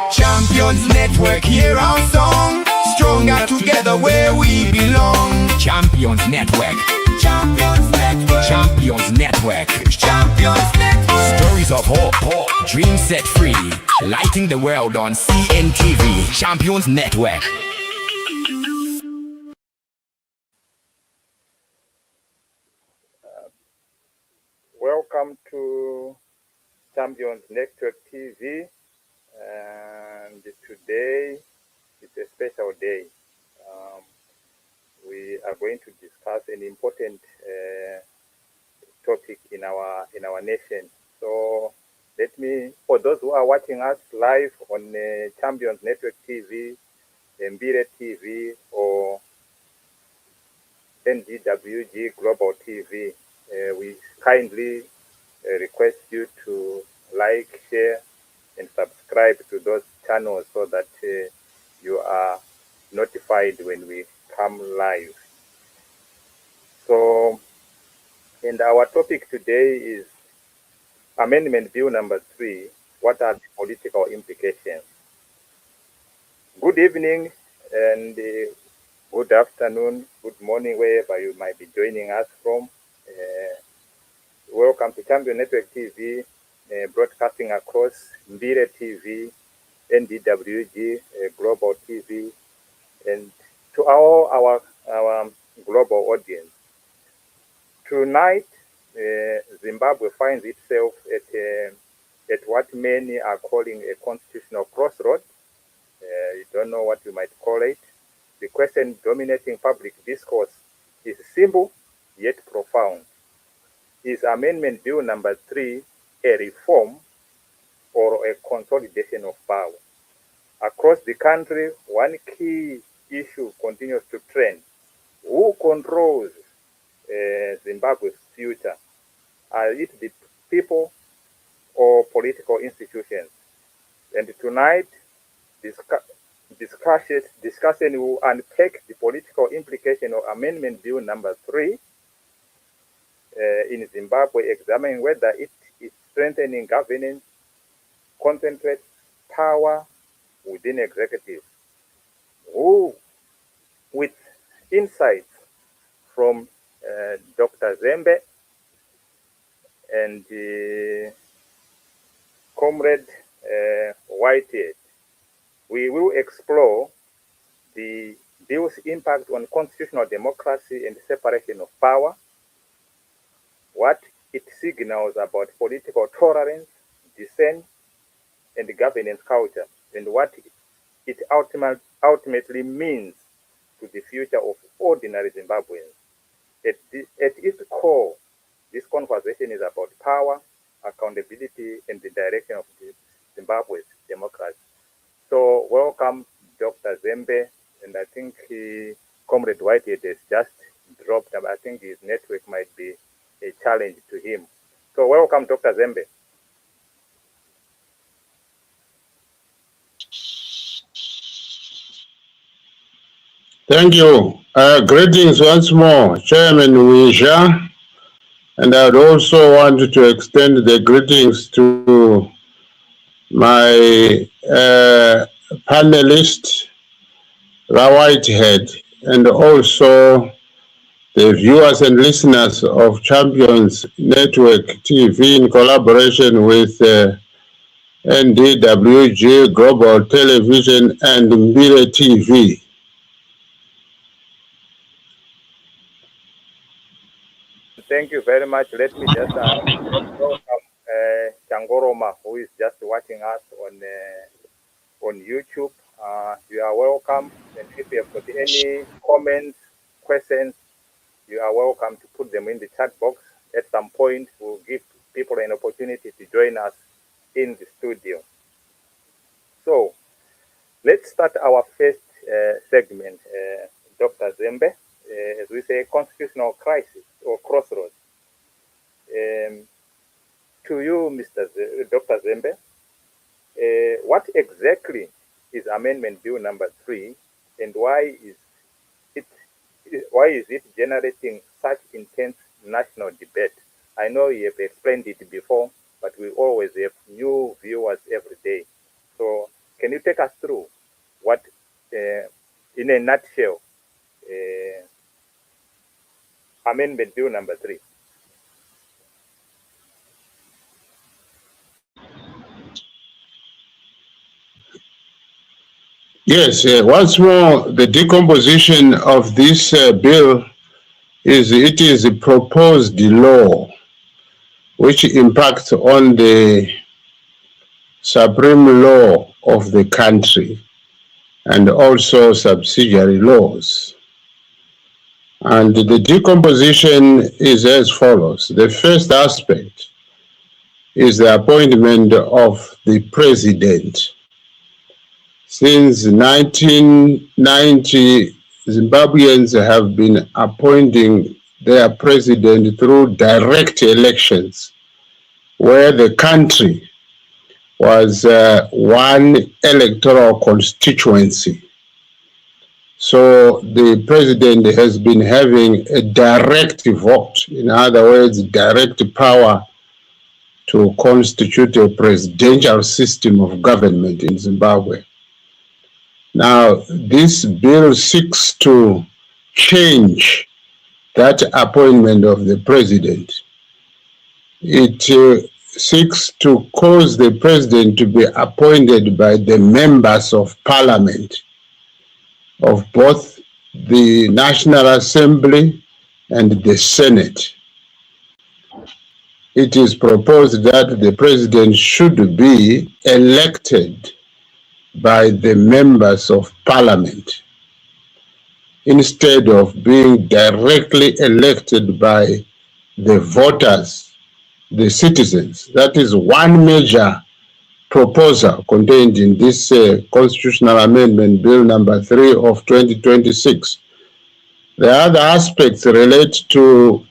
Champions Network, hear our song. Stronger together where we belong. Champions Network. Champions Network. Champions Network. Champions Network. Stories of hope, dreams set free. Lighting the world on CNTV. Champions Network. Welcome to Champions Network TV, and today is a special day. We are going to discuss an important topic in our nation. So let me, for those who are watching us live on Champions Network TV, Mbire TV, or NDWG Global TV, we kindly request you to like, share, and subscribe to those channels so that you are notified when we come live. So, and our topic today is Amendment Bill number 3. What are the political implications? Good evening and good afternoon, good morning, wherever you might be joining us from. Welcome to Champion Network TV, broadcasting across Mbire TV, NDWG, Global TV, and to all our global audience. Tonight, Zimbabwe finds itself at what many are calling a constitutional crossroads. You don't know what you might call it. The question dominating public discourse is simple yet profound. Is Amendment Bill number 3 a reform or a consolidation of power? Across the country, one key issue continues to trend. Who controls Zimbabwe's future? Are it the people or political institutions? And tonight, discussion will unpack the political implication of Amendment Bill number 3 in Zimbabwe, examining whether it is strengthening governance, concentrates power within executive. With insights from Dr. Zembe and Comrade Whitehead, we will explore the bill's impact on constitutional democracy and separation of power, what it signals about political tolerance, dissent, and governance culture, and what it ultimately means to the future of ordinary Zimbabweans. At its core, this conversation is about power, accountability, and the direction of Zimbabwe's democracy. So welcome, Dr. Zembe, and I think Comrade Whitehead has just dropped him. I think his network might be a challenge to him. So welcome, Dr. Zembe. Thank you. Greetings once more, Chairman Wisha. And I'd also want to extend the greetings to my panelist, Whitehead, and also the viewers and listeners of Champions Network TV in collaboration with NDWG Global Television and Mbire TV. Thank you very much. Let me just welcome Changoroma, who is just watching us on YouTube. You are welcome. And if you have got any comments, questions, you are welcome to put them in the chat box. At some point, we'll give people an opportunity to join us in the studio. So, let's start our first segment, Dr. Zembe, as we say, constitutional crisis or crossroads. To you, Dr. Zembe, what exactly is Amendment Bill number 3, and why is it generating such intense national debate? I know you have explained it before, but we always have new viewers every day. So can you take us through what, in a nutshell, Amendment Bill number 3? Yes, once more, the decomposition of this bill is it is a proposed law which impacts on the supreme law of the country and also subsidiary laws. And the decomposition is as follows. The first aspect is the appointment of the president. Since 1990, Zimbabweans have been appointing their president through direct elections, where the country was one electoral constituency. So the president has been having a direct vote, in other words, direct power to constitute a presidential system of government in Zimbabwe. Now, this bill seeks to change that appointment of the president. It seeks to cause the president to be appointed by the members of parliament of both the National Assembly and the Senate. It is proposed that the president should be elected by the members of parliament instead of being directly elected by the voters, the citizens. That is one major proposal contained in this Constitutional Amendment Bill number 3 of 2026. The other aspects relate to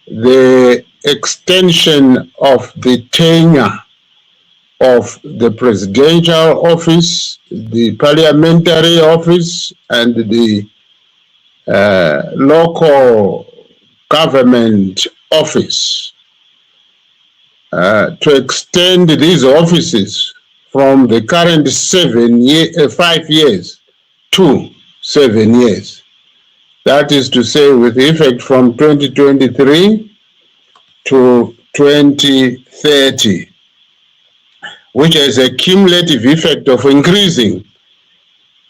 the extension of the tenure of the presidential office, the parliamentary office, and the local government office, to extend these offices from the current 5 years to 7 years. That is to say, with effect from 2023 to 2030, which has a cumulative effect of increasing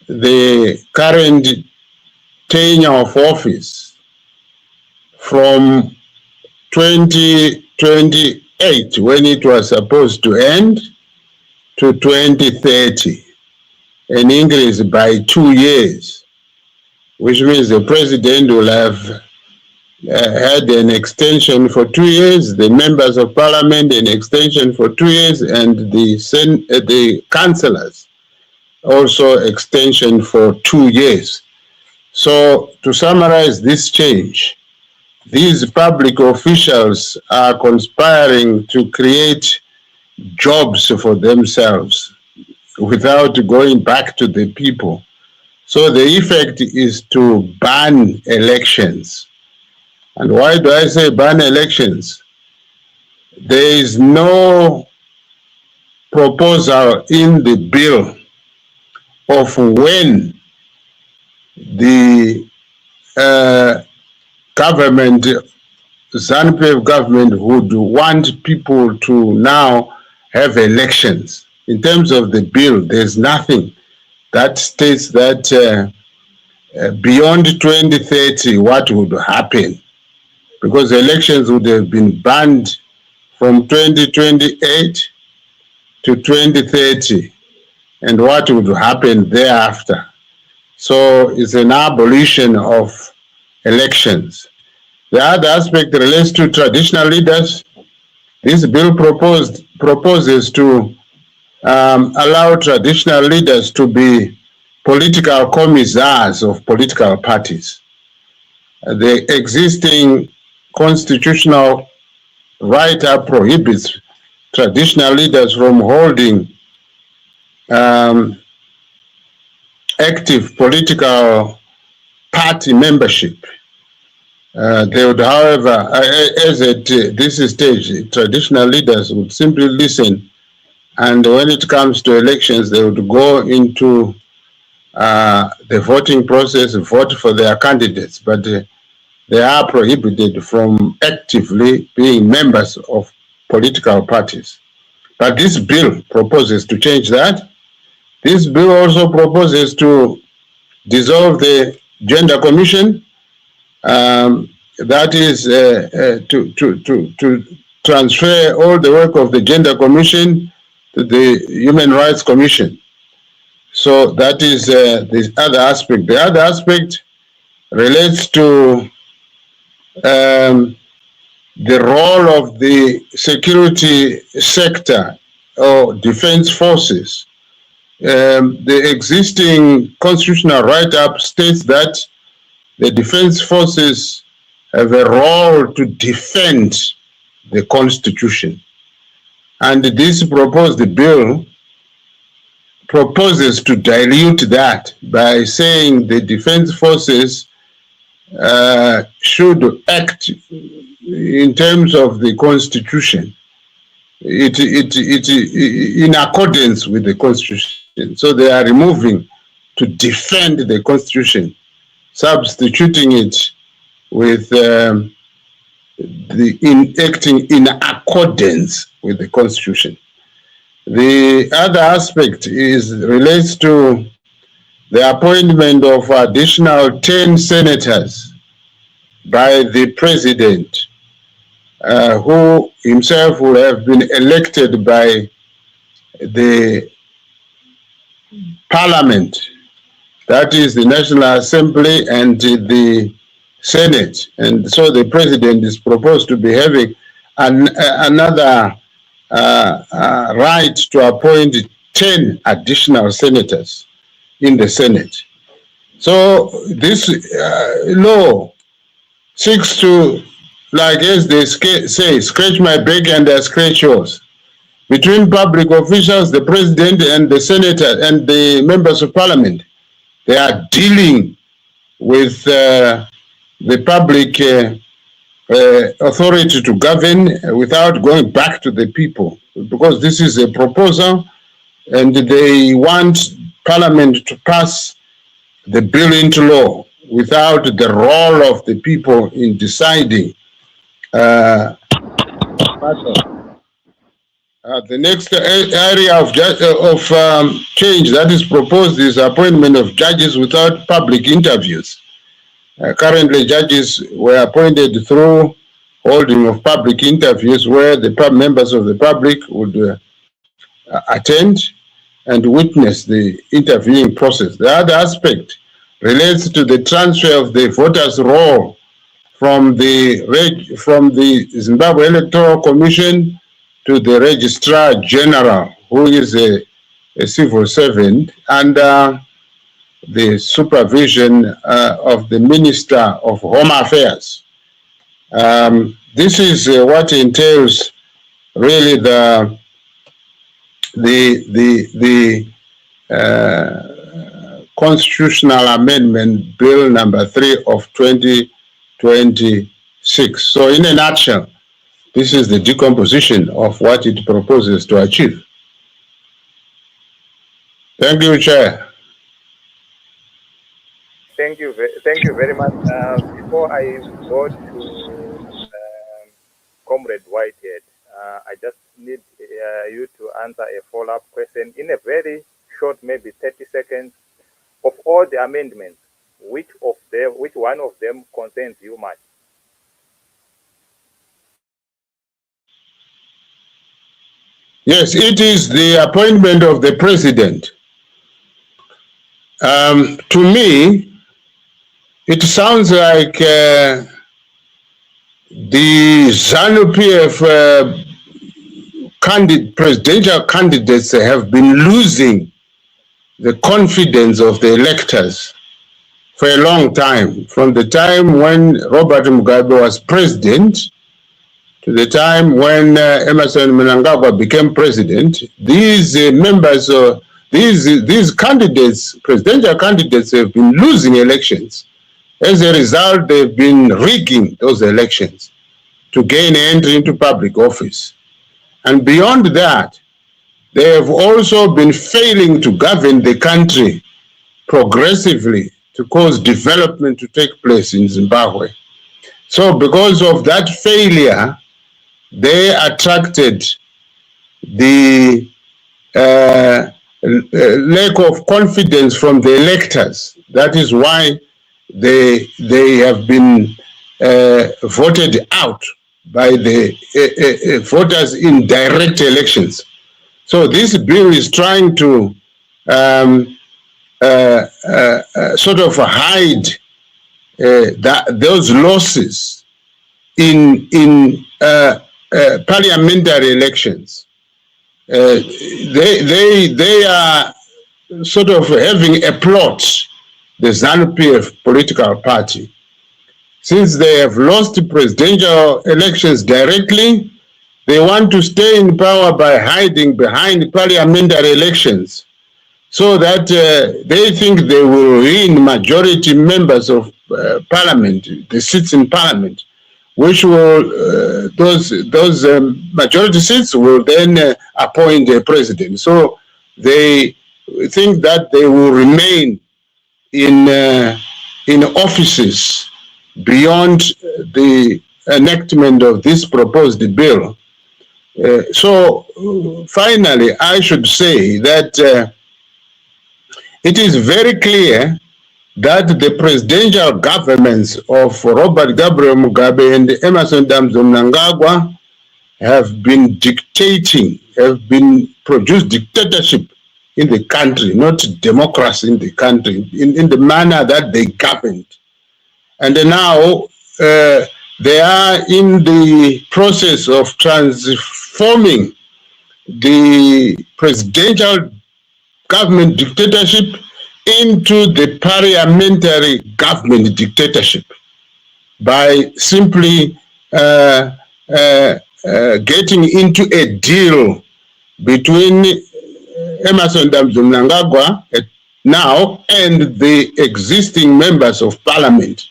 the current tenure of office from 2028, when it was supposed to end, to 2030, an increase by 2 years, which means the president will have had an extension for 2 years, the members of parliament an extension for 2 years, and the councillors also extension for 2 years. So to summarize this change, these public officials are conspiring to create jobs for themselves without going back to the people. So the effect is to ban elections. And why do I say ban elections? There is no proposal in the bill of when the government, ZANU-PF government, would want people to now have elections. In terms of the bill, there's nothing that states that beyond 2030, what would happen? Because elections would have been banned from 2028 to 2030, and what would happen thereafter? So it's an abolition of elections. The other aspect relates to traditional leaders. This bill proposes to allow traditional leaders to be political commissars of political parties. The existing constitutional right prohibits traditional leaders from holding active political party membership. They would, however, as at this stage, traditional leaders would simply listen And when it comes to elections, they would go into the voting process, vote for their candidates, but they are prohibited from actively being members of political parties. But this bill proposes to change that. This bill also proposes to dissolve the Gender Commission, that is to transfer all the work of the Gender Commission to the Human Rights Commission. So that is the other aspect. The other aspect relates to the role of the security sector or defense forces. The existing constitutional write-up states that the defense forces have a role to defend the Constitution. And this proposed bill proposes to dilute that by saying the defense forces should act in terms of the Constitution, in accordance with the Constitution. So they are removing to defend the Constitution, substituting it with acting in accordance with the Constitution. The other aspect relates to the appointment of additional 10 senators by the president, who himself will have been elected by the parliament, that is the National Assembly and the Senate. And so the president is proposed to be having another right to appoint 10 additional senators in the Senate. So this law seeks to, like as they say, scratch my back and I scratch yours. Between public officials, the president and the senator and the members of parliament, they are dealing with the public authority to govern without going back to the people, because this is a proposal and they want parliament to pass the bill into law without the role of the people in deciding. The next area of change that is proposed is appointment of judges without public interviews. Currently, judges were appointed through holding of public interviews where the members of the public would attend and witness the interviewing process. The other aspect relates to the transfer of the voters' roll from the Zimbabwe Electoral Commission to the Registrar General, who is a civil servant under the supervision of the Minister of Home Affairs. This is what entails really the Constitutional Amendment Bill number 3 of 2026. So in a nutshell, this is the decomposition of what it proposes to achieve. Thank you, Chair. Thank you very much. Before I go to Comrade Whitehead, I just need you to answer a follow-up question in a very short, maybe 30 seconds. Of all the amendments, which one of them concerns you much? Yes, it is the appointment of the president. To me, it sounds like the ZANU-PF presidential candidates have been losing the confidence of the electors for a long time, from the time when Robert Mugabe was president to the time when Emerson Mnangagwa became president. These members, these candidates, presidential candidates, have been losing elections. As a result, they've been rigging those elections to gain entry into public office. And beyond that, they have also been failing to govern the country progressively to cause development to take place in Zimbabwe. So because of that failure, they attracted the lack of confidence from the electors. That is why they have been voted out by the voters in direct elections. So this bill is trying to sort of hide those losses in parliamentary elections. They are sort of having a plot, the ZANU-PF political party. Since they have lost presidential elections directly, they want to stay in power by hiding behind parliamentary elections, so that they think they will win majority members of parliament, the seats in parliament, which will, those majority seats will then appoint a president. So they think that they will remain in offices beyond the enactment of this proposed bill. So finally, I should say that it is very clear that the presidential governments of Robert Gabriel Mugabe and Emerson Damzo Mnangagwa have been produced dictatorship in the country, not democracy in the country, in the manner that they governed. And now they are in the process of transforming the presidential government dictatorship into the parliamentary government dictatorship by simply getting into a deal between Emerson Damzo Mnangagwa now and the existing members of parliament,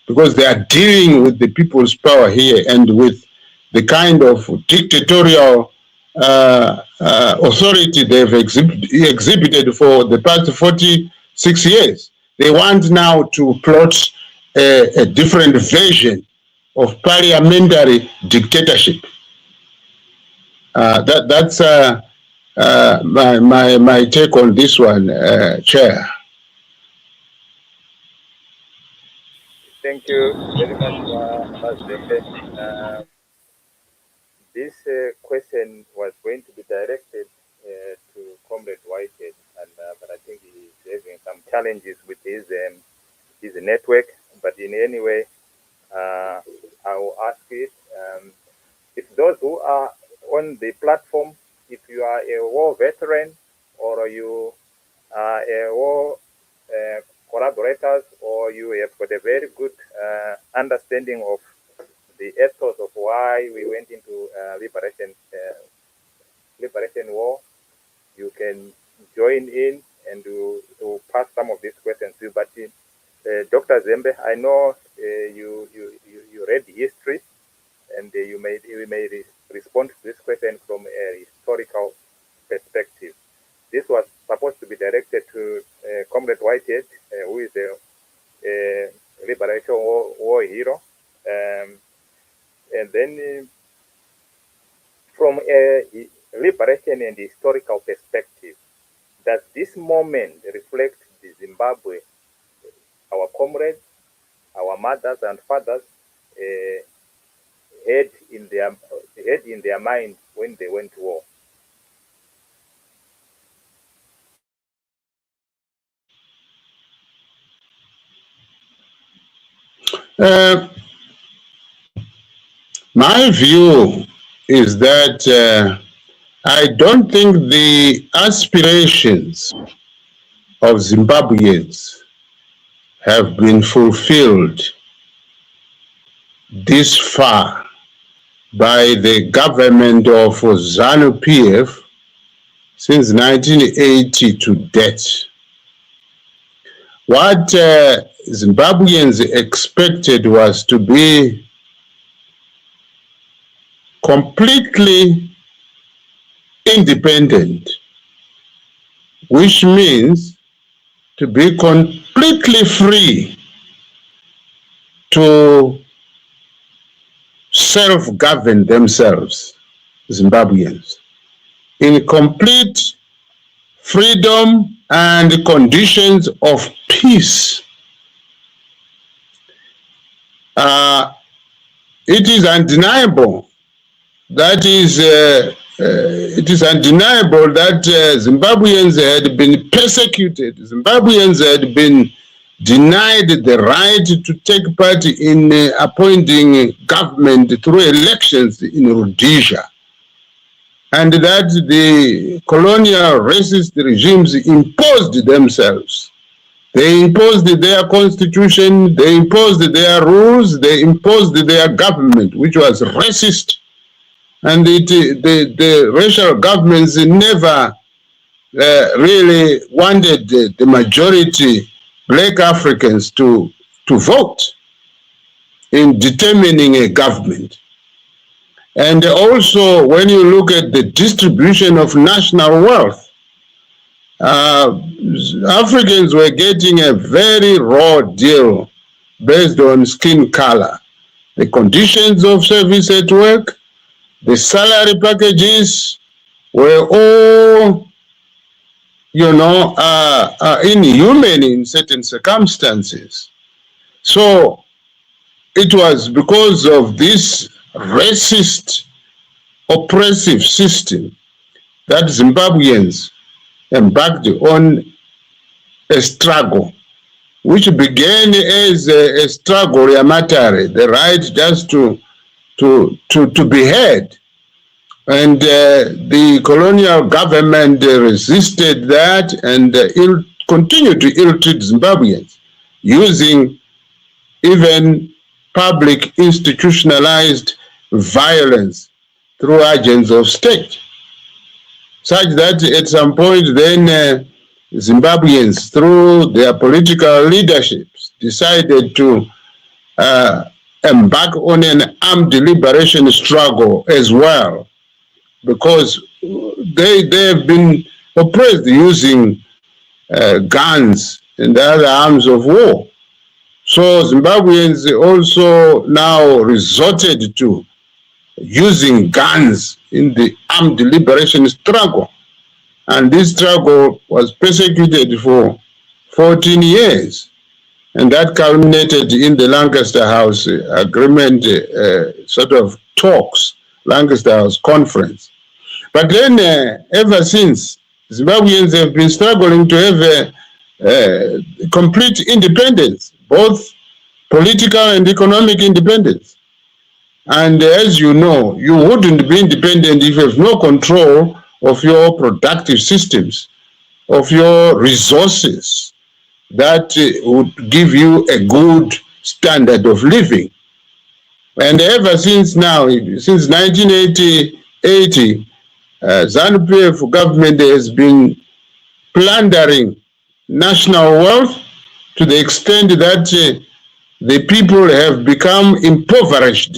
because they are dealing with the people's power here and with the kind of dictatorial authority they've exhibited for the past 46 years. They want now to plot a different version of parliamentary dictatorship. That's my take on this one, Chair. Thank you very much, Mazembe. This question was going to be directed to Comrade Whitehead, but I think he's having some challenges with his network. But in any way, I will ask it. If those who are on the platform, if you are a war veteran or you are a war collaborators, or you have got a very good understanding of the ethos of why we went into liberation war, you can join in and to pass some of these questions to you. But Dr. Zembe, I know you read history, and you may respond to this question from a historical perspective. This was supposed to be directed to Comrade Whitehead, who is a liberation war hero. And then from a liberation and historical perspective, does this moment reflect the Zimbabwe our comrades, our mothers and fathers had in their mind when they went to war? My view is that I don't think the aspirations of Zimbabweans have been fulfilled this far by the government of ZANU-PF since 1980 to date. What Zimbabweans expected was to be completely independent, which means to be completely free to self-govern themselves, Zimbabweans, in complete freedom and conditions of peace. It is undeniable that it is undeniable that Zimbabweans had been persecuted. Zimbabweans had been denied the right to take part in appointing government through elections in Rhodesia, and that the colonial racist regimes imposed themselves. They imposed their constitution, they imposed their rules, they imposed their government, which was racist. And the racial governments never really wanted the majority black Africans to vote in determining a government. And also, when you look at the distribution of national wealth, Africans were getting a very raw deal based on skin color. The conditions of service at work, the salary packages were all, inhuman in certain circumstances. So it was because of this racist, oppressive system that Zimbabweans embarked on a struggle, which began as a struggle yamatare, the right just to be heard. And the colonial government resisted that and continued to ill-treat Zimbabweans, using even public institutionalized violence through agents of state, such that at some point then Zimbabweans, through their political leaderships, decided to embark on an armed liberation struggle as well, because they have been oppressed using guns and other arms of war. So Zimbabweans also now resorted to using guns in the armed liberation struggle. And this struggle was persecuted for 14 years. And that culminated in the Lancaster House Agreement sort of talks, Lancaster House Conference. But then ever since, Zimbabweans have been struggling to have complete independence, both political and economic independence. And as you know, you wouldn't be independent if you have no control of your productive systems, of your resources that would give you a good standard of living. And ever since now, since 1980, ZANU-PF government has been plundering national wealth to the extent that the people have become impoverished.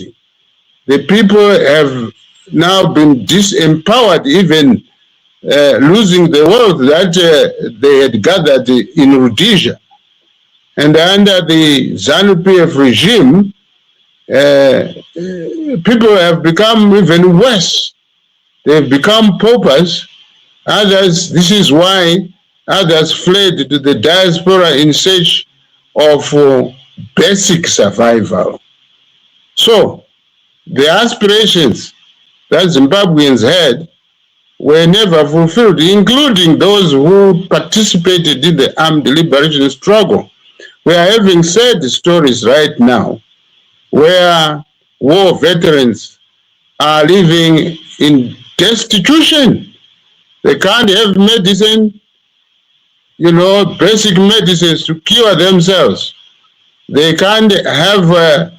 The people have now been disempowered, even losing the wealth that they had gathered in Rhodesia. And under the ZANU-PF regime, people have become even worse. They've become paupers. Others, this is why others fled to the diaspora in search of basic survival. So the aspirations that Zimbabweans had were never fulfilled, including those who participated in the armed liberation struggle. We are having sad stories right now where war veterans are living in destitution. They can't have medicine, basic medicines to cure themselves. They can't have a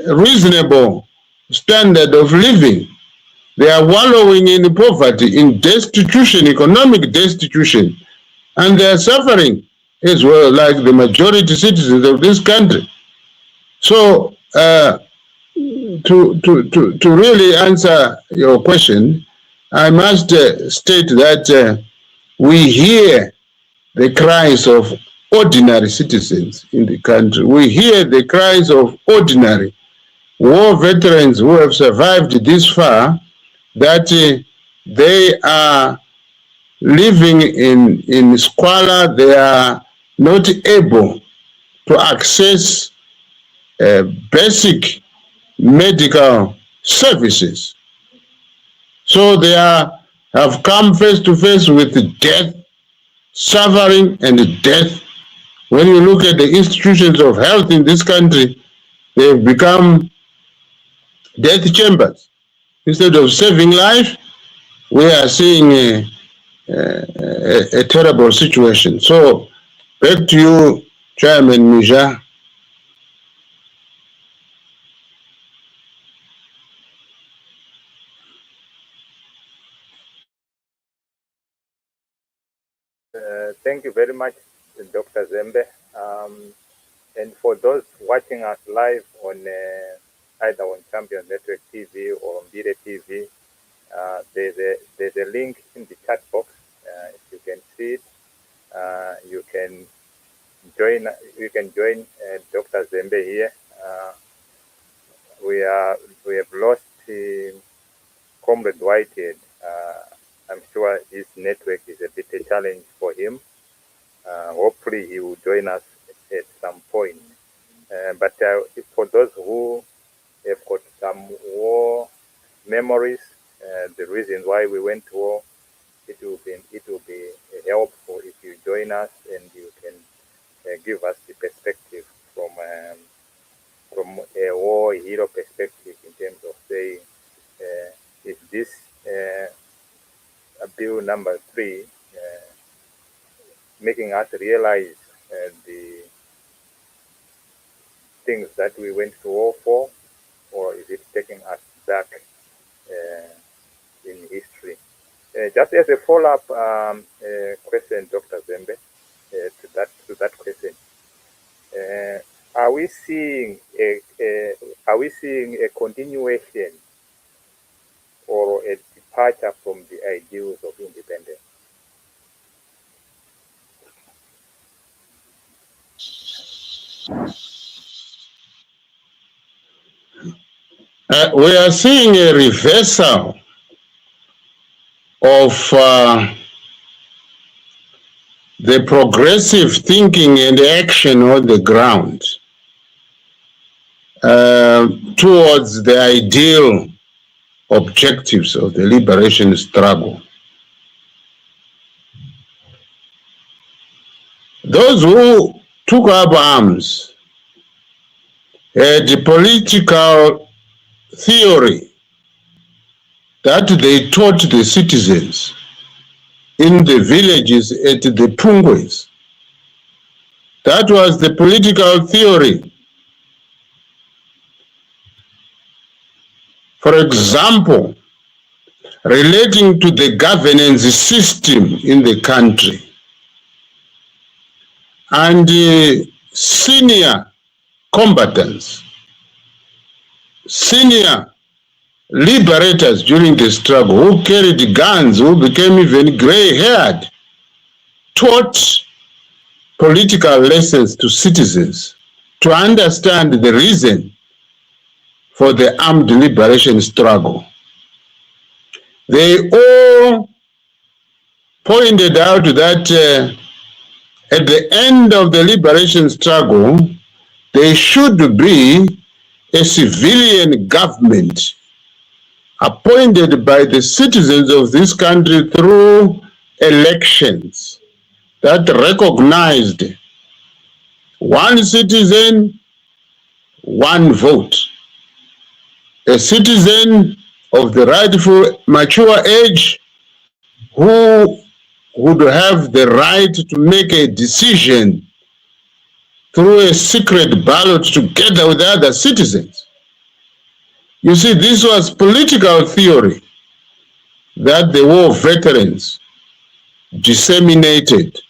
reasonable standard of living. They are wallowing in poverty, in destitution, economic destitution, and they are suffering as well, like the majority citizens of this country. So, to really answer your question, I must state that we hear the cries of ordinary citizens in the country. We hear the cries of ordinary war veterans who have survived this far, that they are living in squalor. They are not able to access basic medical services. So they have come face to face with death, suffering, and death. When you look at the institutions of health in this country, they've become death chambers. Instead of saving life, we are seeing a terrible situation. So, back to you, Chairman Mija. Thank you very much, Dr. Zembe. And for those watching us live on either on Champion Network TV or on Bire TV, there's a link in the chat box. If you can see it, you can join. You can join Dr. Zembe here. We have lost Comrade Whitehead. I'm sure his network is a bit a challenge for him. Hopefully he will join us at some point. But for those who have got some war memories, the reasons why we went to war, it will be helpful if you join us and you can give us the perspective from a war hero perspective in terms of saying if this bill number 3 making us realize the things that we went to war for, or is it taking us back in history? Just as a follow-up question, Dr. Zembe, to that question, are we seeing a continuation or a departure from the ideals of independence? We are seeing a reversal of the progressive thinking and action on the ground towards the ideal objectives of the liberation struggle. Those who took up arms had a political theory that they taught the citizens in the villages at the Pungwes. That was the political theory. For example, relating to the governance system in the country. And senior combatants, senior liberators during the struggle who carried guns, who became even gray-haired, taught political lessons to citizens to understand the reason for the armed liberation struggle. They all pointed out that at the end of the liberation struggle, there should be a civilian government appointed by the citizens of this country through elections that recognized one citizen, one vote. A citizen of the rightful mature age who would have the right to make a decision through a secret ballot together with other citizens. You see, this was political theory that the war veterans disseminated.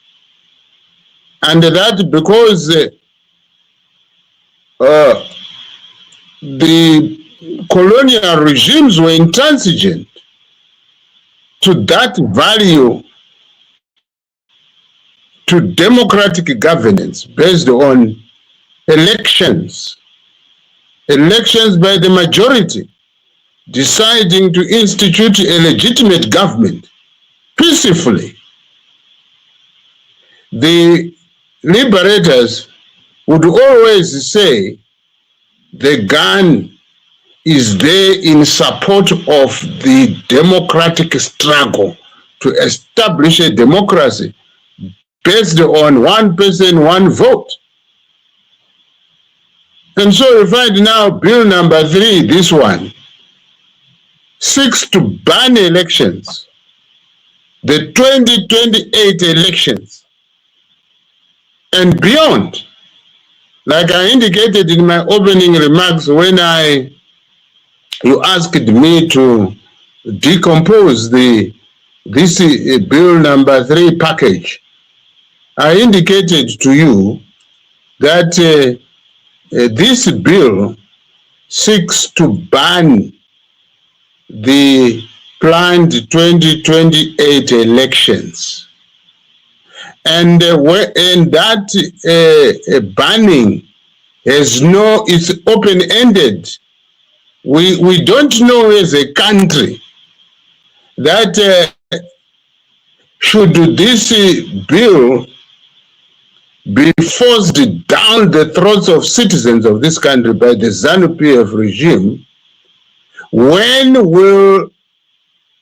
And that because the colonial regimes were intransigent, to that value, to democratic governance based on elections by the majority, deciding to institute a legitimate government peacefully. The liberators would always say the gun is there in support of the democratic struggle to establish a democracy based on one person, one vote. And so you find now bill number 3, this one, seeks to ban elections, the 2028 elections, and beyond. Like I indicated in my opening remarks when you asked me to decompose this bill number 3 package, I indicated to you that this bill seeks to ban the planned 2028 elections. And that banning it's open-ended. We don't know as a country that should this bill be forced down the throats of citizens of this country by the ZANU-PF regime, when will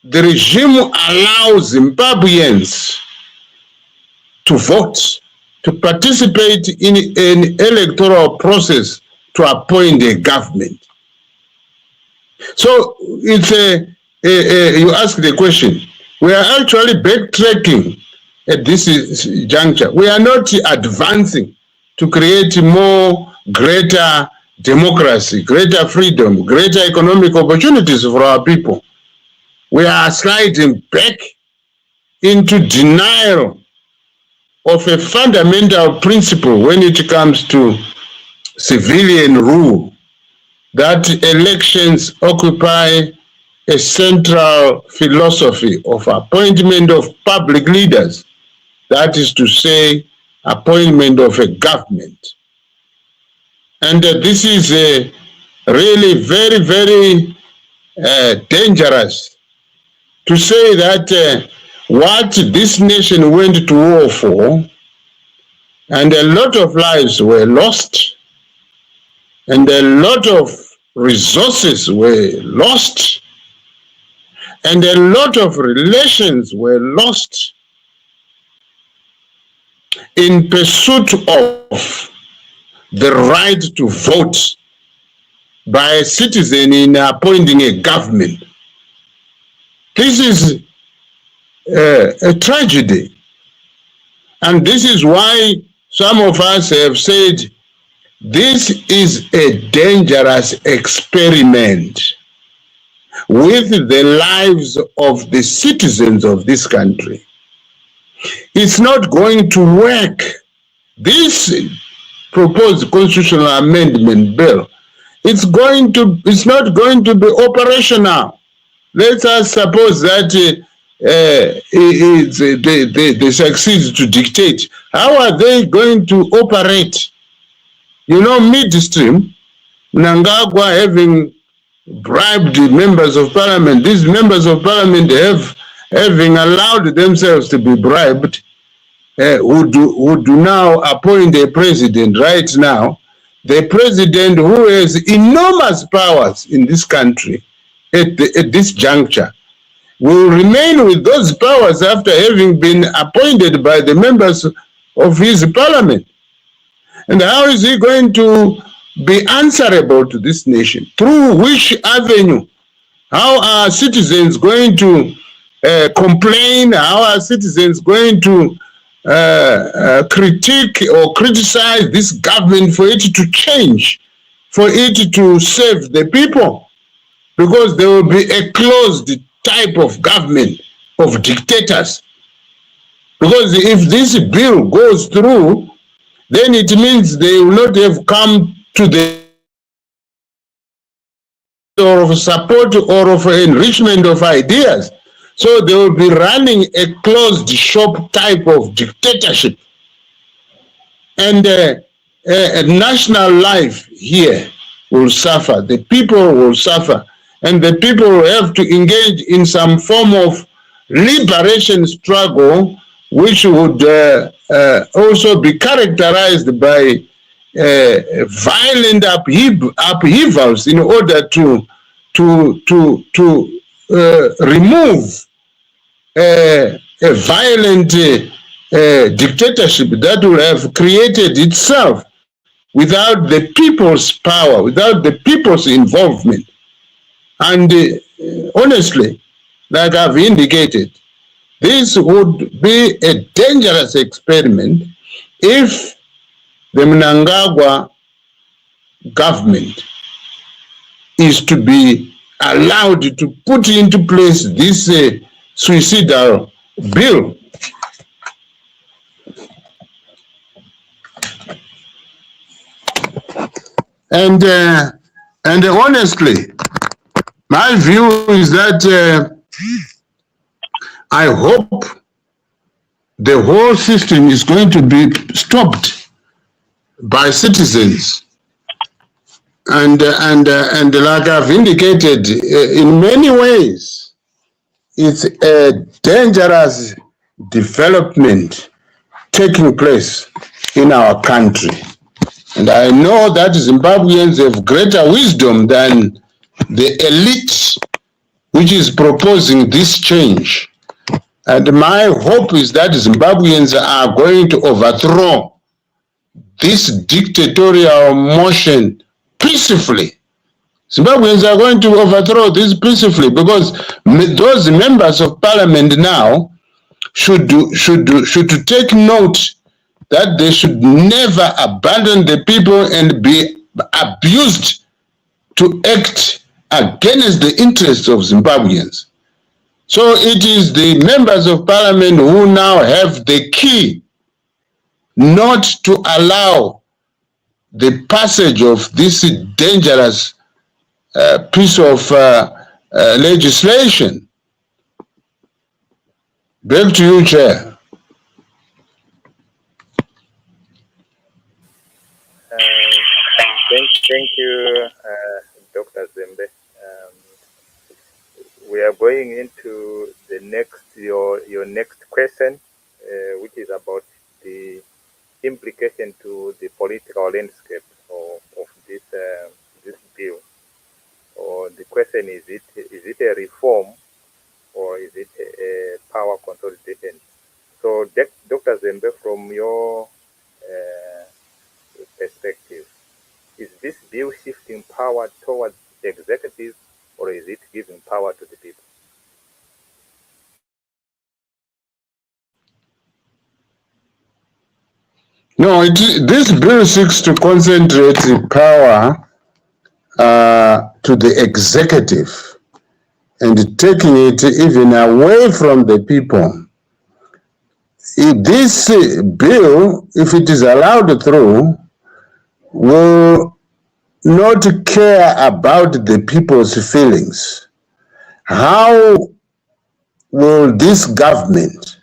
the regime allow Zimbabweans to vote, to participate in an electoral process to appoint a government? So it's you ask the question. We are actually backtracking at this juncture. We are not advancing to create greater democracy, greater freedom, greater economic opportunities for our people. We are sliding back into denial of a fundamental principle when it comes to civilian rule, that elections occupy a central philosophy of appointment of public leaders, that is to say, appointment of a government. And this is really very, very dangerous to say that what this nation went to war for, and a lot of lives were lost, and a lot of resources were lost, and a lot of relations were lost in pursuit of the right to vote by a citizen in appointing a government. This is a tragedy. And this is why some of us have said this is a dangerous experiment with the lives of the citizens of this country. It's not going to work. This proposed constitutional amendment bill, it's not going to be operational. Let us suppose that they succeed to dictate. How are they going to operate? You know, midstream, Mnangagwa having bribed members of parliament, these members of parliament having allowed themselves to be bribed, who do now appoint a president right now, the president who has enormous powers in this country at this juncture, will remain with those powers after having been appointed by the members of his parliament. And how is he going to be answerable to this nation? Through which avenue? How are citizens going to complain? How are citizens going to critique or criticize this government for it to change, for it to serve the people? Because there will be a closed type of government of dictators. Because if this bill goes through, then it means they will not have come to the or of support or of enrichment of ideas, So they will be running a closed shop type of dictatorship. And national life here will suffer. The people will suffer. And the people will have to engage in some form of liberation struggle, which would also be characterized by violent upheavals in order to remove a violent dictatorship that will have created itself without the people's power, without the people's involvement. And honestly, like I've indicated, this would be a dangerous experiment if the Mnangagwa government is to be allowed to put into place this suicidal bill. And honestly, my view is that I hope the whole system is going to be stopped by citizens. And like I've indicated, in many ways, it's a dangerous development taking place in our country. And I know that Zimbabweans have greater wisdom than the elite which is proposing this change. And my hope is that Zimbabweans are going to overthrow this dictatorial motion peacefully. Zimbabweans are going to overthrow this peacefully because those members of parliament now should take note that they should never abandon the people and be abused to act against the interests of Zimbabweans. So it is the members of parliament who now have the key not to allow the passage of this dangerous piece of legislation. Back to you, Chair. Thank you, Dr. Zembe. We are going into the next your next question, which is about the implication to the political landscape of this bill. Or the question is it a reform or is it a power consolidation? So, Dr. Zembe, from your perspective, is this bill shifting power towards the executive or is it giving power to the people? No, this bill seeks to concentrate power to the executive and taking it even away from the people. This bill, if it is allowed through, will not care about the people's feelings. How will this government,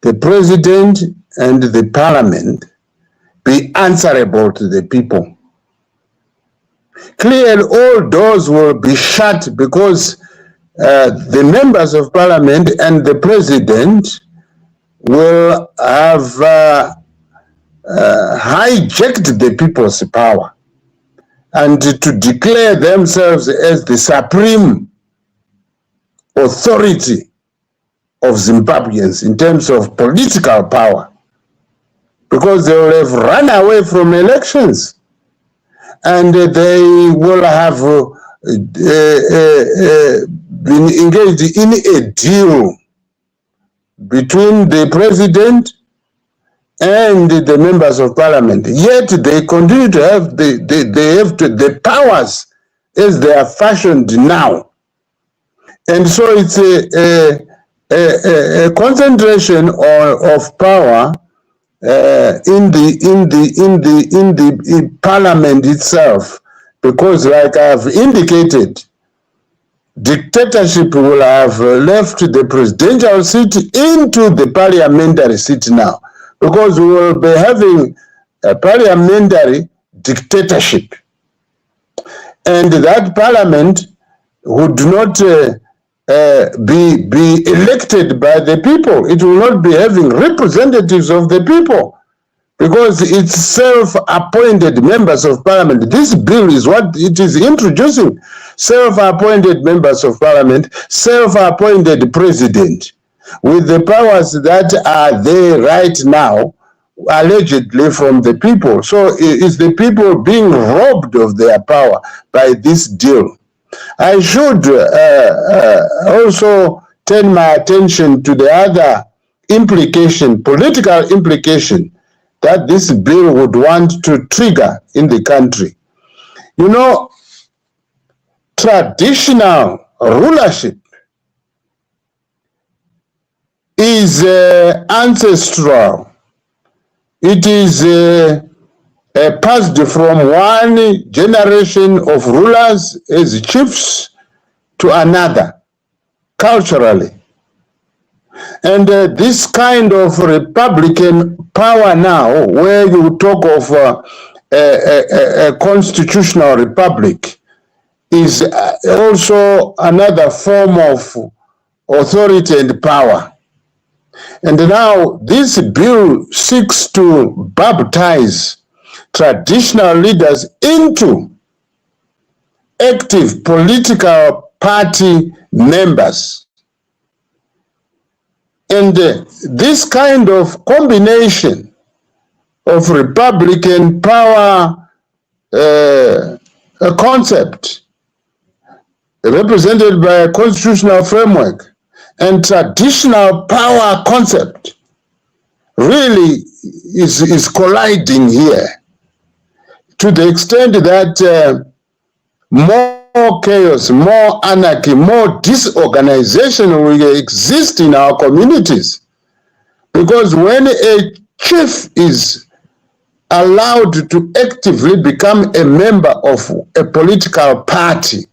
the president and the parliament, be answerable to the people? Clearly, all doors will be shut because the members of parliament and the president will have hijacked the people's power and to declare themselves as the supreme authority of Zimbabweans in terms of political power, because they will have run away from elections and they will have been engaged in a deal between the president and the members of parliament. Yet they continue to have the powers as they are fashioned now. And so it's a concentration of power in the parliament itself, because like I've indicated, dictatorship will have left the presidential seat into the parliamentary seat now, because we will be having a parliamentary dictatorship. And that parliament would not be elected by the people. It will not be having representatives of the people, because it's self-appointed members of parliament. This bill is what it is introducing. Self-appointed members of parliament, self-appointed president, with the powers that are there right now, allegedly from the people. So it's the people being robbed of their power by this deal. I should also turn my attention to the other implication, political implication, that this bill would want to trigger in the country. You know, traditional rulership is ancestral. It is passed from one generation of rulers as chiefs to another, culturally. And this kind of republican power now, where you talk of a constitutional republic, is also another form of authority and power. And now this bill seeks to baptize traditional leaders into active political party members. And this kind of combination of republican power concept represented by a constitutional framework and traditional power concept really is colliding here, to the extent that more chaos, more anarchy, more disorganization will exist in our communities. Because when a chief is allowed to actively become a member of a political party,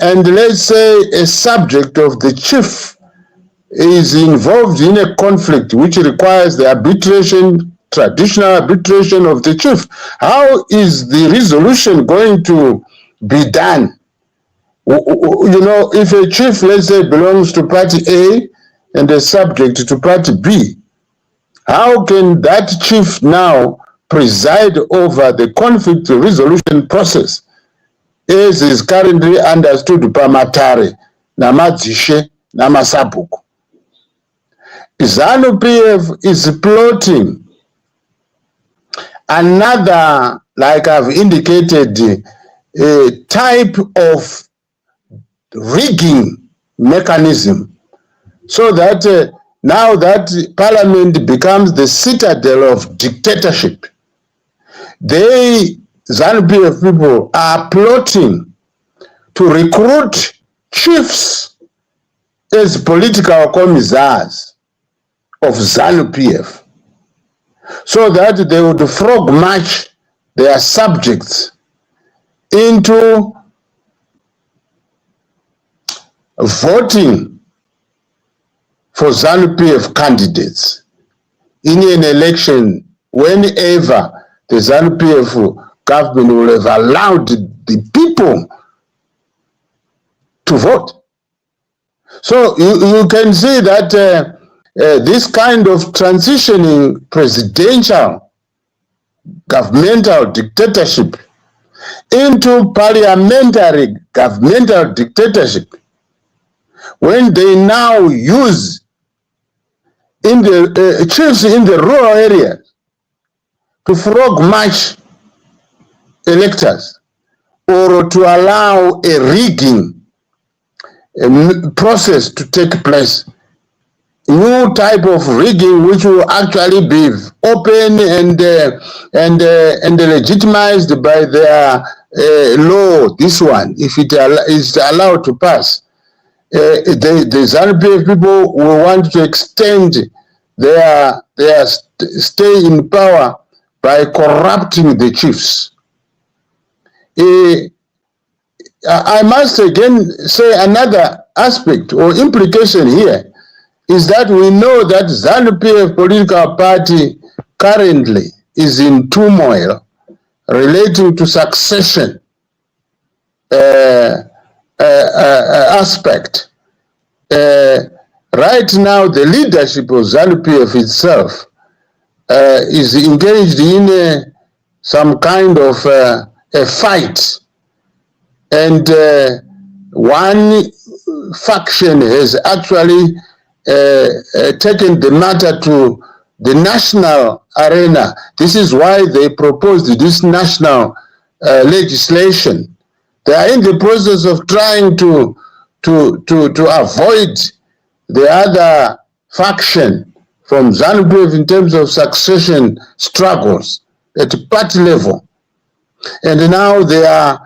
and let's say a subject of the chief is involved in a conflict which requires the arbitration, traditional arbitration of the chief, how is the resolution going to be done? You know, if a chief, let's say, belongs to party A and a subject to party B, how can that chief now preside over the conflict resolution process as is currently understood pamatare, namadzishe, namasabuku? ZANU-PF is plotting another, like I've indicated, a type of rigging mechanism, so that now that parliament becomes the citadel of dictatorship. They, ZANU-PF people, are plotting to recruit chiefs as political commissars of ZANU-PF, so that they would frog march their subjects into voting for ZANU-PF candidates in an election whenever the ZANU-PF government will have allowed the people to vote. So you can see that this kind of transitioning presidential governmental dictatorship into parliamentary governmental dictatorship, when they now use in the chiefs in the rural areas to frog march electors, or to allow a rigging process to take place, new type of rigging which will actually be open and legitimized by their law. This one, if it is allowed to pass, the ZANU-PF people will want to extend their stay in power by corrupting the chiefs. I must again say another aspect or implication here is that we know that ZANU-PF political party currently is in turmoil relating to succession aspect. Right now, the leadership of ZANU-PF itself is engaged in some kind of a fight, and one faction has actually taken the matter to the national arena. This is why they proposed this national legislation. They are in the process of trying to avoid the other faction from ZANU-PF in terms of succession struggles at party level. And now they are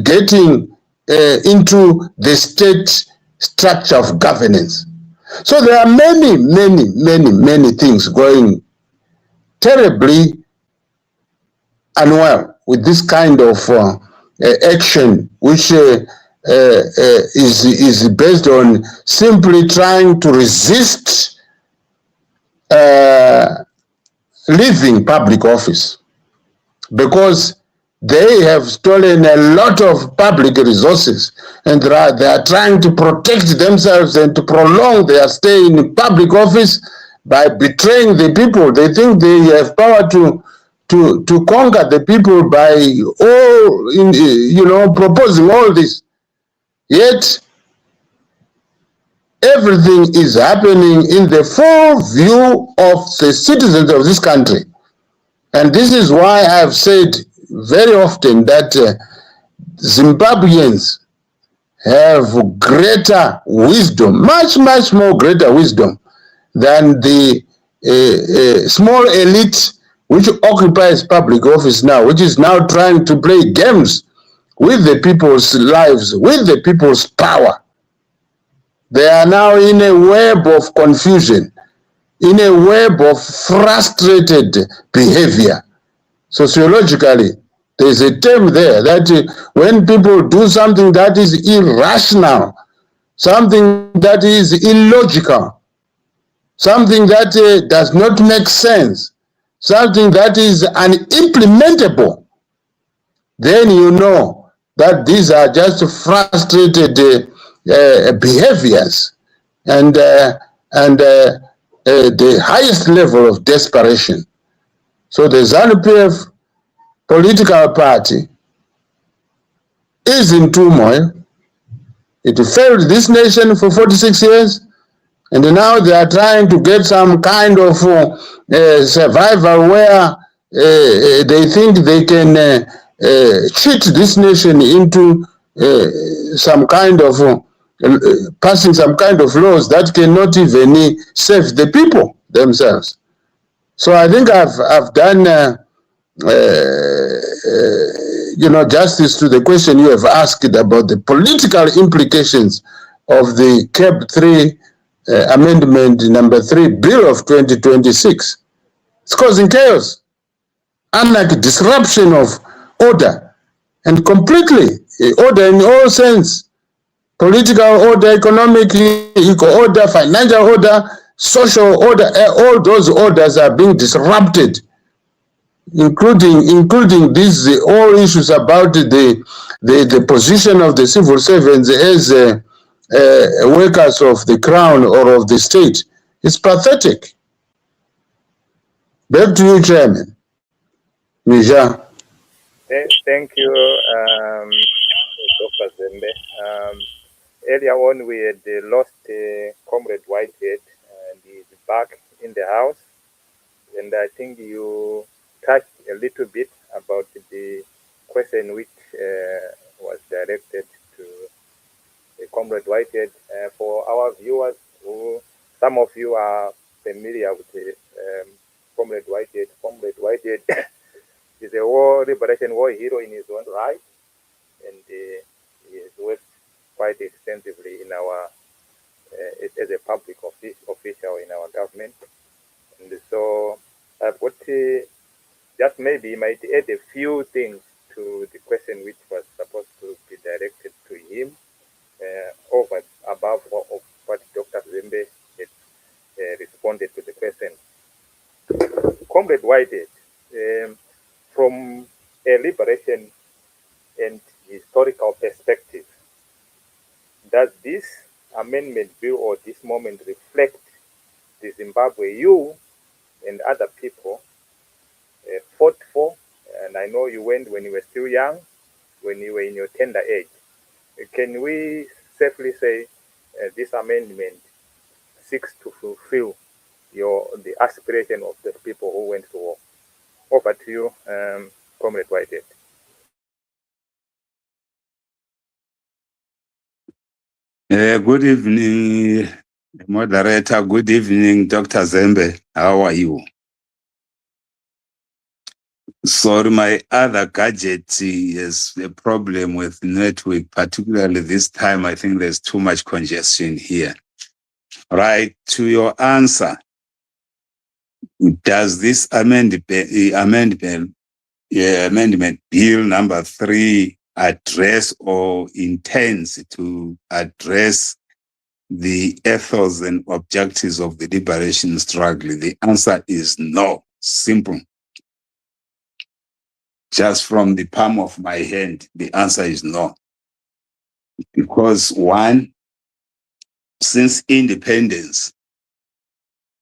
getting into the state structure of governance. So there are many things going terribly unwell with this kind of action, which is based on simply trying to resist leaving public office, because they have stolen a lot of public resources, and they are trying to protect themselves and to prolong their stay in public office by betraying the people. They think they have power to conquer the people by proposing all this. Yet everything is happening in the full view of the citizens of this country. And this is why I've said very often that Zimbabweans have greater wisdom, much more greater wisdom than the small elite which occupies public office now, which is now trying to play games with the people's lives, with the people's power. They are now in a web of confusion, in a web of frustrated behavior. Sociologically, there's a term there that when people do something that is irrational, something that is illogical, something that does not make sense, something that is unimplementable, then you know that these are just frustrated behaviors and the highest level of desperation. So the ZANU-PF political party is in turmoil. It failed this nation for 46 years, and now they are trying to get some kind of survival where they think they can cheat this nation into some kind of passing some kind of laws that cannot even save the people themselves. So I think I've done justice to the question you have asked about the political implications of the CAB 3 Amendment number 3 Bill of 2026. It's causing chaos, anarchy, disruption of order, and completely order in all sense. Political order, economic order, financial order, social order, all those orders are being disrupted, including these all issues about the position of the civil servants as workers of the crown or of the state. It's pathetic. Back to you, Chairman. Mija. Thank you, Dr. Zembe. Earlier on, we had lost Comrade Whitehead, and he's back in the house. And I think you touched a little bit about the question which was directed to Comrade Whitehead. For our viewers, some of you are familiar with Comrade Whitehead. Comrade Whitehead is a liberation war hero in his own right, and he has worked quite extensively in our as a public official in our government. And so I've got just maybe might add a few things to the question which was supposed to be directed to him, over above of what Dr. Zembe had responded to the question. Comrade Whitehead, from a liberation and historical perspective, does this amendment bill or this moment reflect the Zimbabwe you and other people fought for? And I know you went when you were still young, when you were in your tender age. Can we safely say this amendment seeks to fulfill the aspiration of the people who went to war? Over to you, Comrade Whitehead. Good evening, moderator. Good evening, Dr. Zembe. How are you? Sorry, my other gadget has a problem with network, particularly this time. I think there's too much congestion here. Right, to your answer. Does this amendment bill number 3 address or intends to address the ethos and objectives of the liberation struggle? The answer is no. Simple. Just from the palm of my hand, the answer is no. Because one, since independence,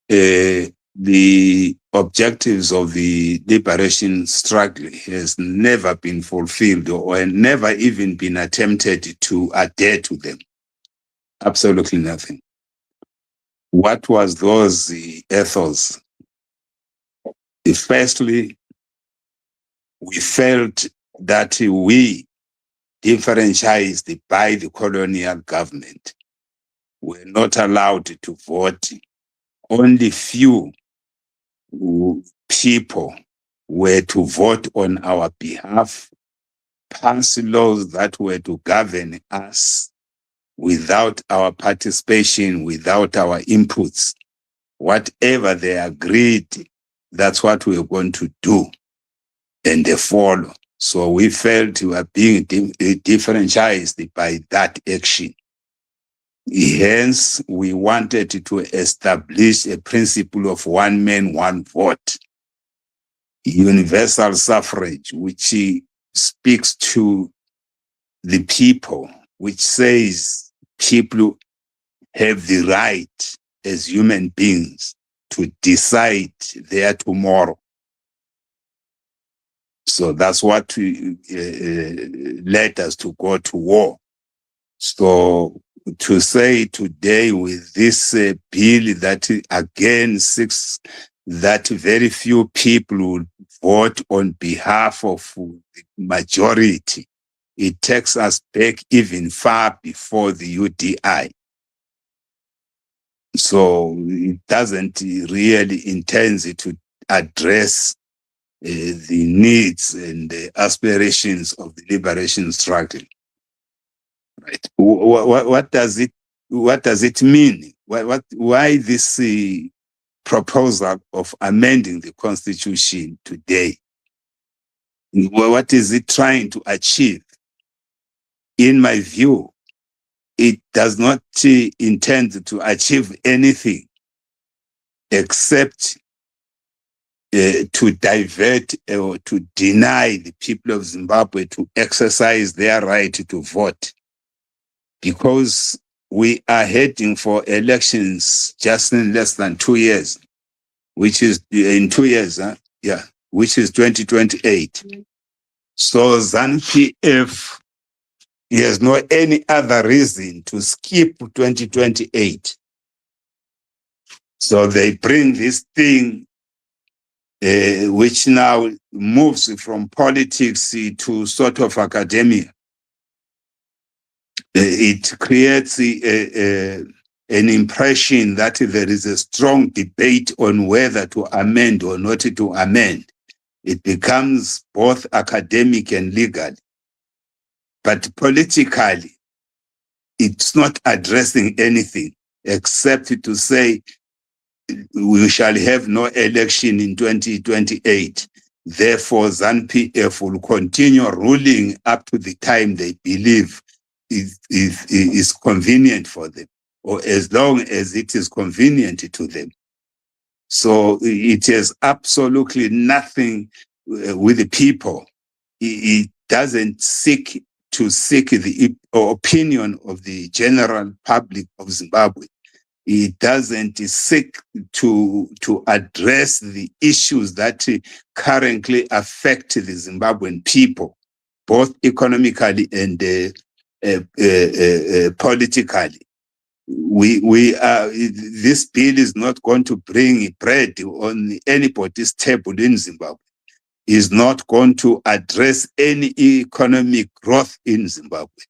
the objectives of the liberation struggle has never been fulfilled or never even been attempted to adhere to them. Absolutely nothing. What was those ethos? Firstly, we felt that we, differentiated by the colonial government, were not allowed to vote. Only few people were to vote on our behalf, pass laws that were to govern us without our participation, without our inputs. Whatever they agreed, that's what we were going to do, and they follow. So we felt we were being differentiated by that action. Hence, we wanted to establish a principle of one man, one vote, universal suffrage, which speaks to the people, which says people have the right as human beings to decide their tomorrow. So that's what led us to go to war. So to say today with this bill that again seeks that very few people will vote on behalf of the majority, it takes us back even far before the UDI. So it doesn't really intend to address the needs and the aspirations of the liberation struggle. Right? What does it mean? Why this proposal of amending the Constitution today? What is it trying to achieve? In my view, it does not intend to achieve anything except to divert or to deny the people of Zimbabwe to exercise their right to vote. Because we are heading for elections just in less than 2 years, which is in 2 years, which is 2028. So ZANU-PF has no any other reason to skip 2028. So they bring this thing which now moves from politics to sort of academia. It creates an impression that there is a strong debate on whether to amend or not to amend. It becomes both academic and legal. But politically, it's not addressing anything except to say we shall have no election in 2028. Therefore, ZANU-PF will continue ruling up to the time they believe is convenient for them, or as long as it is convenient to them. So it has absolutely nothing with the people. It doesn't seek the opinion of the general public of Zimbabwe. It doesn't seek to address the issues that currently affect the Zimbabwean people, both economically and politically. This bill is not going to bring bread on anybody's table in Zimbabwe. Is not going to address any economic growth in Zimbabwe.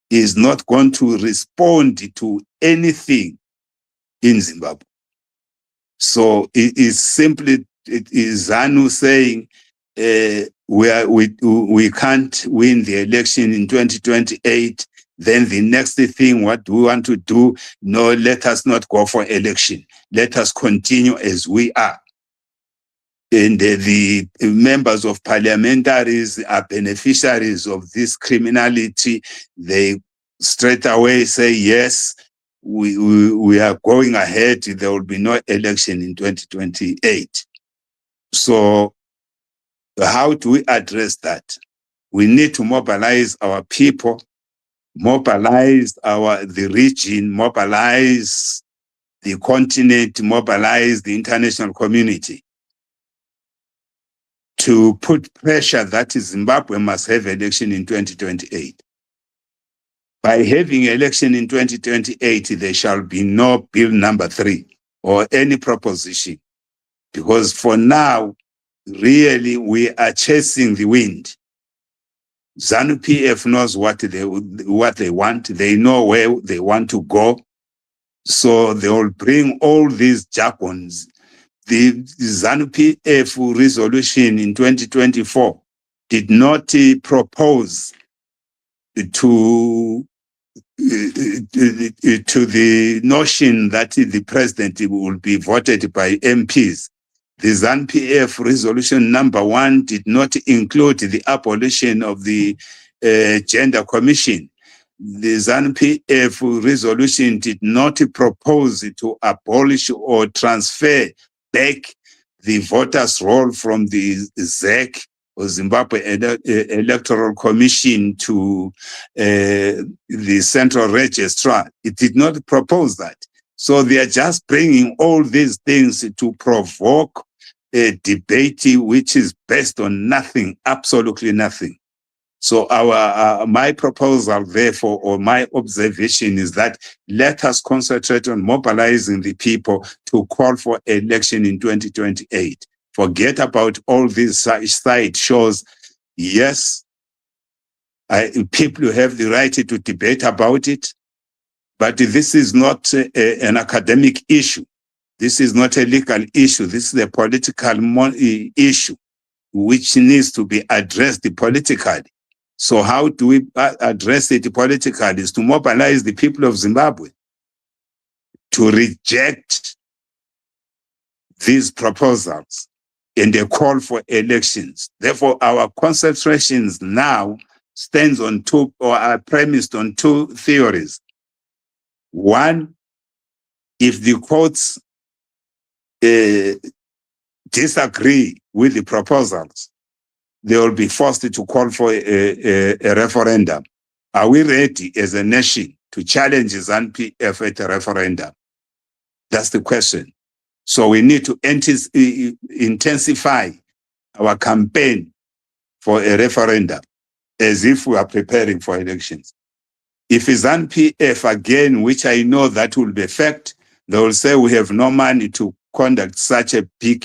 Is not going to respond to anything in Zimbabwe. So it is simply ZANU saying we can't win the election in 2028. Then the next thing, what we want to do, no, let us not go for election. Let us continue as we are. And the members of parliamentaries are beneficiaries of this criminality. They straight away say, yes, we are going ahead. There will be no election in 2028. So how do we address that? We need to mobilize our people, mobilize the region, mobilize the continent, mobilize the international community to put pressure that Zimbabwe must have election in 2028. By having election in 2028, there shall be no bill number 3 or any proposition. Because for now, really, we are chasing the wind. ZANU-PF knows what they want. They know where they want to go. So they will bring all these jargons. The ZANU-PF resolution in 2024 did not propose to the notion that the president will be voted by MPs. The ZANU-PF resolution number 1 did not include the abolition of the gender commission. The ZANU-PF resolution did not propose to abolish or transfer back the voters' roll from the ZEC or Zimbabwe Electoral Commission to the Central Registrar. It did not propose that. So they are just bringing all these things to provoke a debate which is based on nothing, absolutely nothing. So my proposal, therefore, or my observation is that let us concentrate on mobilizing the people to call for election in 2028. Forget about all these side shows. Yes, people have the right to debate about it, but this is not an academic issue. This is not a legal issue. This is a political issue which needs to be addressed politically. So how do we address it politically? Is to mobilize the people of Zimbabwe to reject these proposals and a call for elections. Therefore, our concentrations now stands on two, or are premised on 2 theories. One, if the courts disagree with the proposals, they will be forced to call for a referendum. Are we ready as a nation to challenge ZANU-PF at a referendum? That's the question. So we need to intensify our campaign for a referendum as if we are preparing for elections. If ZANU-PF again, which I know that will be a fact, they will say we have no money to conduct such a big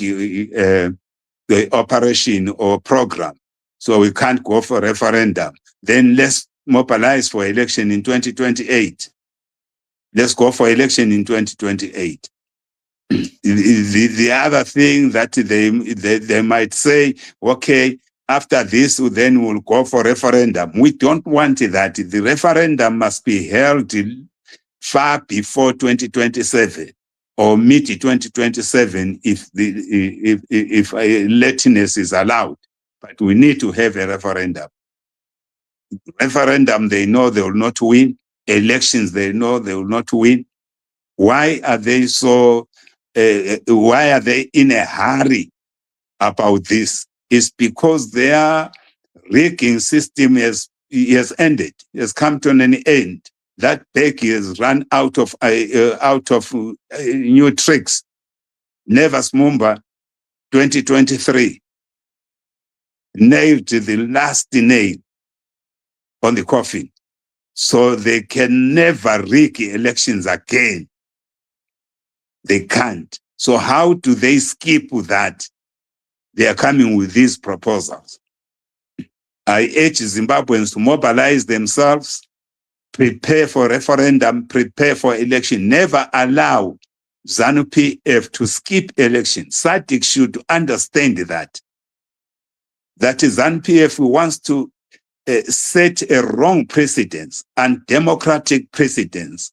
operation or program, so we can't go for referendum. Then let's mobilize for election in 2028. Let's go for election in 2028. The other thing that they might say, okay, after this, then we'll go for referendum. We don't want that. The referendum must be held far before 2027 or mid-2027 if lateness is allowed. But we need to have a referendum. Referendum, they know they will not win. Elections, they know they will not win. Why are they why are they in a hurry about this? It's because their rigging system has ended, has come to an end. That Becky has run out of new tricks. Nevers Mumba 2023 nailed the last nail on the coffin. So they can never rig elections again. They can't. So how do they skip that? They are coming with these proposals. I urge Zimbabweans to mobilize themselves, prepare for referendum, prepare for election. Never allow ZANU-PF to skip elections. SADC should understand that ZANU-PF wants to set a wrong precedence and democratic precedence,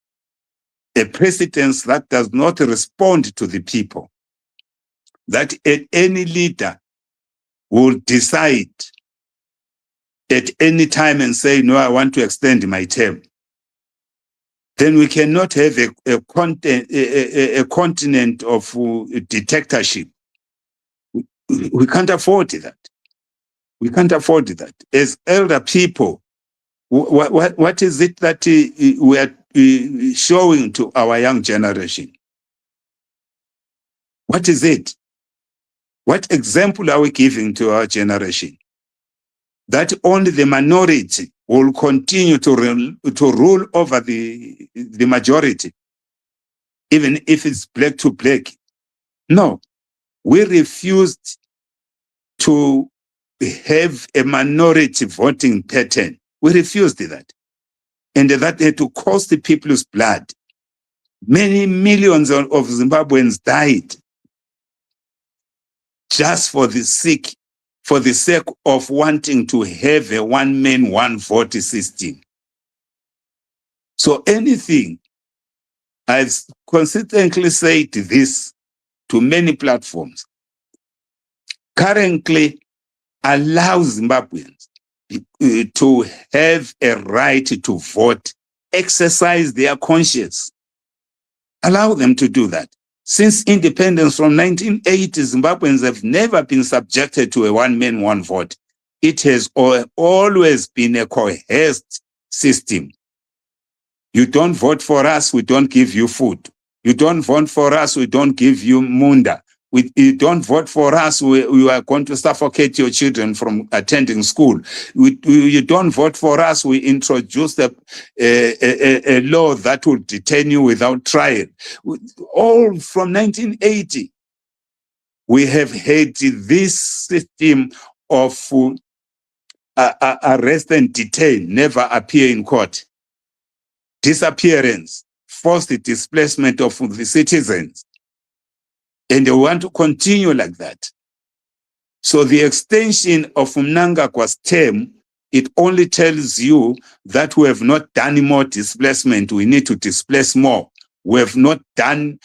a precedence that does not respond to the people, that any leader will decide at any time and say, no, I want to extend my term. Then we cannot have a continent of dictatorship. We can't afford that. We can't afford that. As elder people, what is it that we are showing to our young generation? What is it? What example are we giving to our generation? That only the minority will continue to rule over the majority, even if it's black to black. No, we refused to have a minority voting pattern. We refused that. And that had to cost the people's blood. Many millions of Zimbabweans died just for the sake of wanting to have a one-man, one-vote system. So anything, I've consistently said this to many platforms, currently allows Zimbabweans to have a right to vote, exercise their conscience. Allow them to do that. Since independence from 1980, Zimbabweans have never been subjected to a one-man, one-vote. It has always been a coerced system. You don't vote for us, we don't give you food. You don't vote for us, we don't give you munda. You don't vote for us, we are going to suffocate your children from attending school. You don't vote for us, we introduce a law that will detain you without trial. All from 1980, we have had this system of arrest and detain, never appear in court. Disappearance, forced displacement of the citizens. And they want to continue like that. So the extension of Mnangagwa's term, it only tells you that we have not done more displacement. We need to displace more. We have not done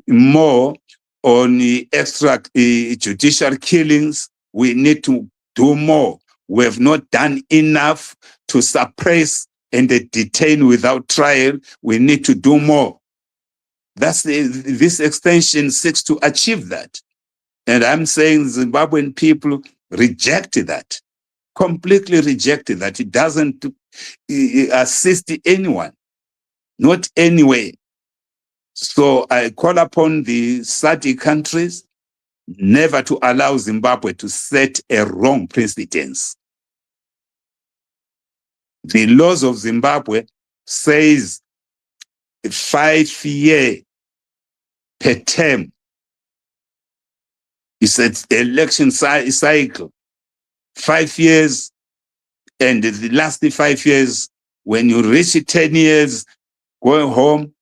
more on the extrajudicial killings. We need to do more. We have not done enough to suppress and detain without trial. We need to do more. This extension seeks to achieve that. And I'm saying Zimbabwean people reject that, completely reject that. It doesn't assist anyone, not anyway. So I call upon the SADC countries never to allow Zimbabwe to set a wrong precedence. The laws of Zimbabwe says 5-year per term. It's an election cycle. 5 years, and the last 5 years, when you reach 10 years, go home,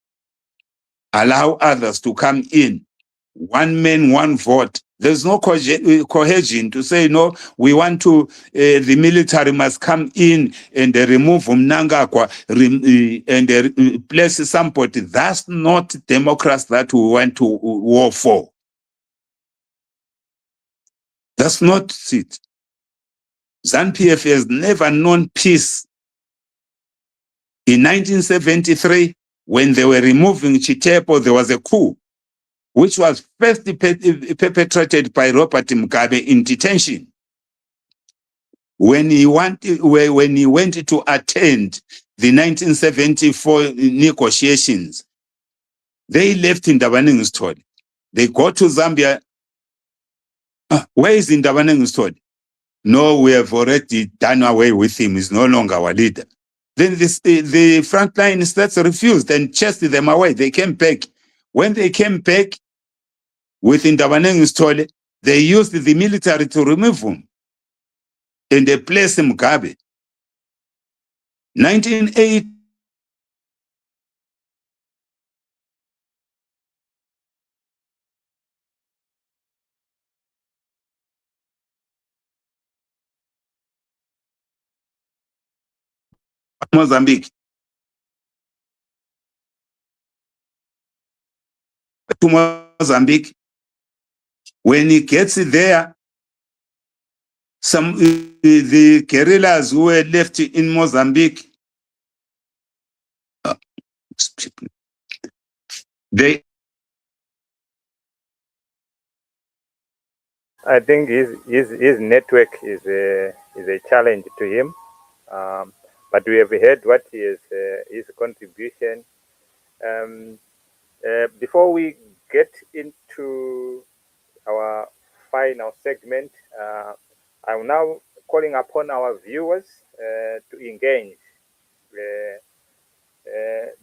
allow others to come in. One man, one vote. There's no cohesion to say, no, we want to, the military must come in and remove Mnangagwa and place somebody. That's not democracy that we went to war for. That's not it. ZANU-PF has never known peace. In 1973, when they were removing Chitepo, there was a coup, which was first perpetrated by Robert Mugabe in detention. When he went to attend the 1974 negotiations, they left Ndabaneng Story. They go to Zambia. Where is Ndabaneng Story? No, we have already done away with him. He's no longer our leader. Then the frontline states refused and chased them away. They came back. When they came back with Ndabaneng Story, they used the military to remove him and they placed Mugabe. 1980. Mozambique. To Mozambique. When he gets there, some the guerrillas who were left in Mozambique, they. I think his network is a challenge to him, but we have heard what is his contribution. Before we get into our final segment, I'm now calling upon our viewers to engage.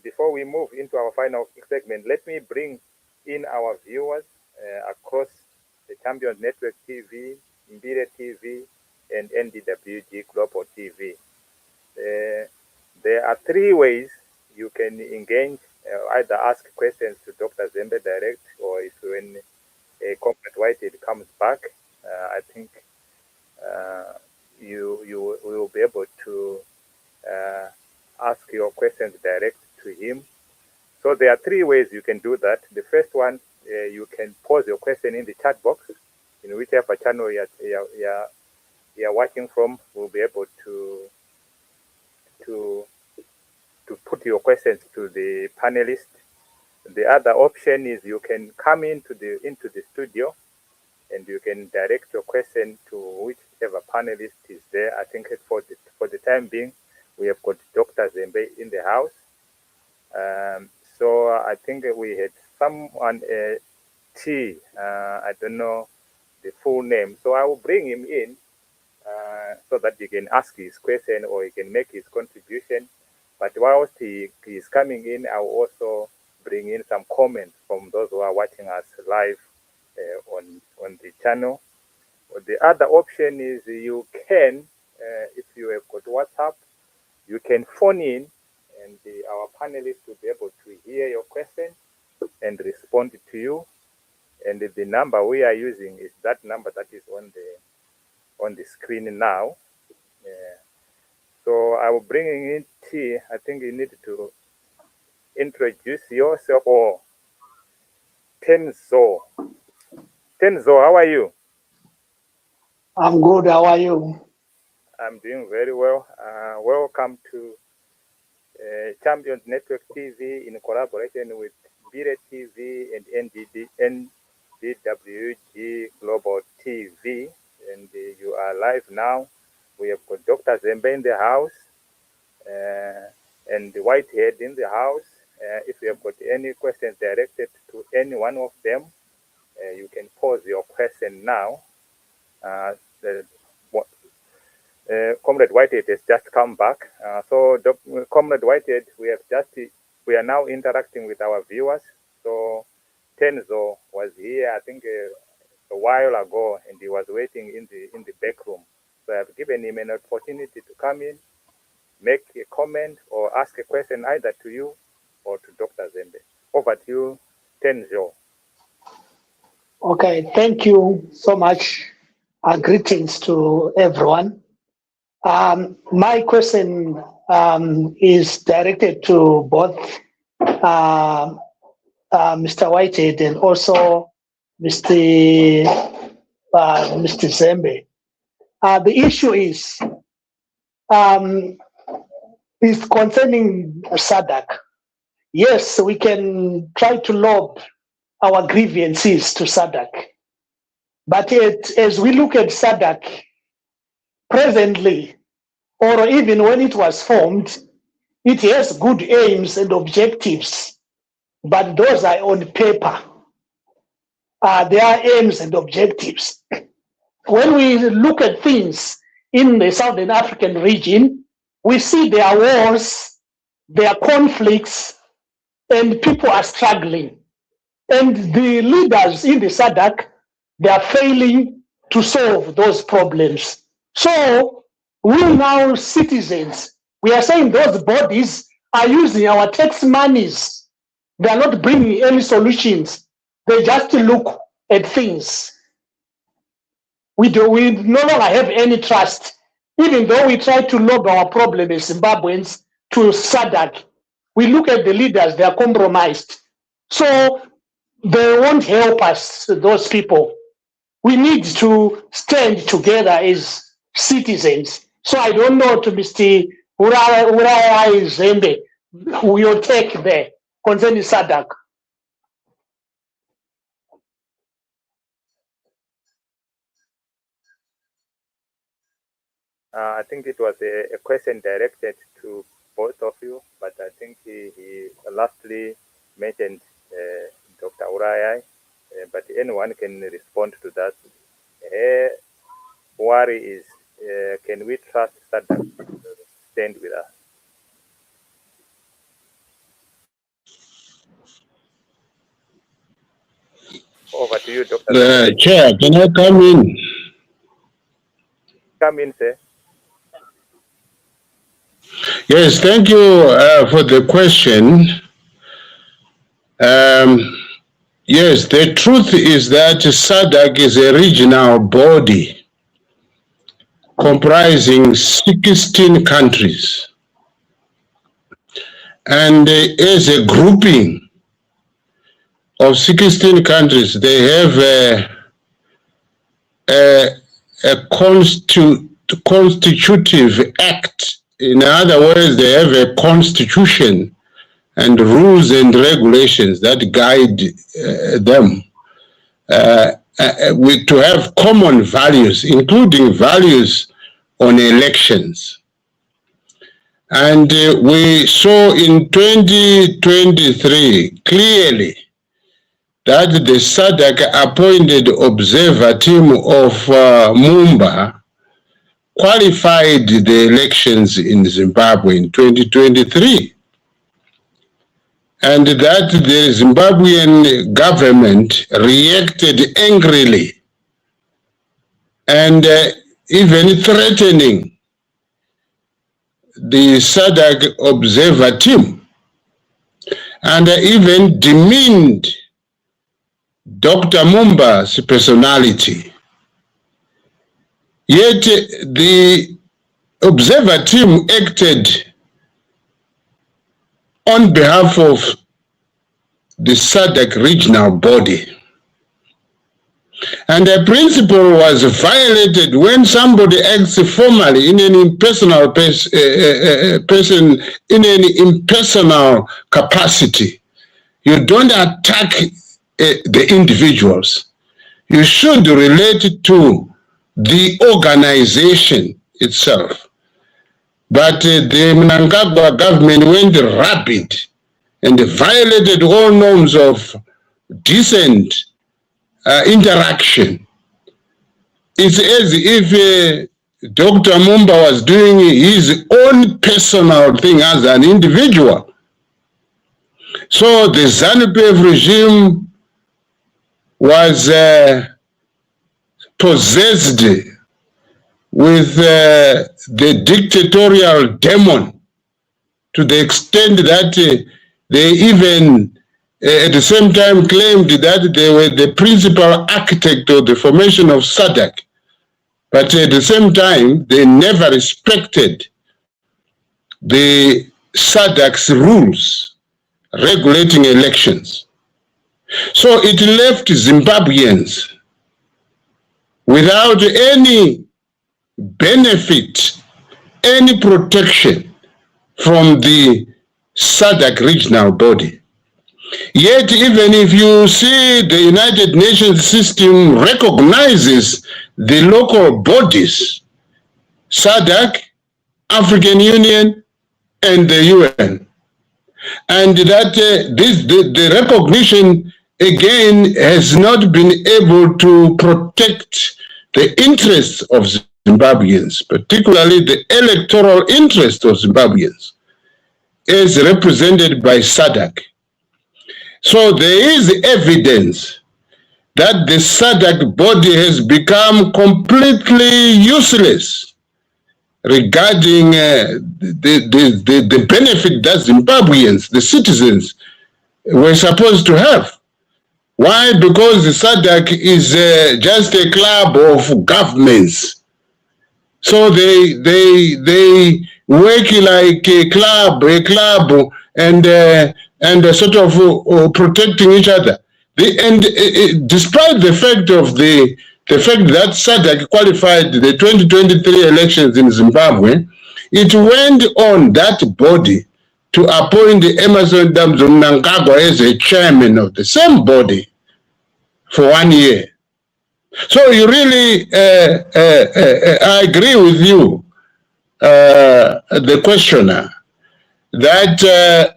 Before we move into our final segment, let me bring in our viewers across the Champions Network TV, Mbire TV, and NDWG Global TV. There are three ways you can engage, either ask questions to Dr. Zembe direct, or if when Comrade Whitehead comes back, I think you will be able to ask your questions direct to him. So there are three ways you can do that. The first one, you can pose your question in the chat box, in whichever channel you're watching from. We'll be able to put your questions to the panelists. The other option is you can come into the studio, and you can direct your question to whichever panelist is there. I think for the time being, we have got Dr. Zembe in the house. So I think we had someone, I don't know the full name. So I will bring him in so that he can ask his question or he can make his contribution. But whilst he is coming in, I will also bring in some comments from those who are watching us live on the channel. The other option is you can, if you have got WhatsApp, you can phone in, and our panelists will be able to hear your question and respond to you. And the number we are using is that number that is on the screen now. So I will bring in T. I think you need to introduce yourself, or Tenzo. Tenzo, how are you? I'm good. How are you? I'm doing very well. Welcome to Champions Network TV in collaboration with Bire TV and NDWG Global TV. And you are live now. We have got Dr. Zembe in the house and the Whitehead in the house. If you have got any questions directed to any one of them, you can pose your question now. Comrade Whitehead has just come back. Comrade Whitehead, we are now interacting with our viewers. So Tenzo was here, I think, a while ago, and he was waiting in the back room. So I've given him an opportunity to come in, make a comment, or ask a question either to you or to Dr. Zembe. Over to you, Tenzo. Okay, thank you so much. Greetings to everyone. My question is directed to both Mr. Whitehead and also Mr. Mr. Zembe. The issue is concerning SADC. Yes, we can try to lob our grievances to SADC. But as we look at SADC presently, or even when it was formed, it has good aims and objectives, but those are on paper. They are aims and objectives. When we look at things in the Southern African region, we see there are wars, there are conflicts, and people are struggling. And the leaders in the SADC, they are failing to solve those problems. So we now citizens, we are saying those bodies are using our tax monies. They are not bringing any solutions. They just look at things. We no longer have any trust, even though we try to lob our problem as Zimbabweans to SADC. We look at the leaders, they are compromised. So they won't help us, those people. We need to stand together as citizens. So I don't know to Mr. Uraya Zembe, your take there concerning SADC. I think it was a question directed to both of you, but I think he lastly mentioned Dr. Uraya, but anyone can respond to that. Worry is, can we trust SADC to stand with us? Over to you, Dr. Chair, can I come in? Come in, sir. Yes, thank you for the question. Yes, the truth is that SADC is a regional body comprising 16 countries. And as a grouping of 16 countries, they have a constitutive act. In other words, they have a constitution and rules and regulations that guide them to have common values, including values on elections. And we saw in 2023 clearly that the SADC appointed observer team of Mumba qualified the elections in Zimbabwe in 2023. And that the Zimbabwean government reacted angrily and even threatening the SADC observer team, and even demeaned Dr. Mumba's personality. Yet the observer team acted on behalf of the SADC regional body. And the principle was violated when somebody acts formally in an impersonal impersonal capacity. You don't attack the individuals. You should relate to the organization itself. But the Mnangagwa government went rapid and violated all norms of decent interaction. It's as if Dr. Mumba was doing his own personal thing as an individual. So the ZANU-PF regime was possessed with the dictatorial demon, to the extent that they even at the same time claimed that they were the principal architect of the formation of SADC, but at the same time, they never respected the SADC's rules regulating elections. So it left Zimbabweans without any benefit, any protection from the SADC regional body. Yet, even if you see the United Nations system recognizes the local bodies, SADC, African Union, and the UN, and that the recognition again has not been able to protect the interests of Zimbabweans, particularly the electoral interest of Zimbabweans, as represented by SADC. So there is evidence that the SADC body has become completely useless regarding the benefit that Zimbabweans, the citizens, were supposed to have. Why? Because the SADC is just a club of governments. So they work like a club, and sort of protecting each other. Despite the fact that SADC qualified the 2023 elections in Zimbabwe, it went on that body to appoint Emerson Mnangagwa as a chairman of the same body for 1 year. So you really, I agree with you, the questioner, that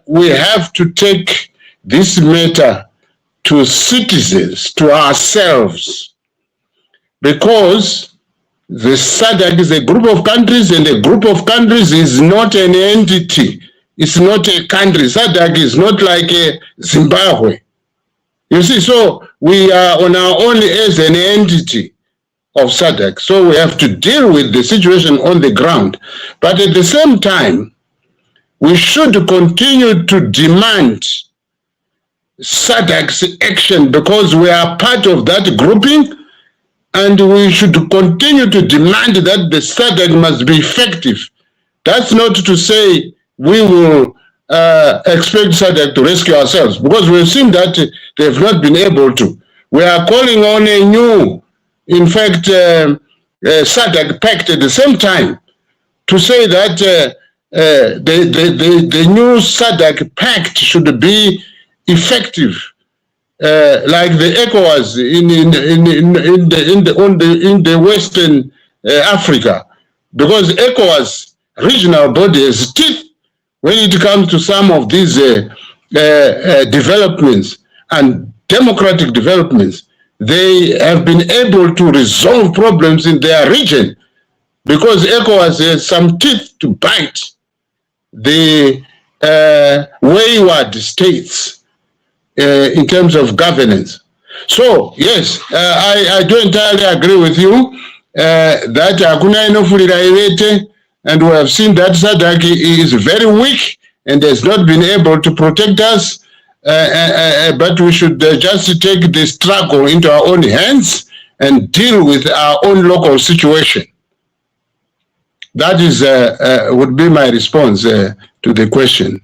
we have to take this matter to citizens, to ourselves, because the SADC is a group of countries, and a group of countries is not an entity. It's not a country. SADC is not like a Zimbabwe. You see, so we are on our own as an entity of SADC. So we have to deal with the situation on the ground. But at the same time, we should continue to demand SADC's action because we are part of that grouping, and we should continue to demand that the SADC must be effective. That's not to say we will expect SADC to rescue ourselves, because we've seen that they have not been able to. We are calling on a new, in fact, SADC pact at the same time to say that the new SADC pact should be effective, like the ECOWAS in the Western Africa, because ECOWAS regional body has teeth when it comes to some of these developments and democratic developments. They have been able to resolve problems in their region because ECOWAS has some teeth to bite the wayward states in terms of governance. So, yes, I do entirely agree with you that hakuna inofurira ivete, and we have seen that SADC is very weak and has not been able to protect us, but we should just take the struggle into our own hands and deal with our own local situation. That is would be my response to the question.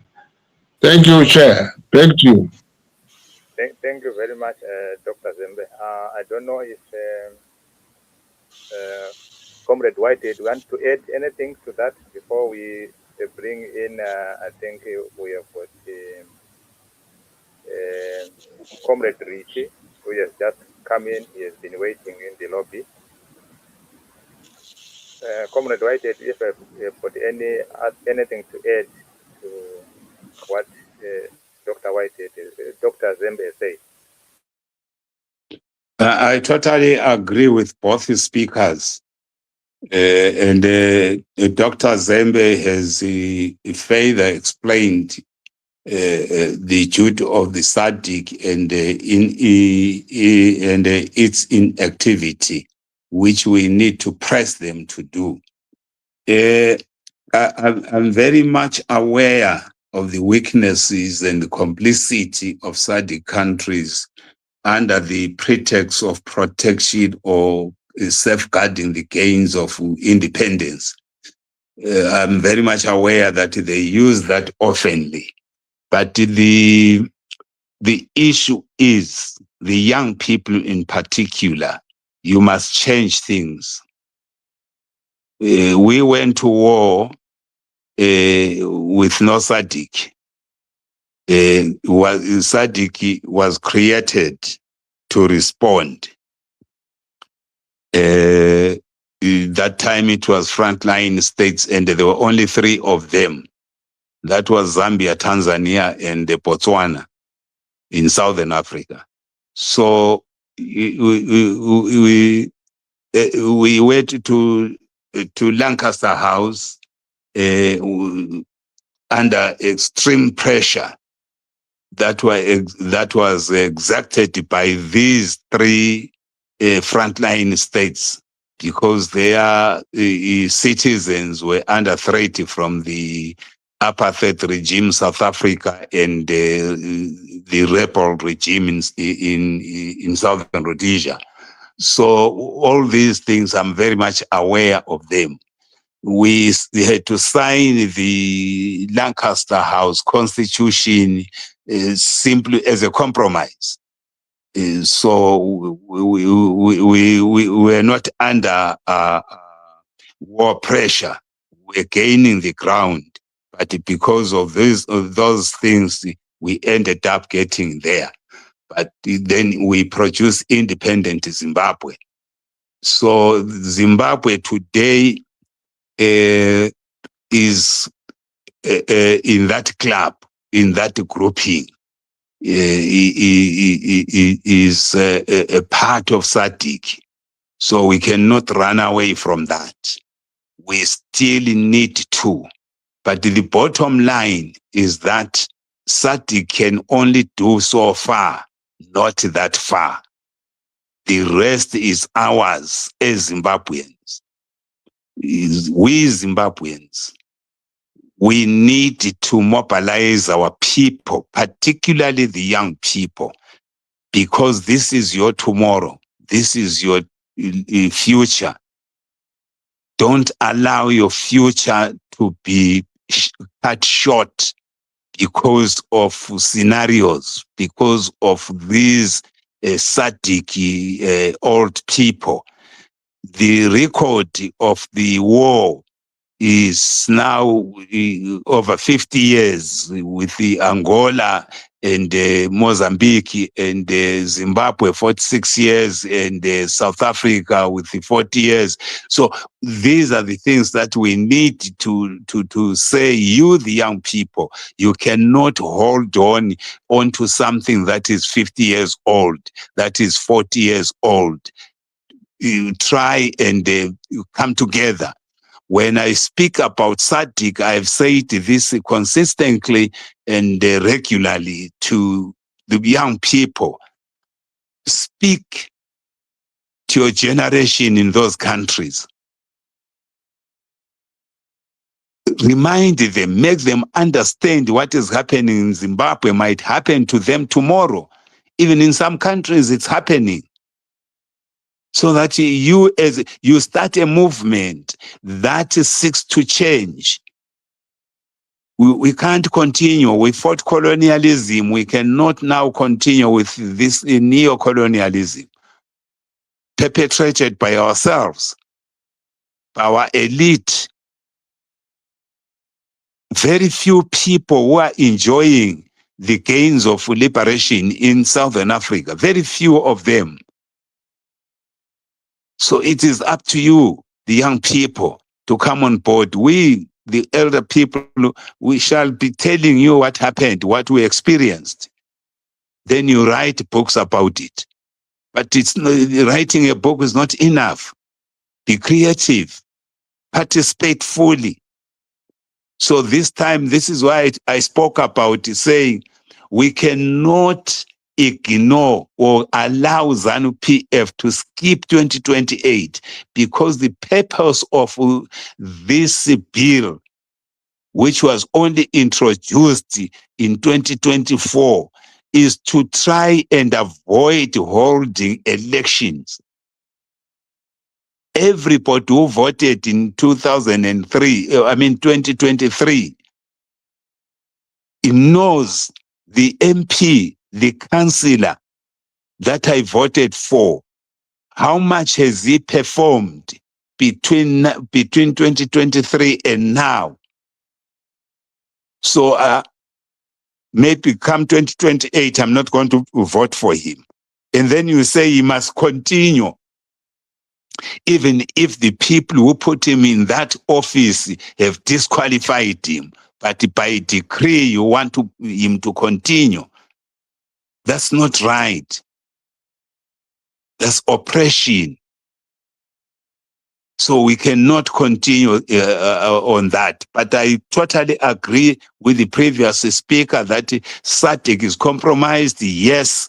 Thank you, Chair. Back to you. Thank you very much, Dr. Zembe. I don't know if Comrade Whitehead wants to add anything to that before we bring in, I think we have got Comrade Richie, who has just come in. He has been waiting in the lobby. Comrade Whitehead, if you have got anything to add to what Dr. Whitehead, Dr. Zembe said. I totally agree with both speakers. And Dr. Zembe has further explained the duty of the SADC and its inactivity, which we need to press them to do. I'm very much aware of the weaknesses and the complicity of SADC countries under the pretext of protection or safeguarding the gains of independence. I'm very much aware that they use that oftenly. But the issue is the young people in particular. You must change things. We went to war with no SADC. SADC was created to respond. That time it was frontline states, and there were only 3 of them. That was Zambia, Tanzania, and Botswana in Southern Africa. So we went to Lancaster House under extreme pressure that was exacted by these 3 frontline states, because their citizens were under threat from the apartheid regime, South Africa, and the rebel regime in Southern Rhodesia. So all these things, I'm very much aware of them. We had to sign the Lancaster House Constitution simply as a compromise. So we were not under war pressure. We're gaining the ground. But because of those things, we ended up getting there. But then we produced independent Zimbabwe. So Zimbabwe today is in that club, in that grouping, is a part of SADC. So we cannot run away from that. We still need to. But the bottom line is that SADC can only do so far, not that far. The rest is ours as Zimbabweans. We Zimbabweans, we need to mobilize our people, particularly the young people, because this is your tomorrow. This is your future. Don't allow your future to be cut short because of scenarios, because of these SADC old people. The record of the war is now over 50 years, with the Angola and Mozambique and Zimbabwe 46 years, and South Africa with the 40 years. So these are the things that we need to say, you, the young people, you cannot hold on onto something that is 50 years old, that is 40 years old. You try and you come together. When I speak about SADC, I've said this consistently and regularly to the young people. Speak to your generation in those countries. Remind them, make them understand what is happening in Zimbabwe might happen to them tomorrow. Even in some countries, it's happening. So that you start a movement that seeks to change. We can't continue. We fought colonialism. We cannot now continue with this neo-colonialism perpetrated by ourselves, by our elite. Very few people who are enjoying the gains of liberation in Southern Africa, very few of them. So it is up to you, the young people, to come on board. We, the elder people, we shall be telling you what happened, what we experienced. Then you write books about it. But writing a book is not enough. Be creative. Participate fully. So this time, this is why I spoke about saying we cannot ignore or allow ZANU-PF to skip 2028, because the purpose of this bill which was only introduced in 2024, is to try and avoid holding elections. Everybody who voted in 2023, he knows the MP, the councillor that I voted for, how much has he performed between 2023 and now? So maybe come 2028, I'm not going to vote for him. And then you say he must continue, even if the people who put him in that office have disqualified him. But by decree, you want him to continue. That's not right. That's oppression. So we cannot continue on that. But I totally agree with the previous speaker that SADC is compromised. Yes,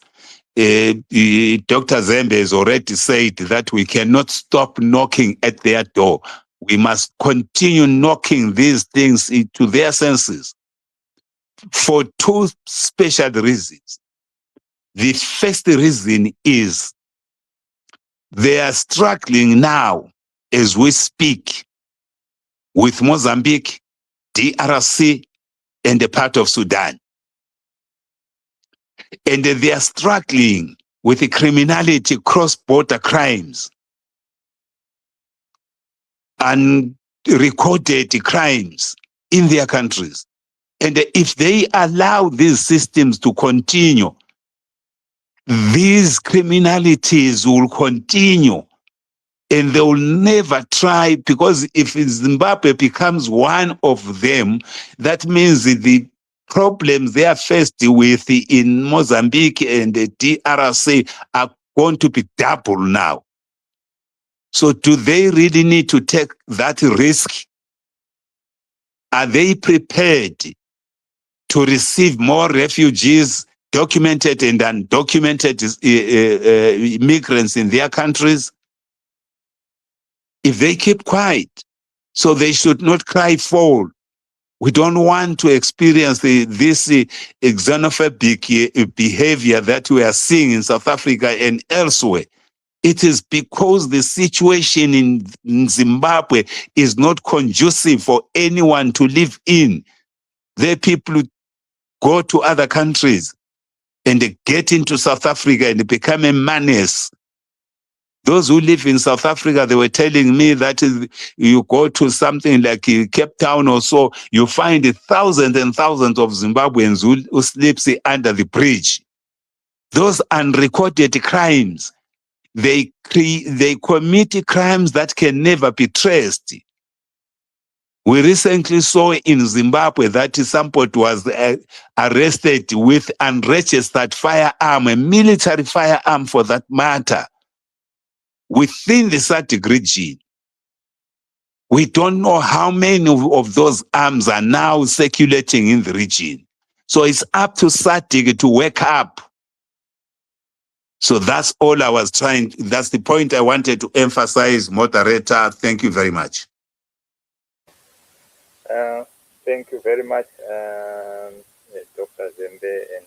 Dr. Zembe has already said that we cannot stop knocking at their door. We must continue knocking these things into their senses for two special reasons. The first reason is they are struggling now as we speak with Mozambique, DRC, and a part of Sudan. And they are struggling with the criminality, cross-border crimes, and recorded crimes in their countries. And if they allow these systems to continue, these criminalities will continue. And they will never try, because if Zimbabwe becomes one of them, that means the problems they are faced with in Mozambique and the DRC are going to be double now. So do they really need to take that risk? Are they prepared to receive more refugees, documented and undocumented immigrants in their countries? If they keep quiet, so they should not cry foul. We don't want to experience this xenophobic behavior that we are seeing in South Africa and elsewhere. It is because the situation in Zimbabwe is not conducive for anyone to live in. The people go to other countries and get into South Africa and become a menace. Those who live in South Africa, they were telling me that you go to something like Cape Town or so, you find thousands and thousands of Zimbabweans who sleeps under the bridge. Those unrecorded crimes, they commit crimes that can never be traced. We recently saw in Zimbabwe that somebody was arrested with unregistered firearm, a military firearm for that matter, within the SADC region. We don't know how many of those arms are now circulating in the region. So it's up to SADC to wake up. So that's all I was that's the point I wanted to emphasize, moderator. Thank you very much. Thank you very much, Dr. Zembe and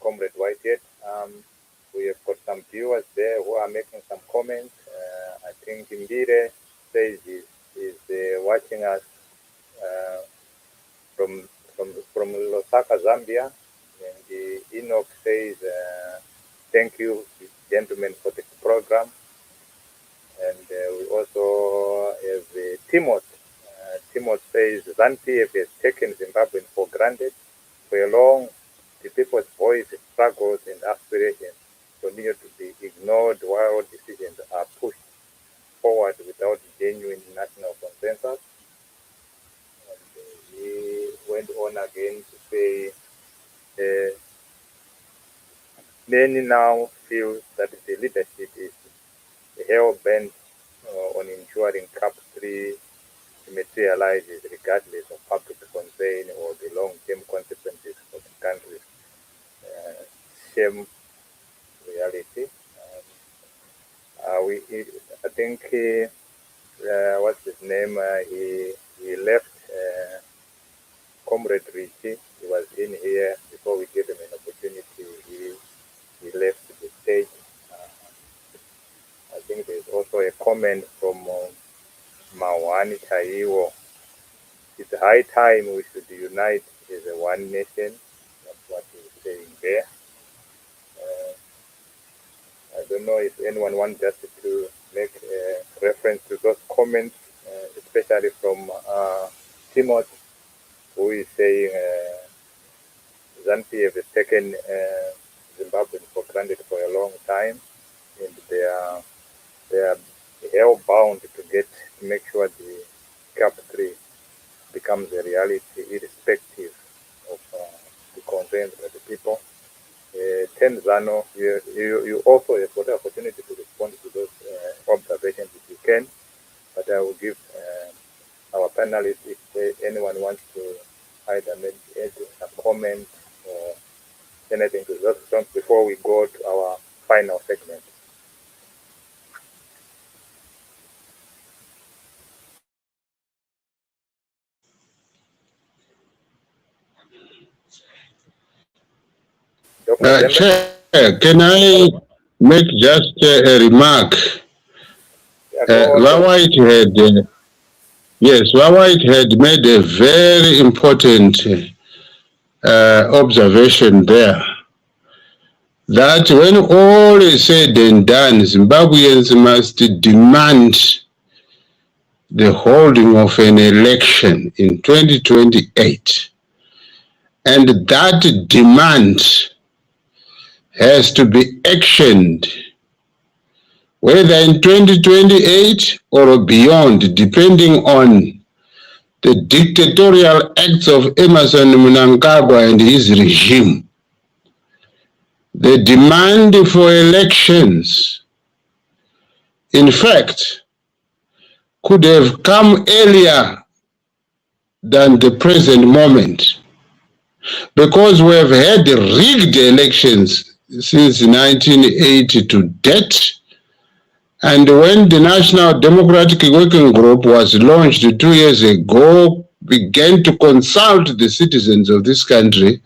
Comrade Whitehead. We have got some viewers there who are making some comments. I think Mbire says is watching us from Lusaka, Zambia. And Enoch says, thank you, gentlemen, for the program. And we also have Timothy. Timothy says, ZANU-PF has taken Zimbabweans for granted. For long, the people's voice, struggles, and aspirations continue to be ignored while decisions are pushed forward without genuine national consensus. And he went on again to say, many now feel that the leadership is hell-bent on ensuring CAP 3 materializes regardless of public concern or the long-term consequences for the country's shame reality. I think what's his name? He left Comrade Richie, he was in here before we gave him an opportunity. He left the stage. I think there's also a comment from Mawani Taiwo. It's high time we should unite as a one nation. That's what he's saying there. I don't know if anyone wants just to make a reference to those comments, especially from Timothy, who is saying ZANU-PF has taken Zimbabweans for granted for a long time, and they are hell bound to make sure the CAP 3 becomes a reality, irrespective of the concerns of the people. Tenzano, you also have got the opportunity to respond to those observations if you can, but I will give our panelists, if anyone wants to either make a comment or anything to those songs before we go to our final segment. Chair, can I make just a remark? Whitehead, yes, Whitehead made a very important observation there. That when all is said and done, Zimbabweans must demand the holding of an election in 2028. And that demand has to be actioned, whether in 2028 or beyond, depending on the dictatorial acts of Emmerson Mnangagwa and his regime. The demand for elections, in fact, could have come earlier than the present moment, because we have had rigged elections since 1980 to date. And when the National Democratic Working Group was launched 2 years ago, began to consult the citizens of this country,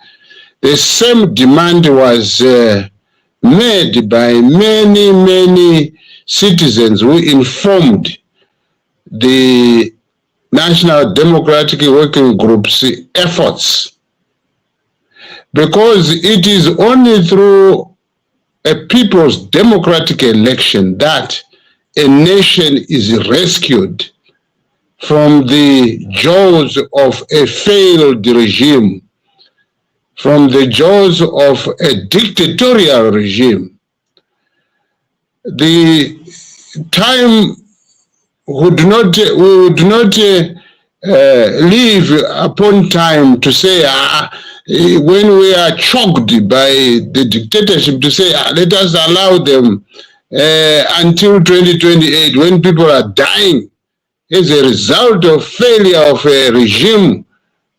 the same demand was made by many citizens who informed the National Democratic Working Group's efforts. Because it is only through a people's democratic election that a nation is rescued from the jaws of a failed regime, from the jaws of a dictatorial regime. The time we would not leave upon time to say, when we are choked by the dictatorship, to say, let us allow them until 2028, when people are dying as a result of failure of a regime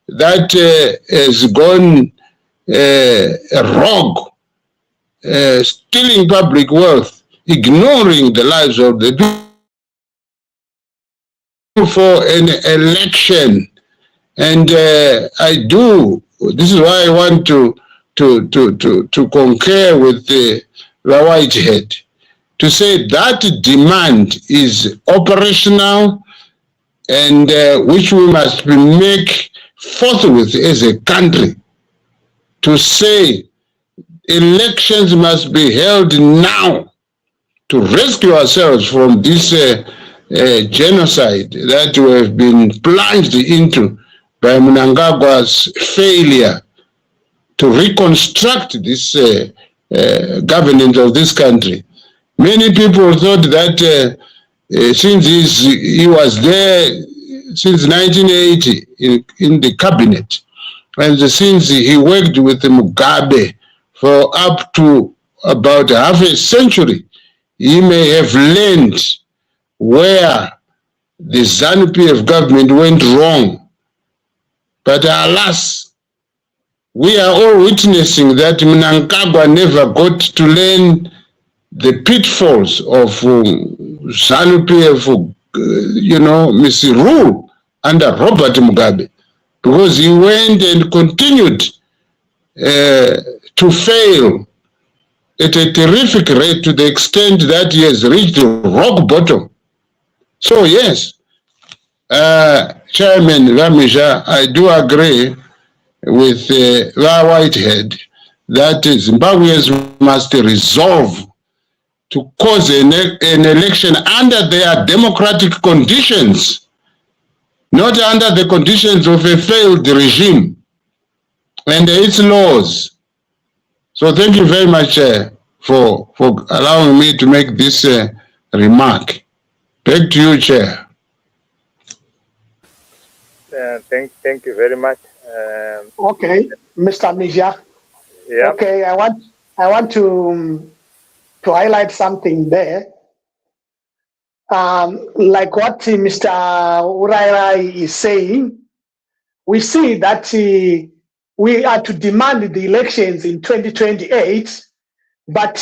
that has gone rogue, stealing public wealth, ignoring the lives of the people for an election. And this is why I want to concur with the Whitehead, to say that demand is operational and which we must make forthwith as a country, to say elections must be held now to rescue ourselves from this genocide that we have been plunged into by Mnangagwa's failure to reconstruct this governance of this country. Many people thought that since he was there since 1980 in the cabinet, and since he worked with Mugabe for up to about half a century, he may have learned where the ZANU-PF government went wrong. But alas, we are all witnessing that Mnangagwa never got to learn the pitfalls of ZANU-PF, misrule under Robert Mugabe, because he went and continued to fail at a terrific rate to the extent that he has reached rock bottom. So yes, Chairman Ramisha, I do agree with Whitehead that Zimbabweans must resolve to cause an election under their democratic conditions, not under the conditions of a failed regime and its laws. So thank you very much for allowing me to make this remark. Back to you, Chair. Thank you very much. Okay, Mr. Mija. Yeah. Okay, I want to highlight something there. Like what Mr. Uraira is saying, we see that we are to demand the elections in 2028, but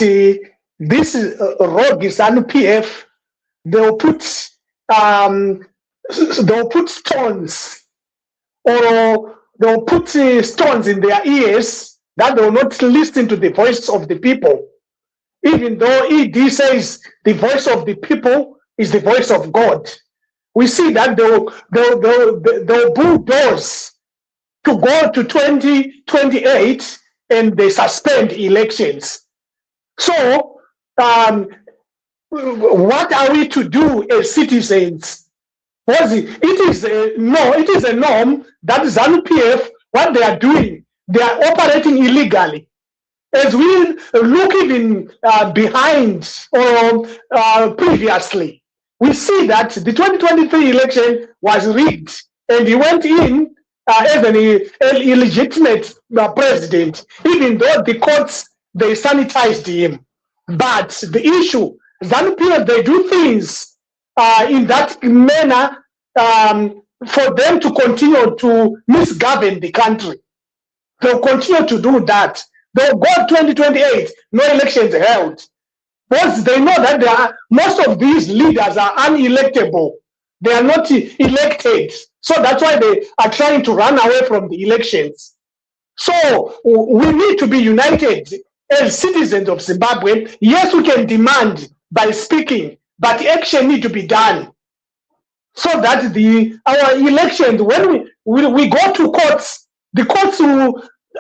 this rogue ZANU-PF, they'll put stones, or they'll put stones in their ears that they will not listen to the voice of the people, even though ED says the voice of the people is the voice of God. We see that they'll bulldoze to go to 2028 and they suspend elections. So what are we to do as citizens? It is a norm that ZANU-PF, what they are doing, they are operating illegally. As we look even behind or previously, we see that the 2023 election was rigged, and he went in as an illegitimate president, even though the courts, they sanitized him. But the issue, ZANU-PF, they do things in that manner for them to continue to misgovern the country. They'll continue to do that. They'll go 2028, no elections held. Because they know that most of these leaders are unelectable. They are not elected. So that's why they are trying to run away from the elections. So we need to be united as citizens of Zimbabwe. Yes, we can demand by speaking, but action needs to be done. So that our elections, when we go to courts, the courts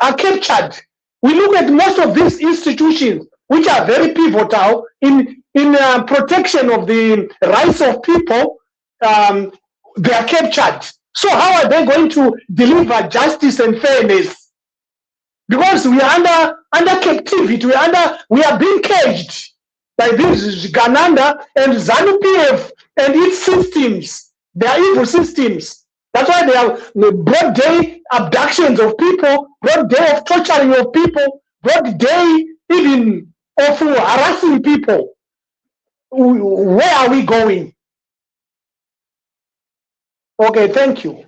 are captured. We look at most of these institutions, which are very pivotal in protection of the rights of people, they are captured. So how are they going to deliver justice and fairness? Because we are under captivity, we are being caged by this Gananda and ZANU-PF and its systems. They are evil systems. That's why they have broad day abductions of people, broad day of torturing of people, broad day even of harassing people. Where are we going? Okay, thank you.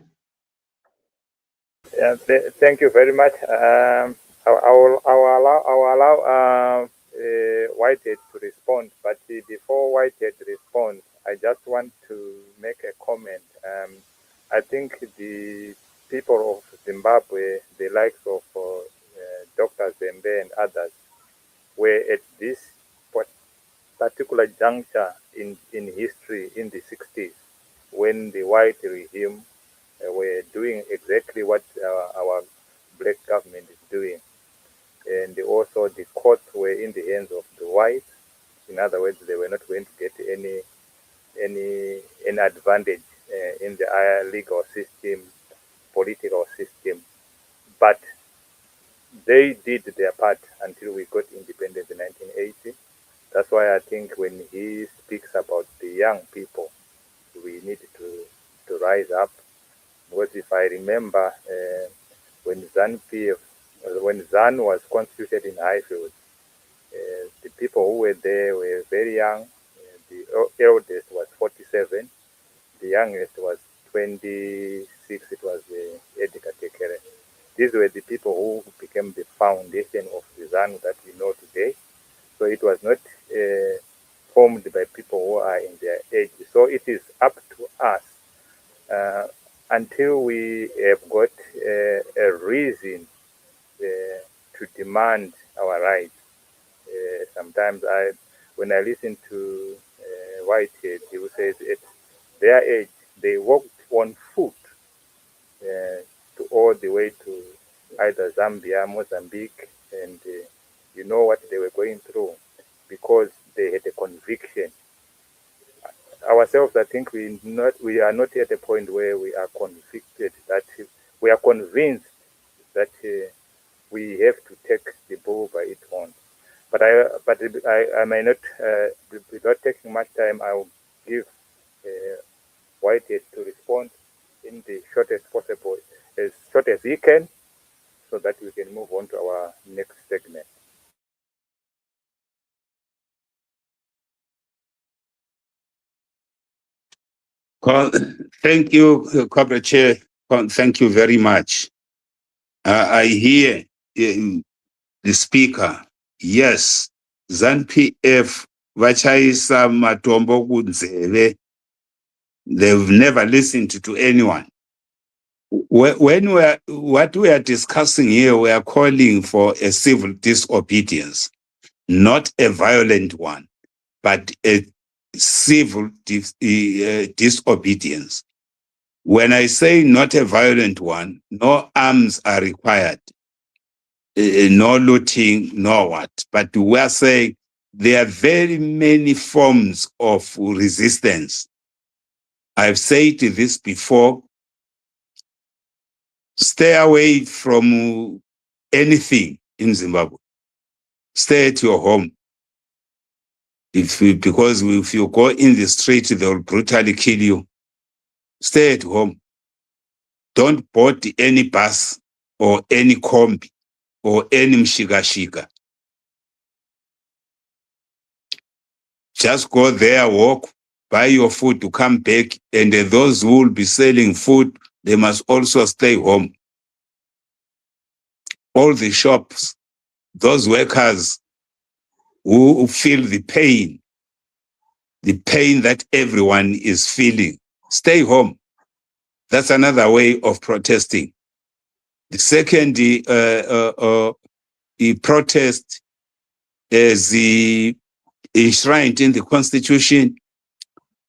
Yeah, thank you very much. I will allow Whitehead to respond, but before Whitehead responds, I just want to make a comment. I think the people of Zimbabwe, the likes of Dr. Zembe and others, were at this particular juncture in history in the 60s, when the white regime were doing exactly what our black government is doing. And also the courts were in the hands of the whites. In other words, they were not going to get any advantage in the legal system, political system. But they did their part until we got independence in 1980. That's why I think when he speaks about the young people, we need to rise up. Because if I remember, when ZAN was constituted in Highfield, the people who were there were very young. The eldest was 47. The youngest was 26. It was Edgar Tekere. These were the people who became the foundation of the ZAN that we know today. So it was not formed by people who are in their age. So it is up to us until we have got a reason to demand our rights. Sometimes when I listen to Whitehead, he says at their age, they walked on foot to all the way to either Zambia, Mozambique, and you know what they were going through because they had a conviction. Ourselves, I think we are not at a point where we are convicted, that we are convinced that we have to take the bull by its horns. But I may not, without taking much time, I will give Whitehead to respond in the shortest possible, as short as he can, so that we can move on to our next segment. Thank you, Corporate Chair. Thank you very much. I hear the speaker. Yes, ZANU-PF vachayisa matombo kunzeve. They've never listened to anyone. What we are discussing here, we are calling for a civil disobedience, not a violent one, but a civil disobedience. When I say not a violent one, no arms are required, no looting, no what. But we are saying there are very many forms of resistance. I've said this before. Stay away from anything in Zimbabwe. Stay at your home. Because if you go in the street, they will brutally kill you. Stay at home. Don't board any bus or any kombi or any mshikashika. Just go there, walk, buy your food to come back, and those who will be selling food, they must also stay home. All the shops, those workers who feel the pain that everyone is feeling, stay home. That's another way of protesting. The second protest is enshrined in the Constitution.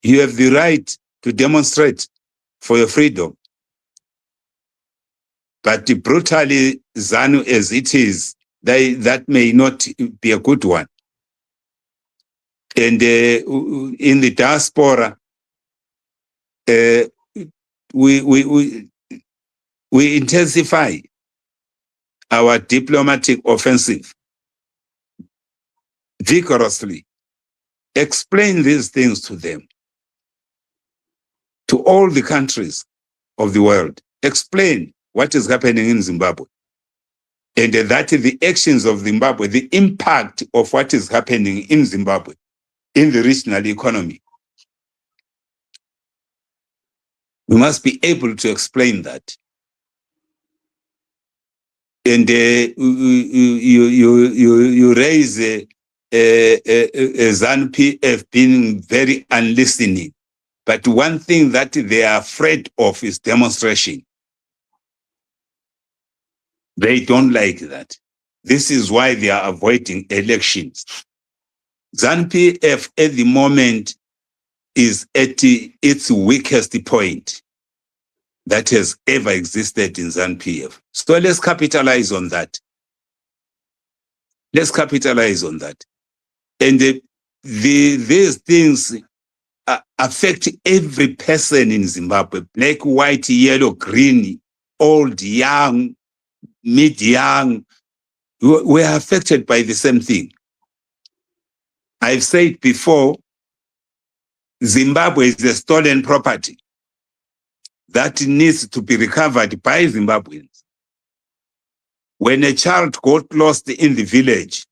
You have the right to demonstrate for your freedom. But brutally ZANU as it is, that may not be a good one. And in the diaspora, we intensify our diplomatic offensive vigorously. Explain these things to them, to all the countries of the world. Explain what is happening in Zimbabwe, and that the actions of Zimbabwe, the impact of what is happening in Zimbabwe, in the regional economy. We must be able to explain that. And you raise ZANU-PF being very unlistening. But one thing that they are afraid of is demonstration. They don't like that. This is why they are avoiding elections. ZANU-PF at the moment is at its weakest point that has ever existed in ZANU-PF. So let's capitalize on that. Let's capitalize on that. And these things affect every person in Zimbabwe, black, white, yellow, green, old, young, mid-young. We are affected by the same thing. I've said before, Zimbabwe is a stolen property that needs to be recovered by Zimbabweans. When a child got lost in the village,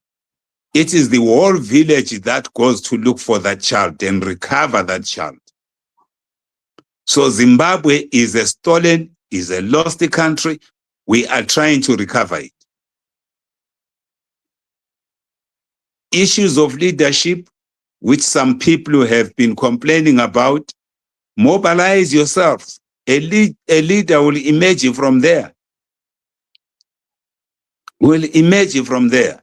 it is the whole village that goes to look for that child and recover that child. So Zimbabwe is a stolen, is a lost country. We are trying to recover it. Issues of leadership, which some people have been complaining about, mobilize yourselves. A leader will emerge from there. Will emerge from there.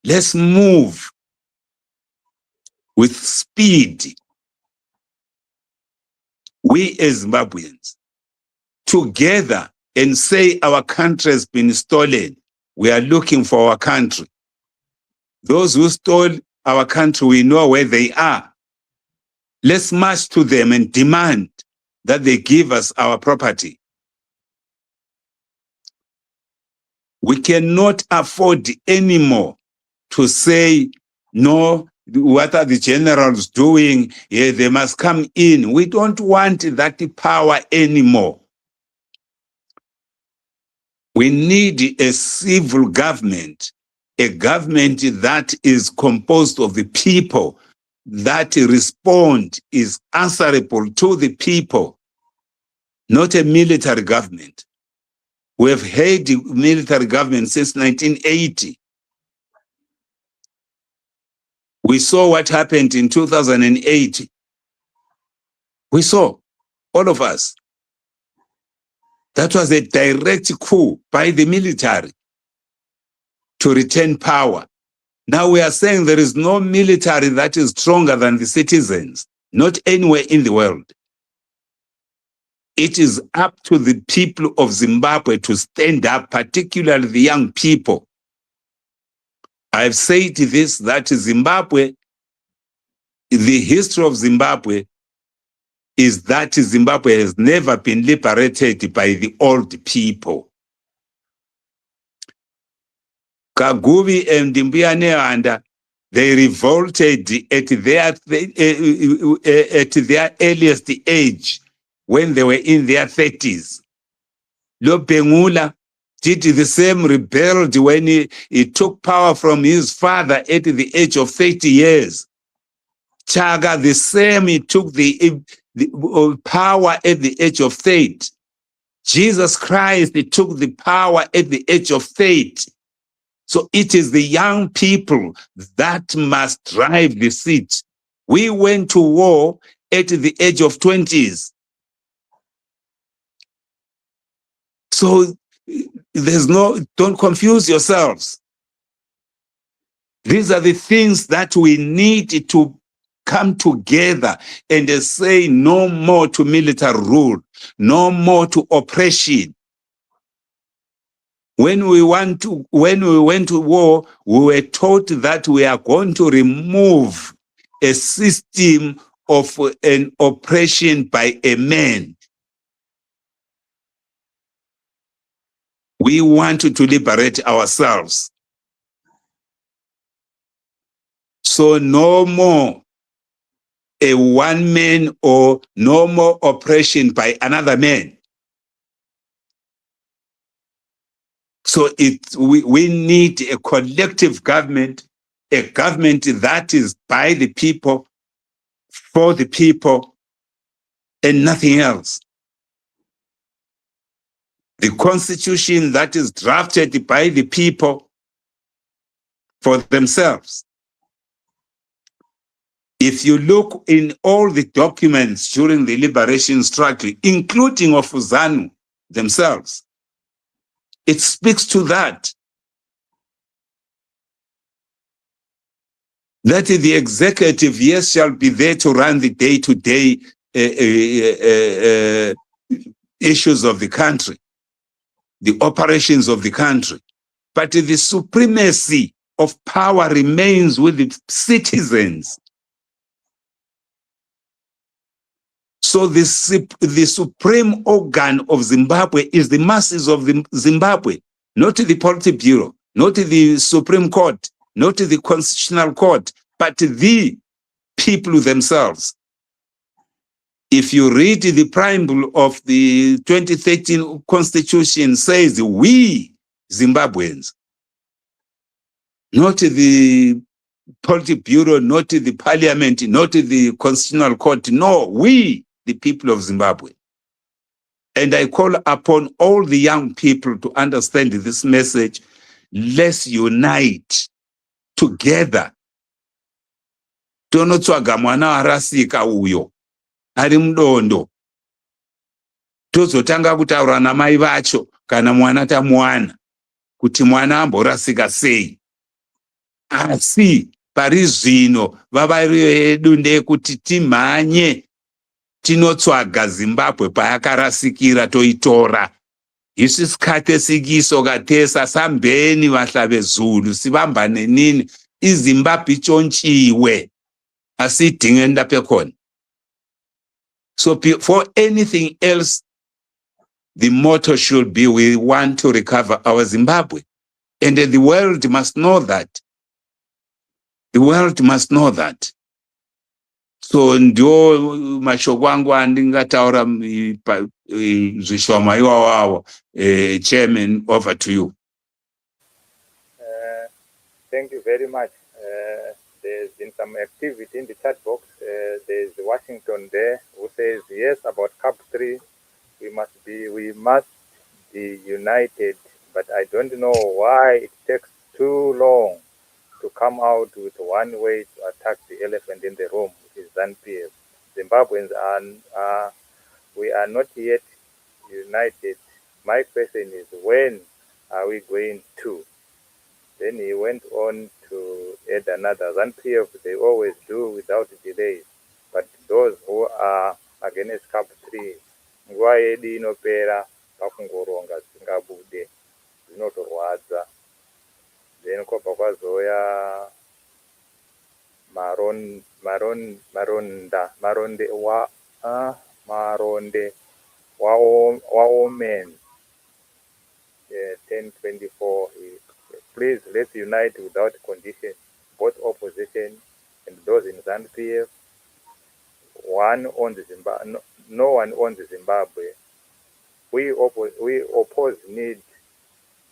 Let's move with speed. We as Zimbabweans, together, and say our country has been stolen. We are looking for our country. Those who stole our country, we know where they are. Let's march to them and demand that they give us our property. We cannot afford anymore to say, no, what are the generals doing? Yeah, they must come in. We don't want that power anymore. We need a civil government, a government that is composed of the people, that respond, is answerable to the people, not a military government. We have had the military government since 1980. We saw what happened in 2008. We saw, all of us. That was a direct coup by the military to retain power. Now we are saying there is no military that is stronger than the citizens, not anywhere in the world. It is up to the people of Zimbabwe to stand up, particularly the young people. I've said this, that Zimbabwe, the history of Zimbabwe is that Zimbabwe has never been liberated by the old people. Kaguvi and Mbuyanehanda, they revolted at their earliest age when they were in their 30s. Lopengula did the same, rebelled when he took power from his father at the age of 30 years. Chaga, the same, he took the power at the age of 30. Jesus Christ, he took the power at the age of 30. So it is the young people that must drive the seat. We went to war at the age of 20s. So don't confuse yourselves. These are the things that we need to come together and say no more to military rule, no more to oppression. When we went to war, we were taught that we are going to remove a system of an oppression by a man. We want to liberate ourselves. So no more a one man or no more oppression by another man. So we need a collective government, a government that is by the people, for the people, and nothing else. The constitution that is drafted by the people for themselves. If you look in all the documents during the liberation struggle, including of ZANU themselves, it speaks to that. That the executive, yes, shall be there to run the day-to-day issues of the country, the operations of the country. But the supremacy of power remains with the citizens. So the supreme organ of Zimbabwe is the masses of Zimbabwe, not the Politburo, not the Supreme Court, not the Constitutional Court, but the people themselves. If you read the preamble of the 2013 Constitution, says we Zimbabweans, not the Politburo, not the Parliament, not the Constitutional Court, no, we, the people of Zimbabwe. And I call upon all the young people to understand this message. Let's unite together. Tonotsvaga mwana arasika uyo ari mudondo. tozotanga kutaura namai vacho kana mwana tamuwana kuti mwana amborasika sei. Asi pari zvino vavario yedu ndeyekuti timhanye tinotsvaga Zimbabwe payakarasikira toitora. Isu sikatesikiso katesa sambeni vahlave Zulu sivambane nini iZimbabwe chonchiwe asi dingenda pekona. So for anything else, the motto should be we want to recover our Zimbabwe. And the world must know that. The world must know that. So ndio mashoko angu andingataura zvishoma iwawawo. Chairman, over to you. Thank you very much. There's been some activity in the chat box. There's Washington there who says yes about CAP 3. We must be united, but I don't know why it takes too long to come out with one way to attack the elephant in the room, which is ZANU-PF. Zimbabweans we are not yet united. My question is, when are we going to? Then he went on to add another. ZANU-PF, they always do without delays. But those who are against CAP 3, nguva yedu inopera pakungoronga zvingabude zvinotorwadza. Then kwabva kwazoya maronde wawomen 1024. Please, let's unite without condition, both opposition and those in ZANU-PF. No one owns Zimbabwe. We oppose need,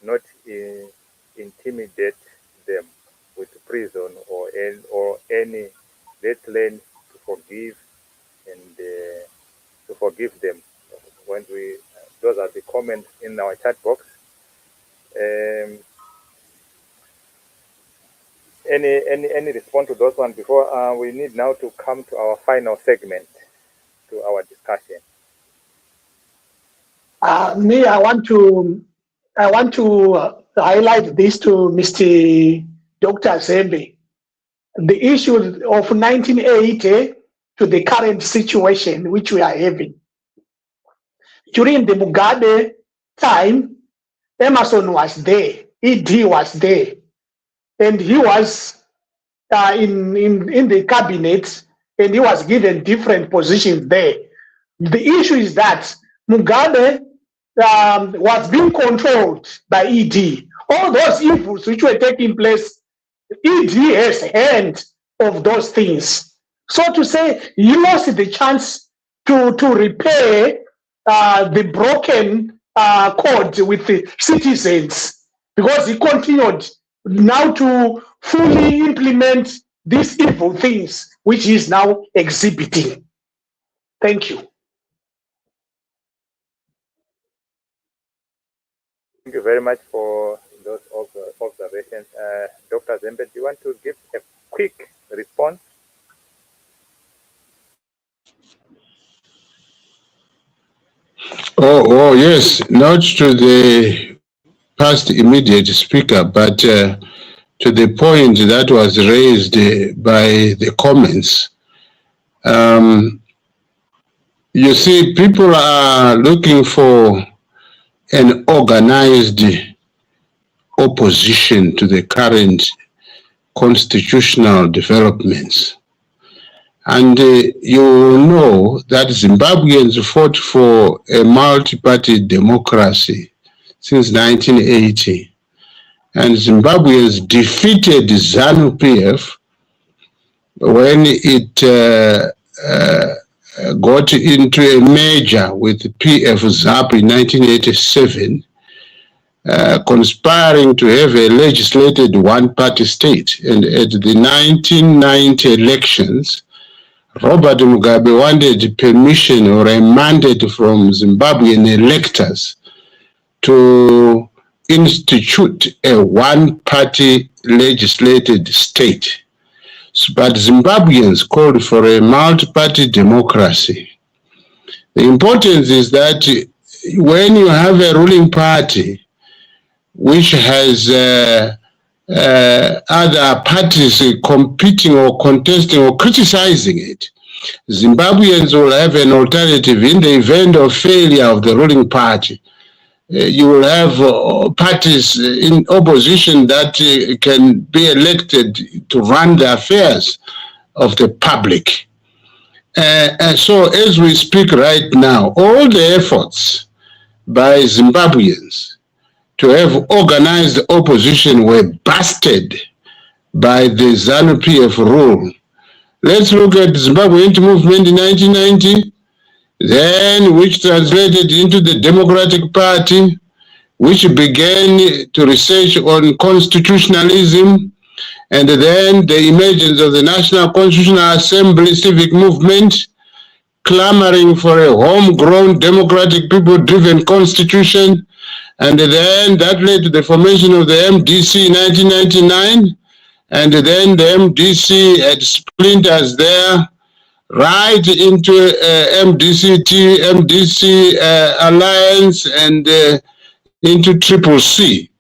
not intimidate them with prison or any. Let's learn to forgive and to forgive them. When those are the comments in our chat box. Any response to those ones before we need now to come to our final segment, to our discussion? Me, I want to highlight this to Mr. Dr. Zembe. The issue of 1980 to the current situation which we are having. During the Mugabe time, Emerson was there, ED was there, and he was in the cabinet, and he was given different positions there. The issue is that Mugabe was being controlled by ED. All those evils which were taking place, ED has hand of those things. So to say, he lost the chance to repair the broken cord with the citizens, because he continued now to fully implement these evil things which he is now exhibiting. Thank you. Thank you very much for those observations. Dr. Zembe, do you want to give a quick response? Oh, yes, not to the past immediate speaker, but to the point that was raised by the comments. You see, people are looking for an organized opposition to the current constitutional developments. And you know that Zimbabweans fought for a multi-party democracy since 1980. And Zimbabweans defeated ZANU-PF when it got into a merger with PF-ZAP in 1987, conspiring to have a legislated one-party state. And at the 1990 elections, Robert Mugabe wanted permission or a mandate from Zimbabwean electors to institute a one-party legislated state. But Zimbabweans called for a multi-party democracy. The importance is that when you have a ruling party which has other parties competing or contesting or criticizing it, Zimbabweans will have an alternative in the event of failure of the ruling party. You will have parties in opposition that can be elected to run the affairs of the public. And so as we speak right now, all the efforts by Zimbabweans to have organized opposition were busted by the ZANU-PF rule. Let's look at Zimbabwe Unity Movement in 1990, then which translated into the Democratic Party, which began to research on constitutionalism, and then the emergence of the National Constitutional Assembly civic movement, clamoring for a homegrown democratic people-driven constitution, and then that led to the formation of the MDC in 1999, and then the MDC had splinters there, right into MDC Alliance, and into Triple C.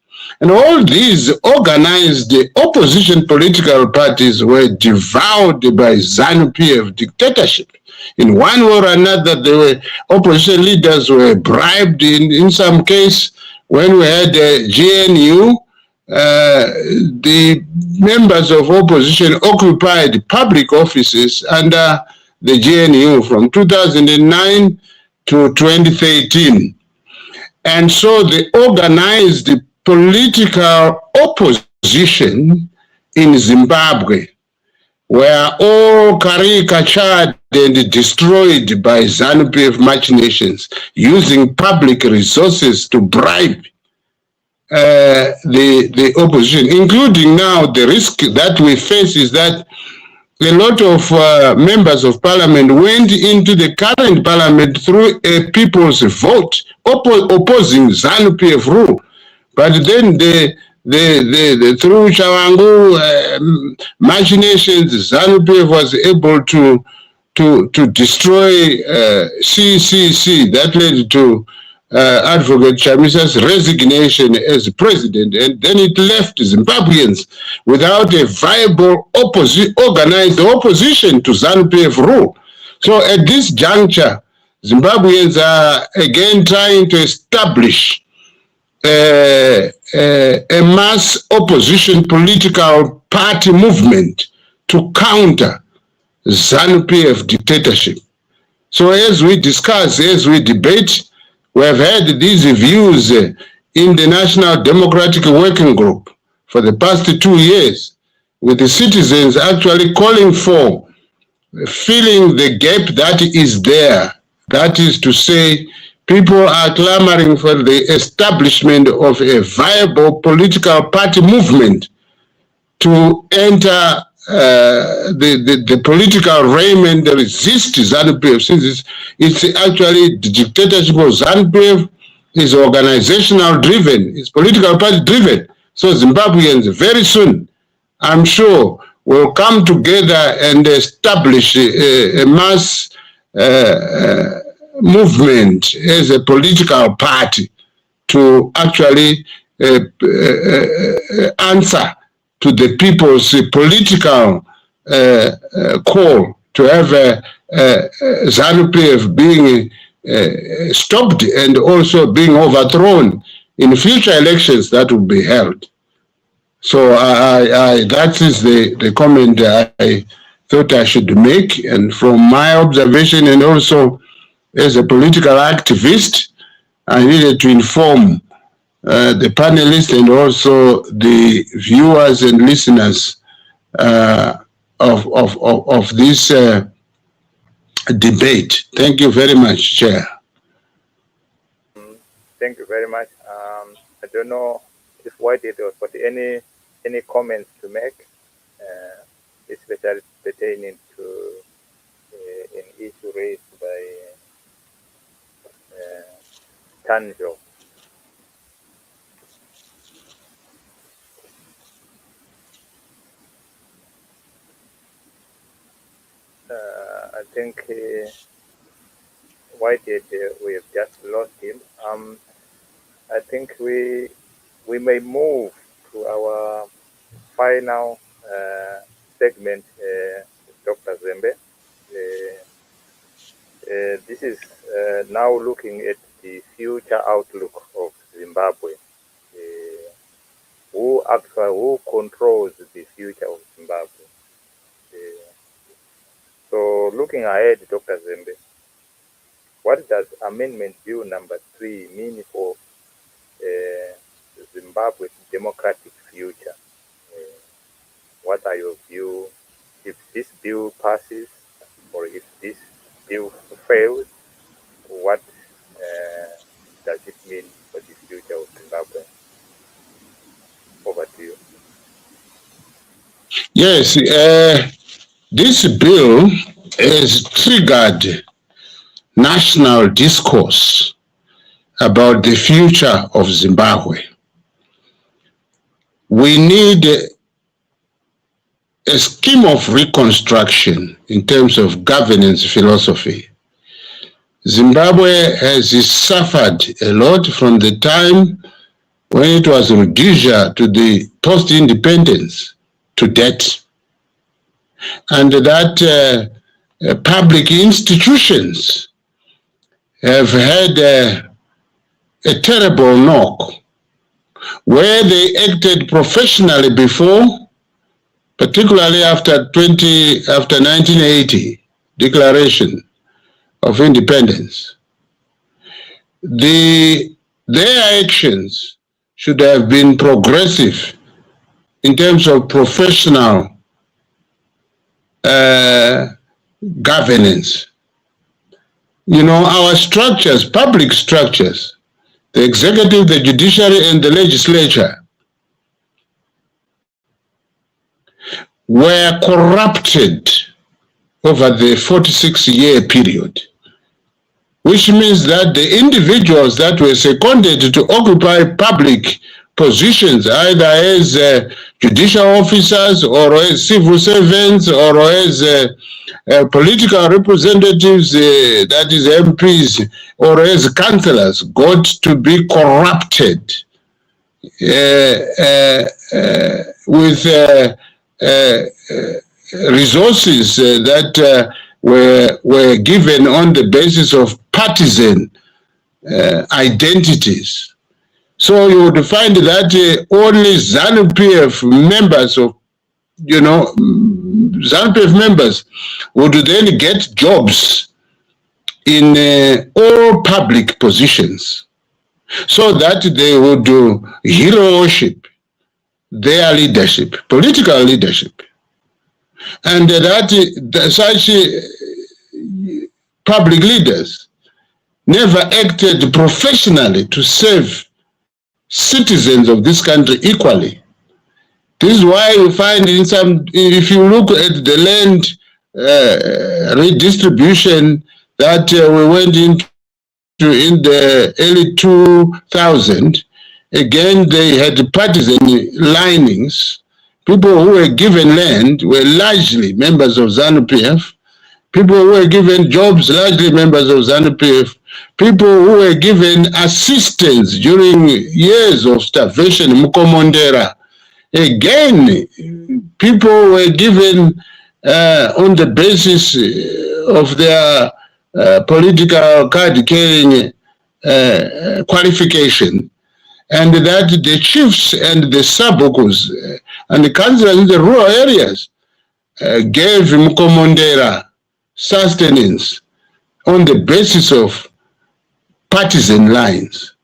And all these organized opposition political parties were devoured by ZANU-PF dictatorship. In one way or another, opposition leaders were bribed in some case. When we had GNU, the members of opposition occupied public offices under the GNU from 2009 to 2013. And so the organized political opposition in Zimbabwe were all caricatured and destroyed by ZANU-PF machinations, using public resources to bribe the opposition, including now the risk that we face is that a lot of members of parliament went into the current parliament through a people's vote opposing ZANU-PF rule. But then through Chawangu machinations, ZANU-PF was able to destroy CCC. That led to Advocate Chamisa's resignation as president, and then it left Zimbabweans without a viable organized opposition to ZANU-PF rule. So at this juncture, Zimbabweans are again trying to establish a mass opposition political party movement to counter ZANU-PF dictatorship. So as we discuss, as we debate, we have had these views in the National Democratic Working Group for the past 2 years, with the citizens actually calling for filling the gap that is there. That is to say, people are clamoring for the establishment of a viable political party movement to enter the political realm and resist ZANU-PF, since it's actually the dictatorship of ZANU-PF is organizational driven, it's political party driven. So Zimbabweans very soon, I'm sure, will come together and establish a mass movement as a political party to actually answer to the people's political call to have ZANU-PF being stopped and also being overthrown in future elections that will be held. So that is the comment I thought I should make. And from my observation, and also as a political activist, I needed to inform the panelists and also the viewers and listeners of this debate. Thank you very much, Chair. Thank you very much. I don't know if White has got any comments to make, especially pertaining to an issue raised by Tanjo. I think Whitehead, we have just lost him. I think we may move to our final segment, Dr. Zembe. This is now looking at the future outlook of Zimbabwe. Who controls the future of Zimbabwe? So looking ahead, Dr. Zembe, what does Amendment Bill number 3 mean for Zimbabwe's democratic future? What are your views if this bill passes, or if this bill fails? What does it mean for the future of Zimbabwe? Over to you. Yes, this bill has triggered national discourse about the future of Zimbabwe. We need a scheme of reconstruction in terms of governance philosophy. Zimbabwe has suffered a lot from the time when it was Rhodesia to the post-independence to debt, and that public institutions have had a terrible knock. Where they acted professionally before, particularly after 1980 declaration of independence, their actions should have been progressive in terms of professional governance. You know, our structures, public structures, the executive, the judiciary, and the legislature were corrupted over the 46-year period, which means that the individuals that were seconded to occupy public positions, either as judicial officers or as civil servants or as political representatives, that is MPs, or as councillors, got to be corrupted with resources that were given on the basis of partisan identities. So you would find that only ZANU-PF members of, ZANU-PF members would then get jobs in all public positions, so that they would hero worship their leadership, political leadership, and that such public leaders never acted professionally to serve citizens of this country equally. This is why you find if you look at the land redistribution that we went into in the early 2000s, again they had partisan linings. People who were given land were largely members of ZANU-PF. People who were given jobs, largely members of ZANU-PF. People who were given assistance during years of starvation, Mukomondera. Again, people were given on the basis of their political card-carrying qualification, and that the chiefs and the sabukus and the councillors in the rural areas gave Mukomondera sustenance on the basis of partisan lines,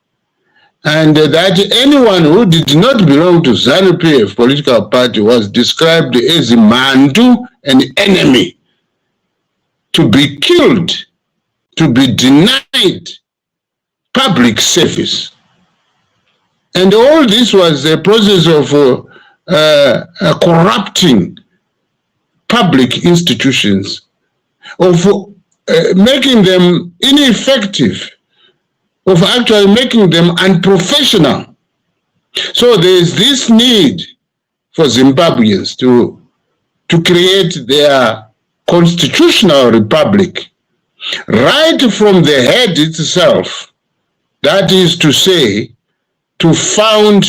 and that anyone who did not belong to ZANU-PF political party was described as a Mandu, an enemy, to be killed, to be denied public service. And all this was a process of corrupting public institutions, of making them ineffective, of actually making them unprofessional. So there is this need for Zimbabweans to create their constitutional republic right from the head itself, that is to say, to found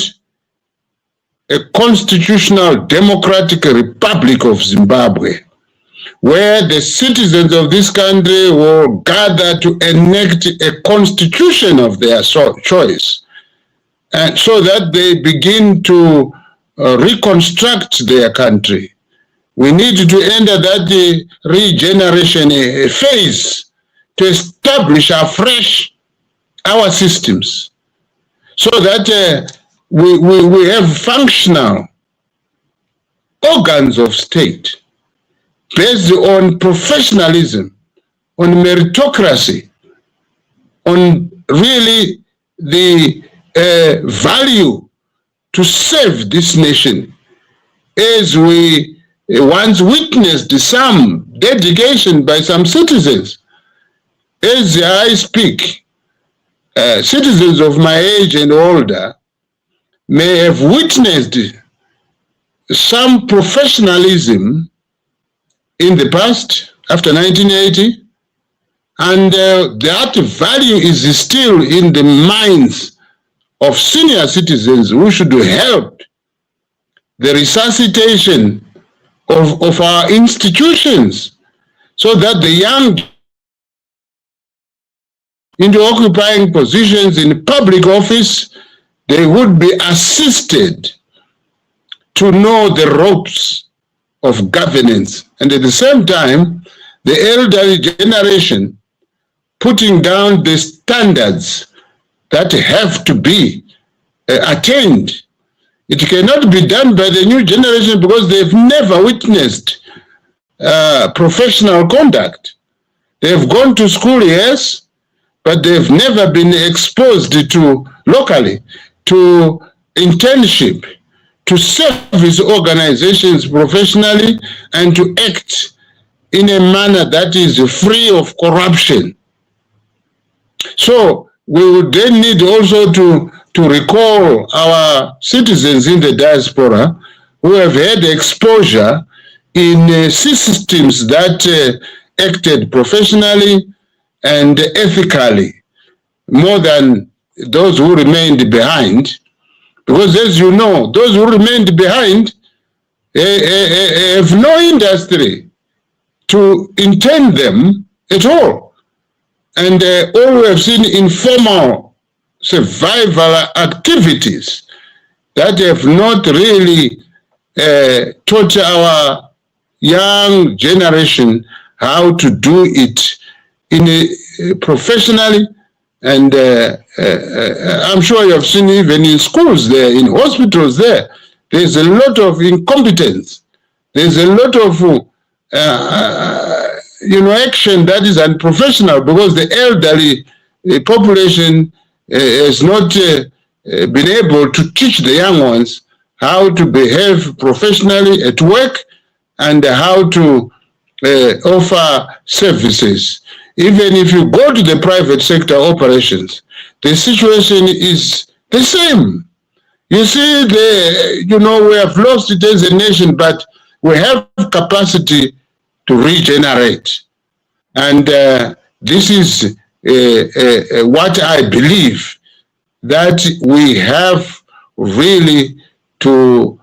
a constitutional democratic republic of Zimbabwe, where the citizens of this country will gather to enact a constitution of their choice, and so that they begin to reconstruct their country. We need to enter that regeneration phase to establish afresh our systems, so that we have functional organs of state based on professionalism, on meritocracy, on really the value to serve this nation, as we once witnessed some dedication by some citizens. As I speak, citizens of my age and older may have witnessed some professionalism in the past, after 1980, and that value is still in the minds of senior citizens who should help the resuscitation of our institutions, so that the young into occupying positions in public office, they would be assisted to know the ropes of governance, and at the same time, the elderly generation putting down the standards that have to be attained. It cannot be done by the new generation because they've never witnessed professional conduct. They've gone to school, yes, but they've never been exposed to locally, to internship, to service organizations professionally, and to act in a manner that is free of corruption. So we would then need also to recall our citizens in the diaspora who have had exposure in systems that acted professionally and ethically more than those who remained behind. Because as you know, those who remained behind have no industry to intern them at all. And all we have seen informal survival activities that have not really taught our young generation how to do it in professionally. And I'm sure you have seen even in schools there, in hospitals there, there's a lot of incompetence. There's a lot of action that is unprofessional, because the elderly population has not been able to teach the young ones how to behave professionally at work and how to offer services. Even if you go to the private sector operations, the situation is the same. You see, we have lost it as a nation, but we have capacity to regenerate. And this is what I believe, that we have really to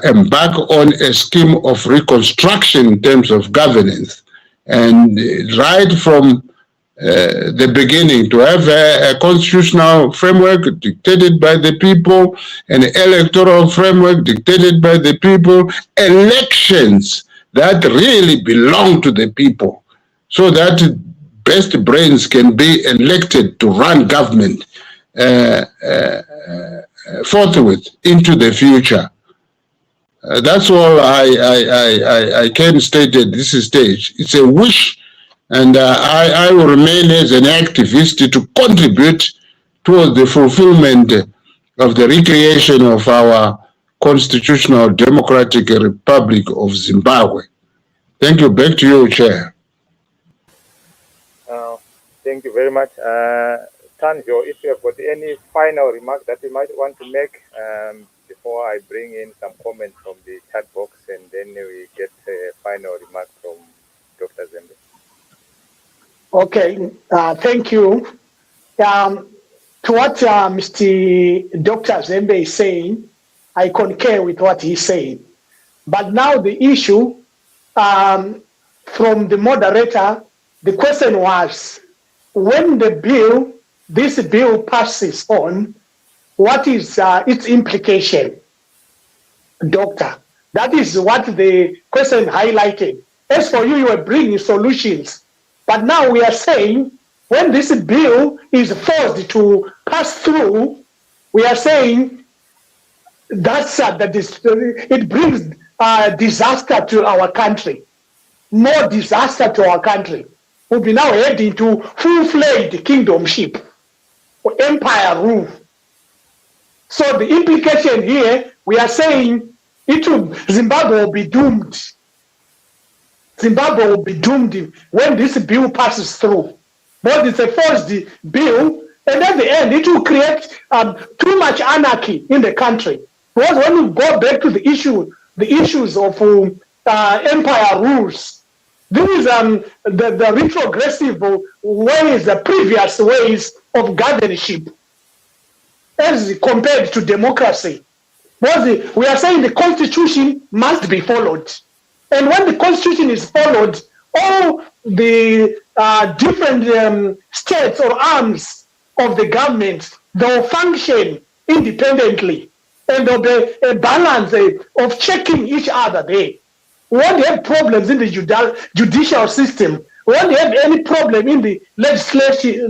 embark on a scheme of reconstruction in terms of governance. And right from the beginning, to have a constitutional framework dictated by the people, an electoral framework dictated by the people, elections that really belong to the people, so that best brains can be elected to run government forthwith into the future. That's all I can state at this stage. It's a wish, and I will remain as an activist to contribute towards the fulfillment of the recreation of our constitutional democratic republic of Zimbabwe. Thank you. Back to you, Chair. Thank you very much. Tanjo, if you have got any final remarks that you might want to make before I bring in some comments from the chat box, and then we get a final remark from Dr. Zembe. Okay, thank you. To what Mr. Dr. Zembe is saying, I concur with what he's saying. But now the issue from the moderator, the question was, when this bill passes on, what is its implication, Doctor? That is what the question highlighted. As for you, you were bringing solutions. But now we are saying, when this bill is forced to pass through, we are saying that's it brings disaster to our country, more disaster to our country. We'll be now heading to full-fledged kingdomship or empire rule. So the implication here, we are saying Zimbabwe will be doomed. Zimbabwe will be doomed when this bill passes through. But it's a forced bill, and at the end, it will create too much anarchy in the country. Because when we go back to the issues of empire rules, this is the retrogressive ways, the previous ways of governorship, as compared to democracy. Because we are saying the constitution must be followed. And when the constitution is followed, all the different states or arms of the government, they'll function independently. And there'll be a balance of checking each other there. We won't have problems in the judicial system. We won't have any problem in the legislative.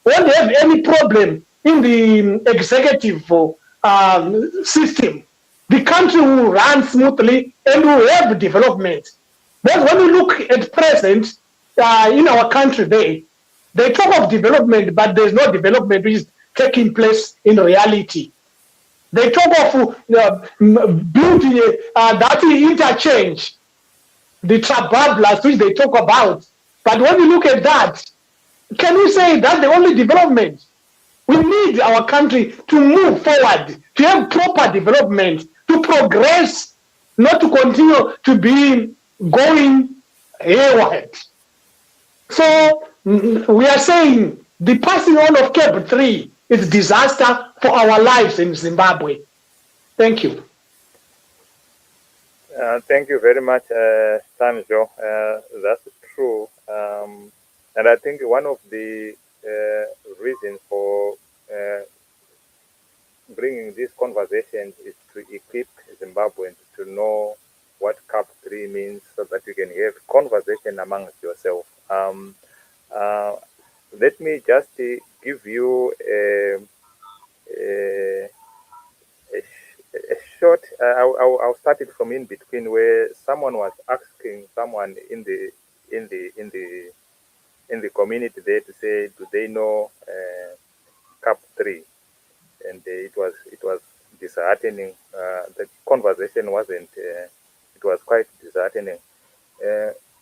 We won't have any problem in the executive system. The country will run smoothly and will have development. But when we look at present in our country, they talk of development, but there's no development which is taking place in reality. They talk of building that interchange, the trabablas which they talk about. But when we look at that, can we say that's the only development? We need our country to move forward, to have proper development, to progress, not to continue to be going hayward. So we are saying the passing on of Cap 3 is disaster for our lives in Zimbabwe. Thank you. Thank you very much, Sanjo. That's true. And I think one of the reasons for bringing this conversation is to equip Zimbabweans to know what CAP 3 means, so that you can have conversation amongst yourself. Let me just give you a short. I'll start it from in between, where someone was asking someone in the community there to say, do they know CAP 3? And it was disheartening. The conversation wasn't. It was quite disheartening.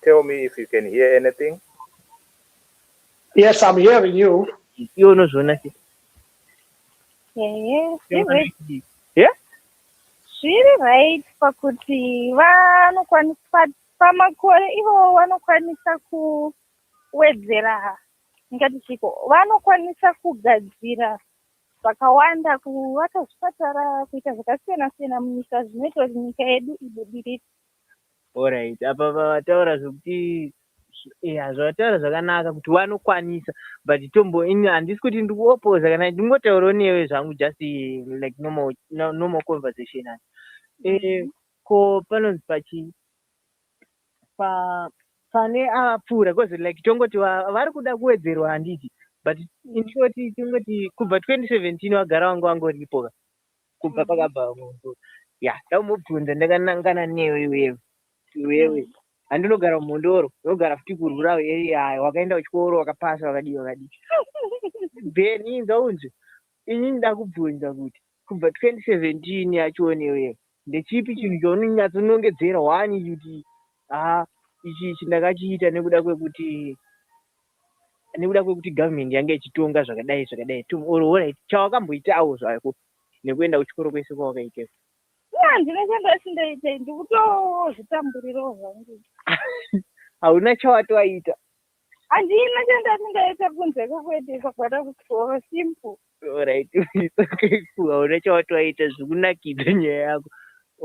Tell me if you can hear anything. Yes, I'm hearing you. You know, Yeah. Zviri right pakuti vanokwanisa pamakore ivo vanokwanisa kuwedzera ngati chiko vanokwanisa kugadzira vakawanda kuvaka zvipatara kuita zvakasiyana-siyana munyika zvinoita kuti nyika yedu ibudirire. Alright, apa vataura zvokuti zvataura zvakanaka kuti vanokwanisa, but tombo ini handisi kuti ndikuopoza kana ndingotaurawo newe zvangu, just like normal conversation. Ko panonzi pane apfuura kozi like tongoti vari kuda kuwedzerwa handiti, but in short tongoti kubva 2017 wagara wangu wangoripo kubva pakabva munhu ndaumobvunza ndakanangana newe iwewe handinogara mumhondoro, unogara futi kurwura wakaenda kuchikoro wakapasa wakadii then inzaunzve ini ndida kubvunza kuti kubva 2017 yacho newe ndechipi chinhu chaunonyatsonongedzera wani kuti ichi ndakachiita nekuda kwekuti government yange ichitonga zvakadai alright chawakamboitawo zvako nekuenda kuchikoro kwese kwawakaitepo? Handina chandasindaita, ndikutozvitamburirawo zvangu. Hauna chawatoaita? handina chandatingaita kunze kwekuedesa kwada kutsova simple. Alright, hauna chawatwaita zvikunakidza nyaya yako.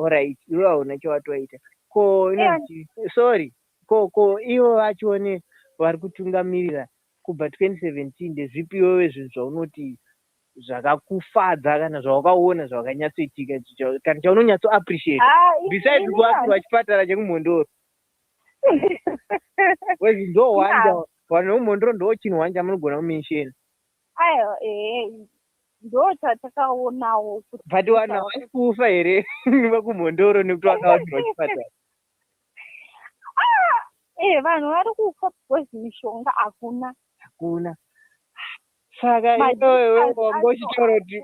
Alright, iwe hauna chawatwaita. Ko inonzi sorry. Ko ivo vachone vari kutungamirira kubva 2017 ndezvipi iwewe zvinhu zvaunoti zvakakufadza kana zvawakaona zvakanyatsoitika kana chaunonyatso appreciate besides kuakirwa chipatara chekumhondoro? Wezi ndohwanja vanhu vemumhondoro ndochinhwanja munogona kumensheni. Aiwa ndo chatakaonawo. But vanhu havasi kufa here vekumhondoro nekuti vakawakirwa chipatara? Vanhu vari kufa because mishonga hakuna. Saka iwewe wangochitaura kuti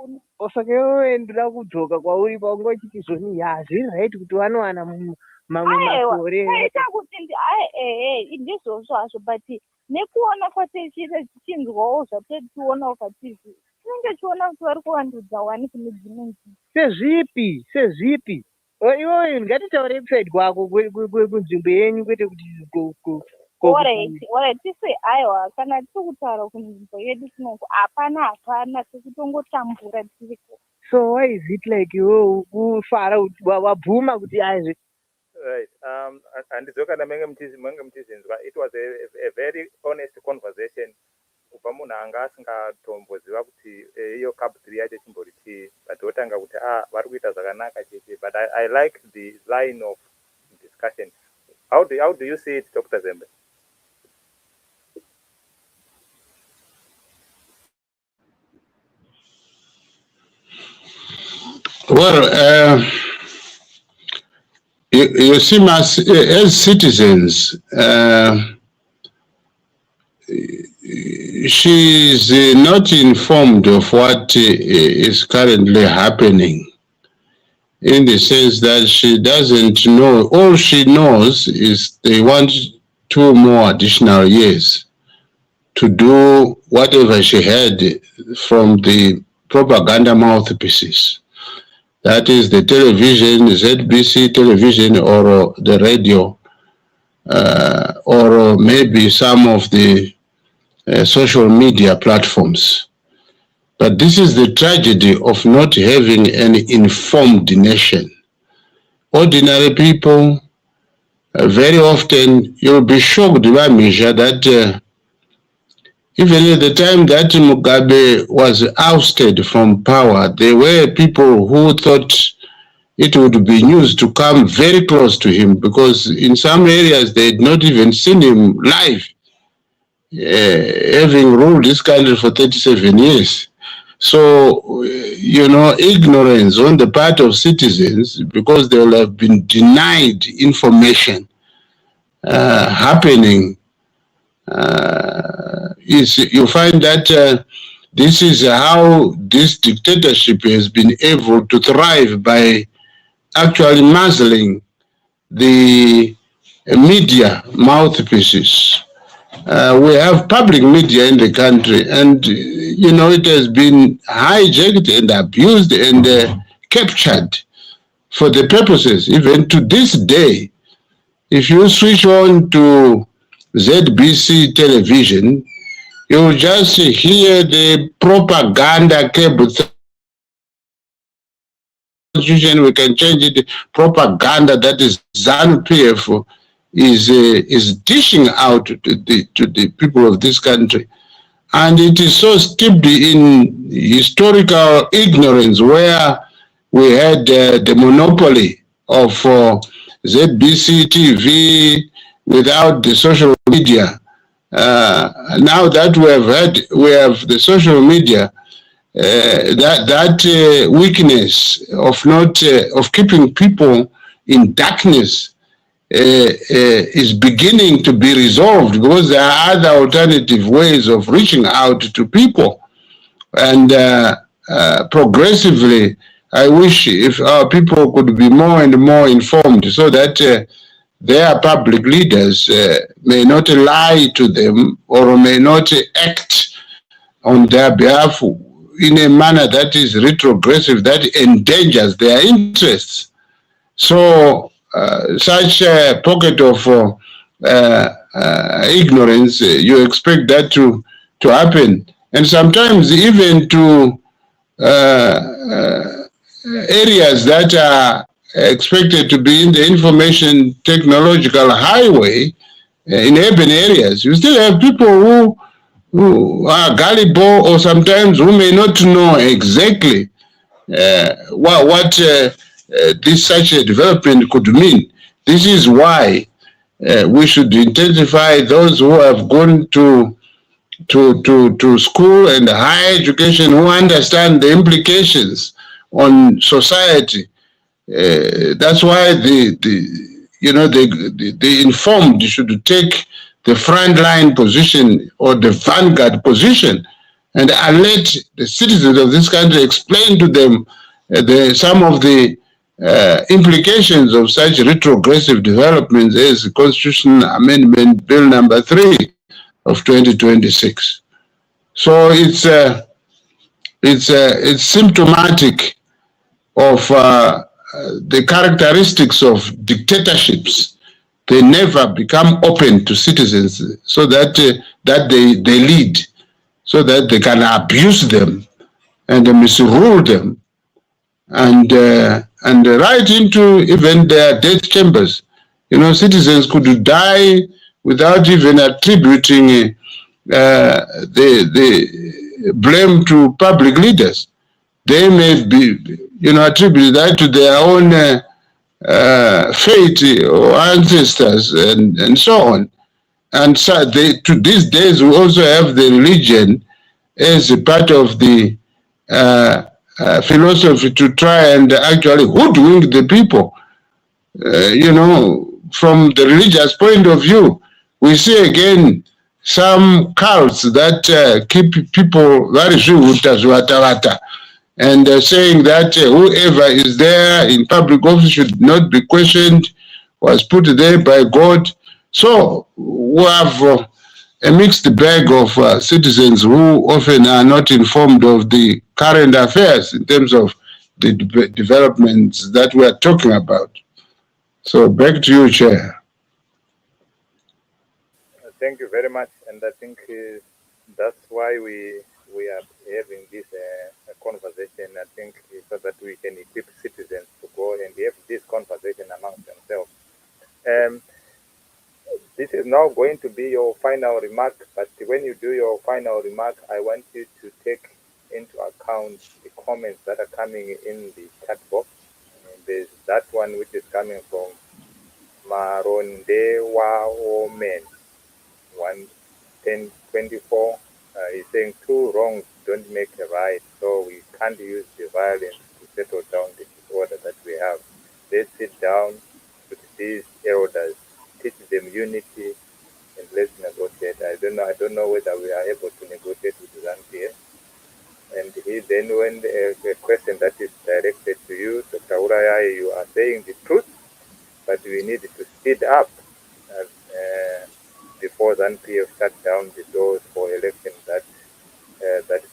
saka iwewe ndoda kudzoka kwauri paungochiti zvoni hazviri right kuti vanowana mamwe makore. Aita kuti ndizvozvo hazvo but nekuona kwatichinzwawo zvatetiona pativi tinenge tiona kuti vari kuvandudza wani kune dzimwe nzvimbo. Sezvipi? Iwewe ngatitaure kusaidi kwako kunzvimbo yenyu kwete kuti Alright, tise aiwa kana tiri kutaura kunzvimbo yedu tinongo hapana sekutongotambura tiriko. So why is it like iwe kufara wabvuma kuti aizve? Right. Handizvo kana mange mutizvinzwa, it was a very honest conversation. Kubva munhu anga asingatomboziva kuti iyo cup 3 yacho chimbori chii, but otanga kuti vari kuita zvakanaka chete. But I like the line of discussion. How do you see it, Dr. Zembe? Well, you see, as citizens, she's not informed of what is currently happening, in the sense that she doesn't know. All she knows is they want 2 more additional years to do whatever she had from the propaganda mouthpieces. That is the television, ZBC television, or the radio, or maybe some of the social media platforms. But this is the tragedy of not having an informed nation. Ordinary people, very often, you'll be shocked by Misha that even at the time that Mugabe was ousted from power, there were people who thought it would be news to come very close to him, because in some areas they had not even seen him live, having ruled this country for 37 years. So, ignorance on the part of citizens, because they will have been denied information happening, you find that this is how this dictatorship has been able to thrive, by actually muzzling the media mouthpieces. We have public media in the country, and it has been hijacked and abused and captured for the purposes, even to this day. If you switch on to ZBC television, you just hear the propaganda cable. We can change it. Propaganda that is ZANU-PF is dishing out to the people of this country, and it is so steeped in historical ignorance, where we had the monopoly of ZBC TV without the social media. Now that we have the social media, that weakness of keeping people in darkness is beginning to be resolved, because there are other alternative ways of reaching out to people. And progressively, I wish if our people could be more and more informed, so that their public leaders may not lie to them, or may not act on their behalf in a manner that is retrogressive, that endangers their interests. So such a pocket of ignorance, you expect that to happen. And sometimes even to areas that are expected to be in the information technological highway, in urban areas, you still have people who are gullible or sometimes who may not know exactly what this such a development could mean. This is why we should intensify those who have gone to school and higher education, who understand the implications on society. That's why the informed should take the frontline position or the vanguard position, and let the citizens of this country explain to them some of the implications of such retrogressive developments as Constitution Amendment Bill number 3 of 2026. So it's symptomatic of the characteristics of dictatorships. They never become open to citizens so that they lead, so that they can abuse them and misrule them, and right into even their death chambers. Citizens could die without even attributing the blame to public leaders. They may be, attribute that to their own fate or ancestors and so on. And so to these days, we also have the religion as a part of the philosophy to try and actually hoodwink the people. From the religious point of view, we see again some cults that keep people very watawata, and saying that whoever is there in public office should not be questioned, was put there by God. So we have a mixed bag of citizens who often are not informed of the current affairs in terms of the developments that we are talking about. So back to you, Chair. Thank you very much, and I think that's why we are having this conversation. I think so that we can equip citizens to go and have this conversation amongst themselves. This is now going to be your final remark, but when you do your final remark, I want you to take into account the comments that are coming in the chat box. There's that one which is coming from Marondewa Omen 11024. He's saying 2 wrongs don't make a right, so we can't use the violence to settle down the disorder that we have. Let's sit down with these elders, teach them unity, and let's negotiate. I don't know whether we are able to negotiate with Zambia. And he then went a question that is directed to you, Dr. Uraya. You are saying the truth, but we need to speed up before ZANU-PF shut down the doors for election that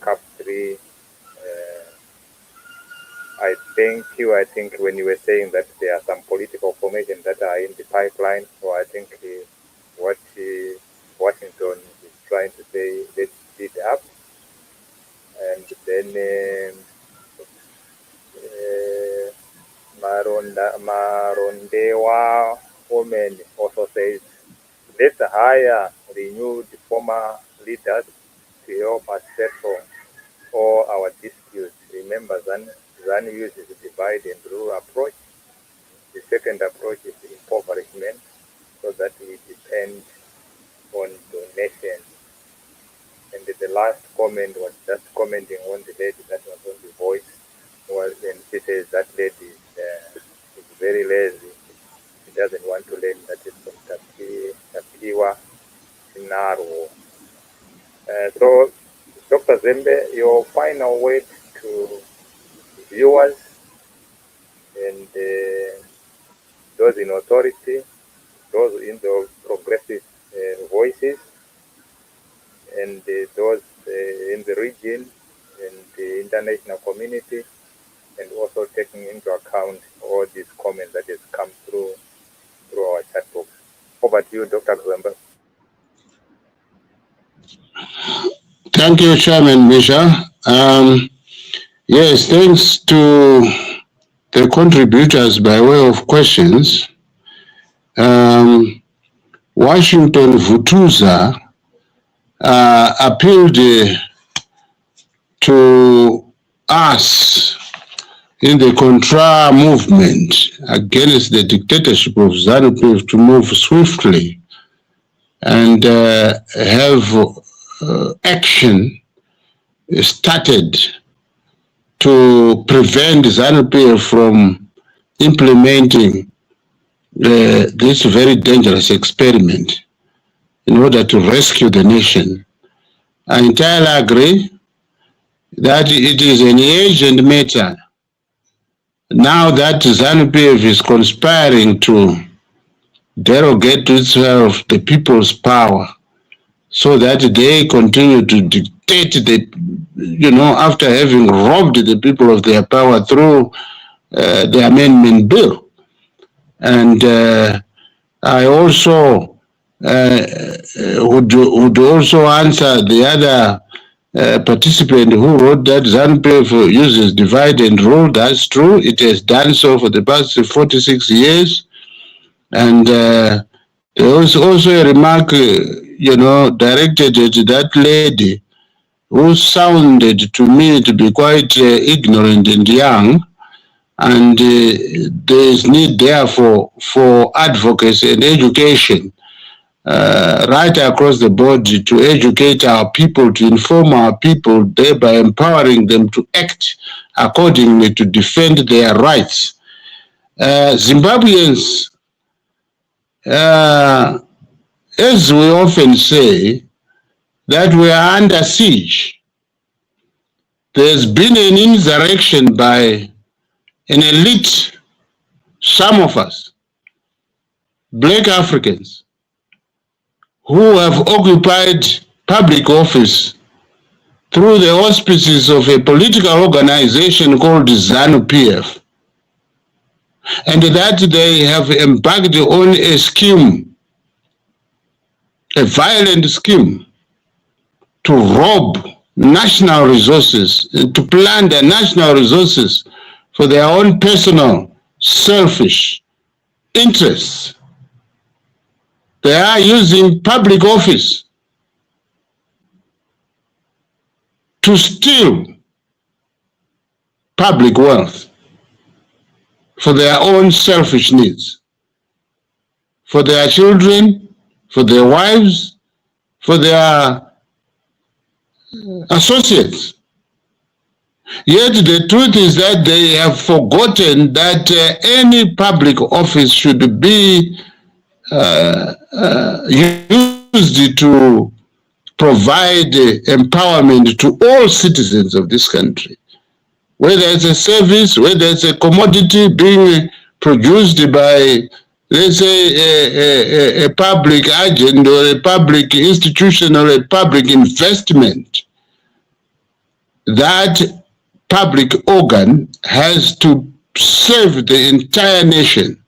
CAP 3. I think when you were saying that there are some political formations that are in the pipeline, so I think what Washington is trying to say, let's speed up. And then Marondewa woman also says, let's hire renewed former leaders to help us settle all our disputes. Remember, ZANU uses a divide and rule approach. The second approach is impoverishment, so that we depend on donations. And the last comment was just commenting on the lady that was on the voice. And she says that lady is very lazy. She doesn't want to learn. That is from Tapiwa Sinaro. So, Dr. Zembe, your final word to viewers and those in authority, those in the progressive voices, and those in the region and the international community, and also taking into account all these comments that has come through our chat box. Over to you, Dr. Zembe. Thank you, Chairman Misha. Yes, thanks to the contributors by way of questions. Washington Vutuza appealed to us in the Contra movement against the dictatorship of ZANU-PF to move swiftly and have action started to prevent ZANU-PF from implementing this very dangerous experiment in order to rescue the nation. I entirely agree that it is an urgent matter now that ZANU-PF is conspiring to derogate to itself the people's power so that they continue to dictate after having robbed the people of their power through the amendment bill. And I also would also answer the other participant who wrote that ZANU-PF uses divide and rule. That's true. It has done so for the past 46 years. And there was also a remark, directed at that lady who sounded to me to be quite ignorant and young. And there is need, therefore, for advocacy and education right across the board to educate our people, to inform our people, thereby empowering them to act accordingly to defend their rights. Zimbabweans, as we often say, that we are under siege. There's been an insurrection by an elite, some of us, Black Africans, who have occupied public office through the auspices of a political organization called ZANU-PF, and that they have embarked on a scheme, a violent scheme, to rob national resources, to plunder national resources for their own personal, selfish interests. They are using public office to steal public wealth for their own selfish needs, for their children, for their wives, for their associates. Yet the truth is that they have forgotten that any public office should be used to provide empowerment to all citizens of this country. Whether it's a service, whether it's a commodity being produced by, let's say, a public agent or a public institution or a public investment, that public organ has to serve the entire nation,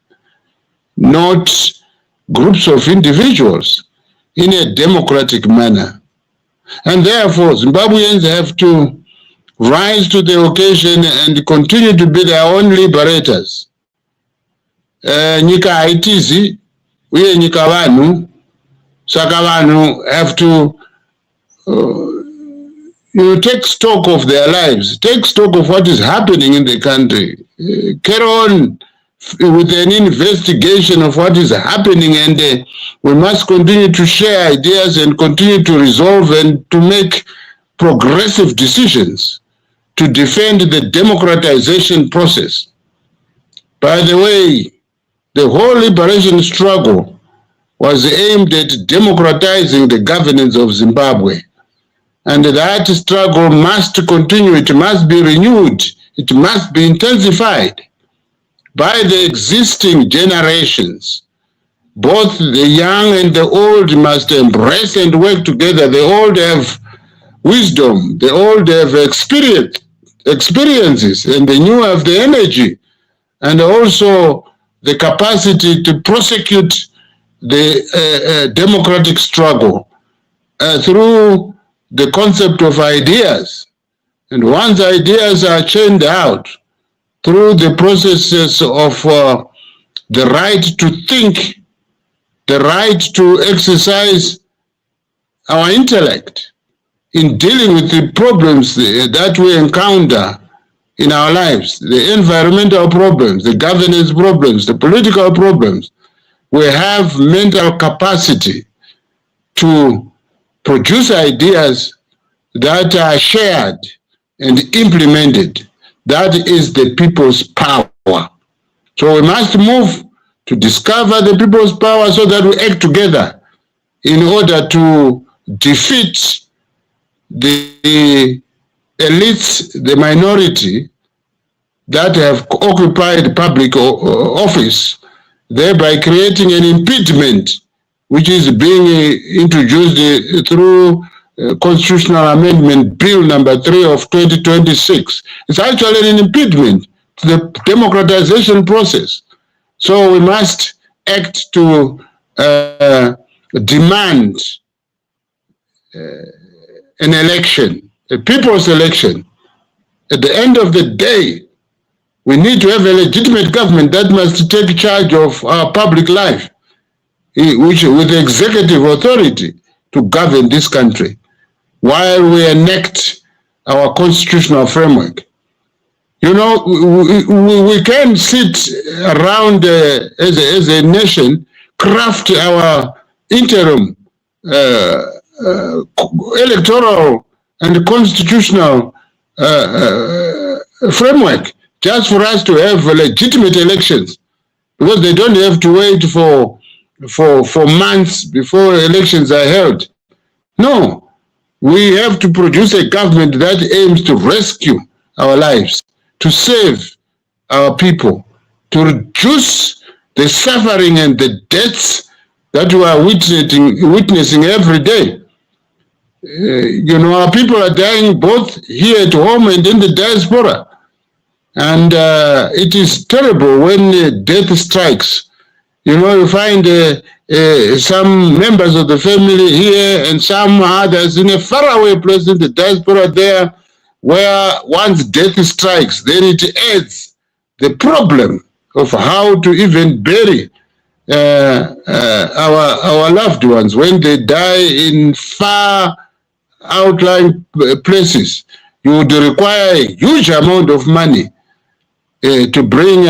not groups of individuals, in a democratic manner. And therefore, Zimbabweans have to rise to the occasion and continue to be their own liberators. Nyika haitizi, uye nyika vanhu, saka vanhu have to take stock of their lives, take stock of what is happening in the country, carry on with an investigation of what is happening, and we must continue to share ideas and continue to resolve and to make progressive decisions to defend the democratization process. By the way, the whole liberation struggle was aimed at democratizing the governance of Zimbabwe. And that struggle must continue, it must be renewed, it must be intensified by the existing generations. Both the young and the old must embrace and work together. The old have wisdom, the old have experiences, and the new have the energy and also the capacity to prosecute the democratic struggle through the concept of ideas. And once ideas are churned out through the processes of the right to think, the right to exercise our intellect in dealing with the problems that we encounter in our lives, the environmental problems, the governance problems, the political problems, we have mental capacity to produce ideas that are shared and implemented. That is the people's power. So we must move to discover the people's power so that we act together in order to defeat the elites, the minority that have occupied public office, thereby creating an impediment which is being introduced through Constitutional Amendment Bill number 3 of 2026. It's actually an impediment to the democratization process. So we must act to demand an election, a people's election. At the end of the day, we need to have a legitimate government that must take charge of our public life, which with executive authority to govern this country, while we enact our constitutional framework. You know, we can sit around as a nation, craft our interim electoral and constitutional framework just for us to have legitimate elections, because they don't have to wait for months before elections are held. No, we have to produce a government that aims to rescue our lives, to save our people, to reduce the suffering and the deaths that we are witnessing every day. You know, our people are dying both here at home and in the diaspora. And it is terrible when death strikes. You know, you find some members of the family here and some others in a faraway place in the diaspora there, where once death strikes, then it adds the problem of how to even bury our loved ones when they die in far outlying places. You would require a huge amount of money to bring,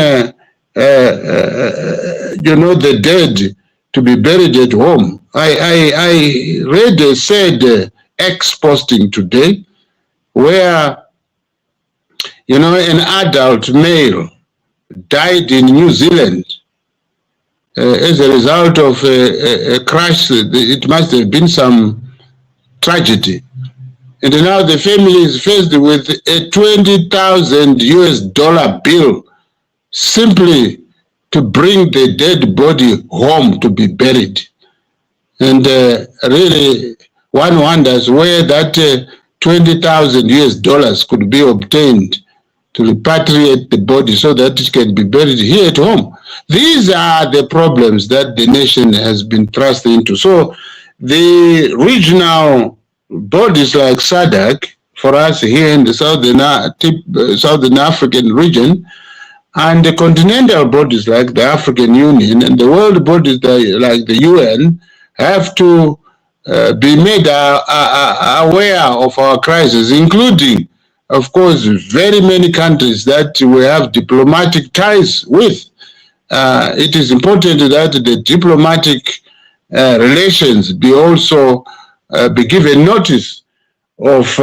you know, the dead to be buried at home. I read a sad X posting today where, you know, an adult male died in New Zealand as a result of a crash. It must have been some tragedy. And now the family is faced with a $20,000 US bill simply to bring the dead body home to be buried. And really, one wonders where that $20,000 US could be obtained to repatriate the body so that it can be buried here at home. These are the problems that the nation has been thrust into. So the regional bodies like SADC, for us here in the Southern African region, and the continental bodies like the African Union and the world bodies like the UN have to be made aware of our crisis, including, of course, very many countries that we have diplomatic ties with. It is important that the diplomatic relations be also be given notice of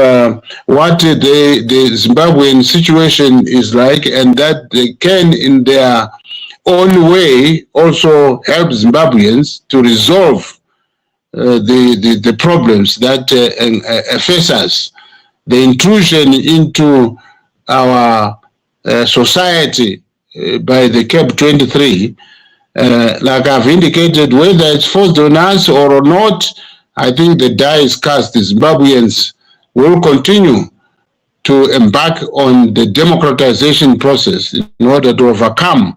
what the Zimbabwean situation is like, and that they can, in their own way, also help Zimbabweans to resolve the problems that face us. The intrusion into our society by the CAP 23, like I've indicated, whether it's forced on us or not, I think the die is cast. The Zimbabweans will continue to embark on the democratization process in order to overcome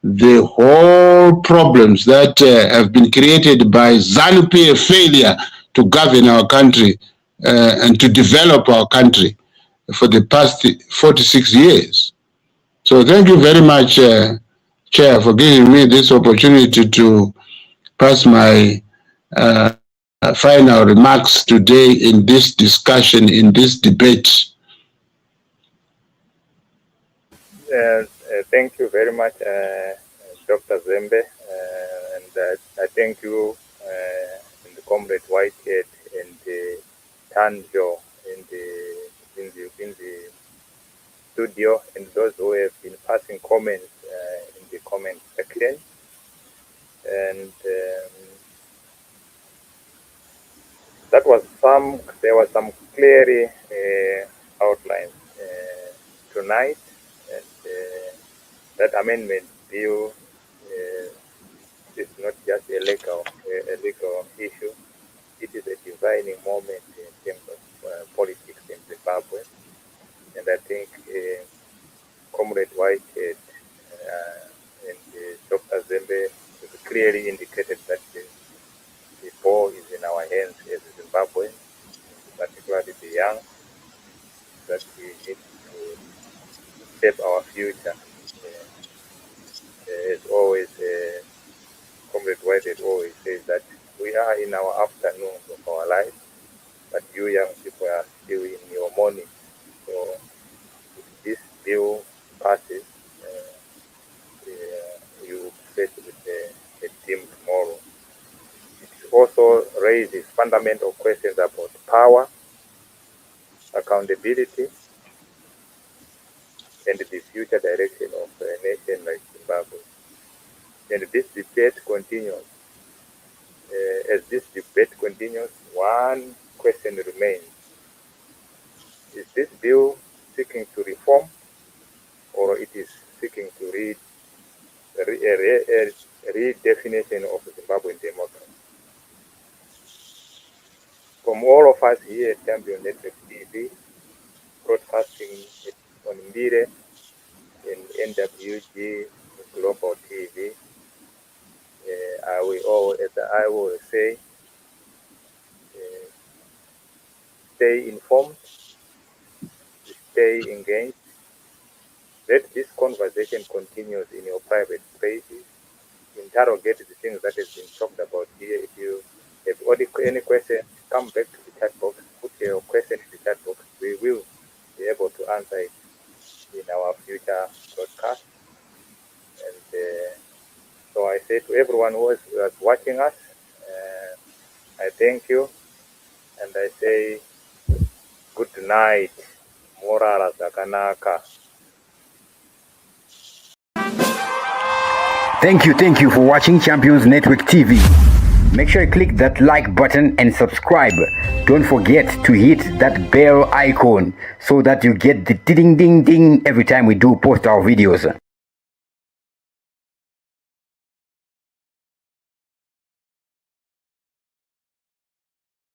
the whole problems that have been created by ZANU-PF failure to govern our country and to develop our country for the past 46 years. So thank you very much, Chair, for giving me this opportunity to pass my final remarks today in this discussion, in this debate. Thank you very much, Dr. Zembe, and I thank you and the Comrade Whitehead and Tanjo in the studio, and those who have been passing comments in the comment section. And there was some clear outlines tonight, and that amendment bill is not just a legal issue. It is a defining moment in terms of politics in Zimbabwe, and I think Comrade Whitehead and Dr. Zembe clearly indicated that the ball is in our hands as Zimbabweans, particularly the young, that we need to shape our future. As always, Comrade Whitehead always says that we are in our afternoons of our life, but you young people are still in your morning. So if this bill passes, you face with a team tomorrow. It also raises fundamental questions about power, accountability, and the future direction of a nation like Zimbabwe. And this debate continues. As this debate continues, one question remains. Is this bill seeking to reform, or it is seeking to redefinition of Zimbabwean democracy? From all of us here at Champion Network TV, broadcasting on Mbire and NWG Global TV, I will say, stay informed, stay engaged. Let this conversation continue in your private spaces. Interrogate the things that has been talked about here. If you have any questions, come back to the chat box, put your question in the chat box. We will be able to answer it in our future broadcast. And so I say to everyone who is watching us, I thank you, and I say good night. Morara Zakanaka. Thank you for watching Champions Network TV. Make sure you click that like button and subscribe. Don't forget to hit that bell icon so that you get the ding ding ding every time we do post our videos.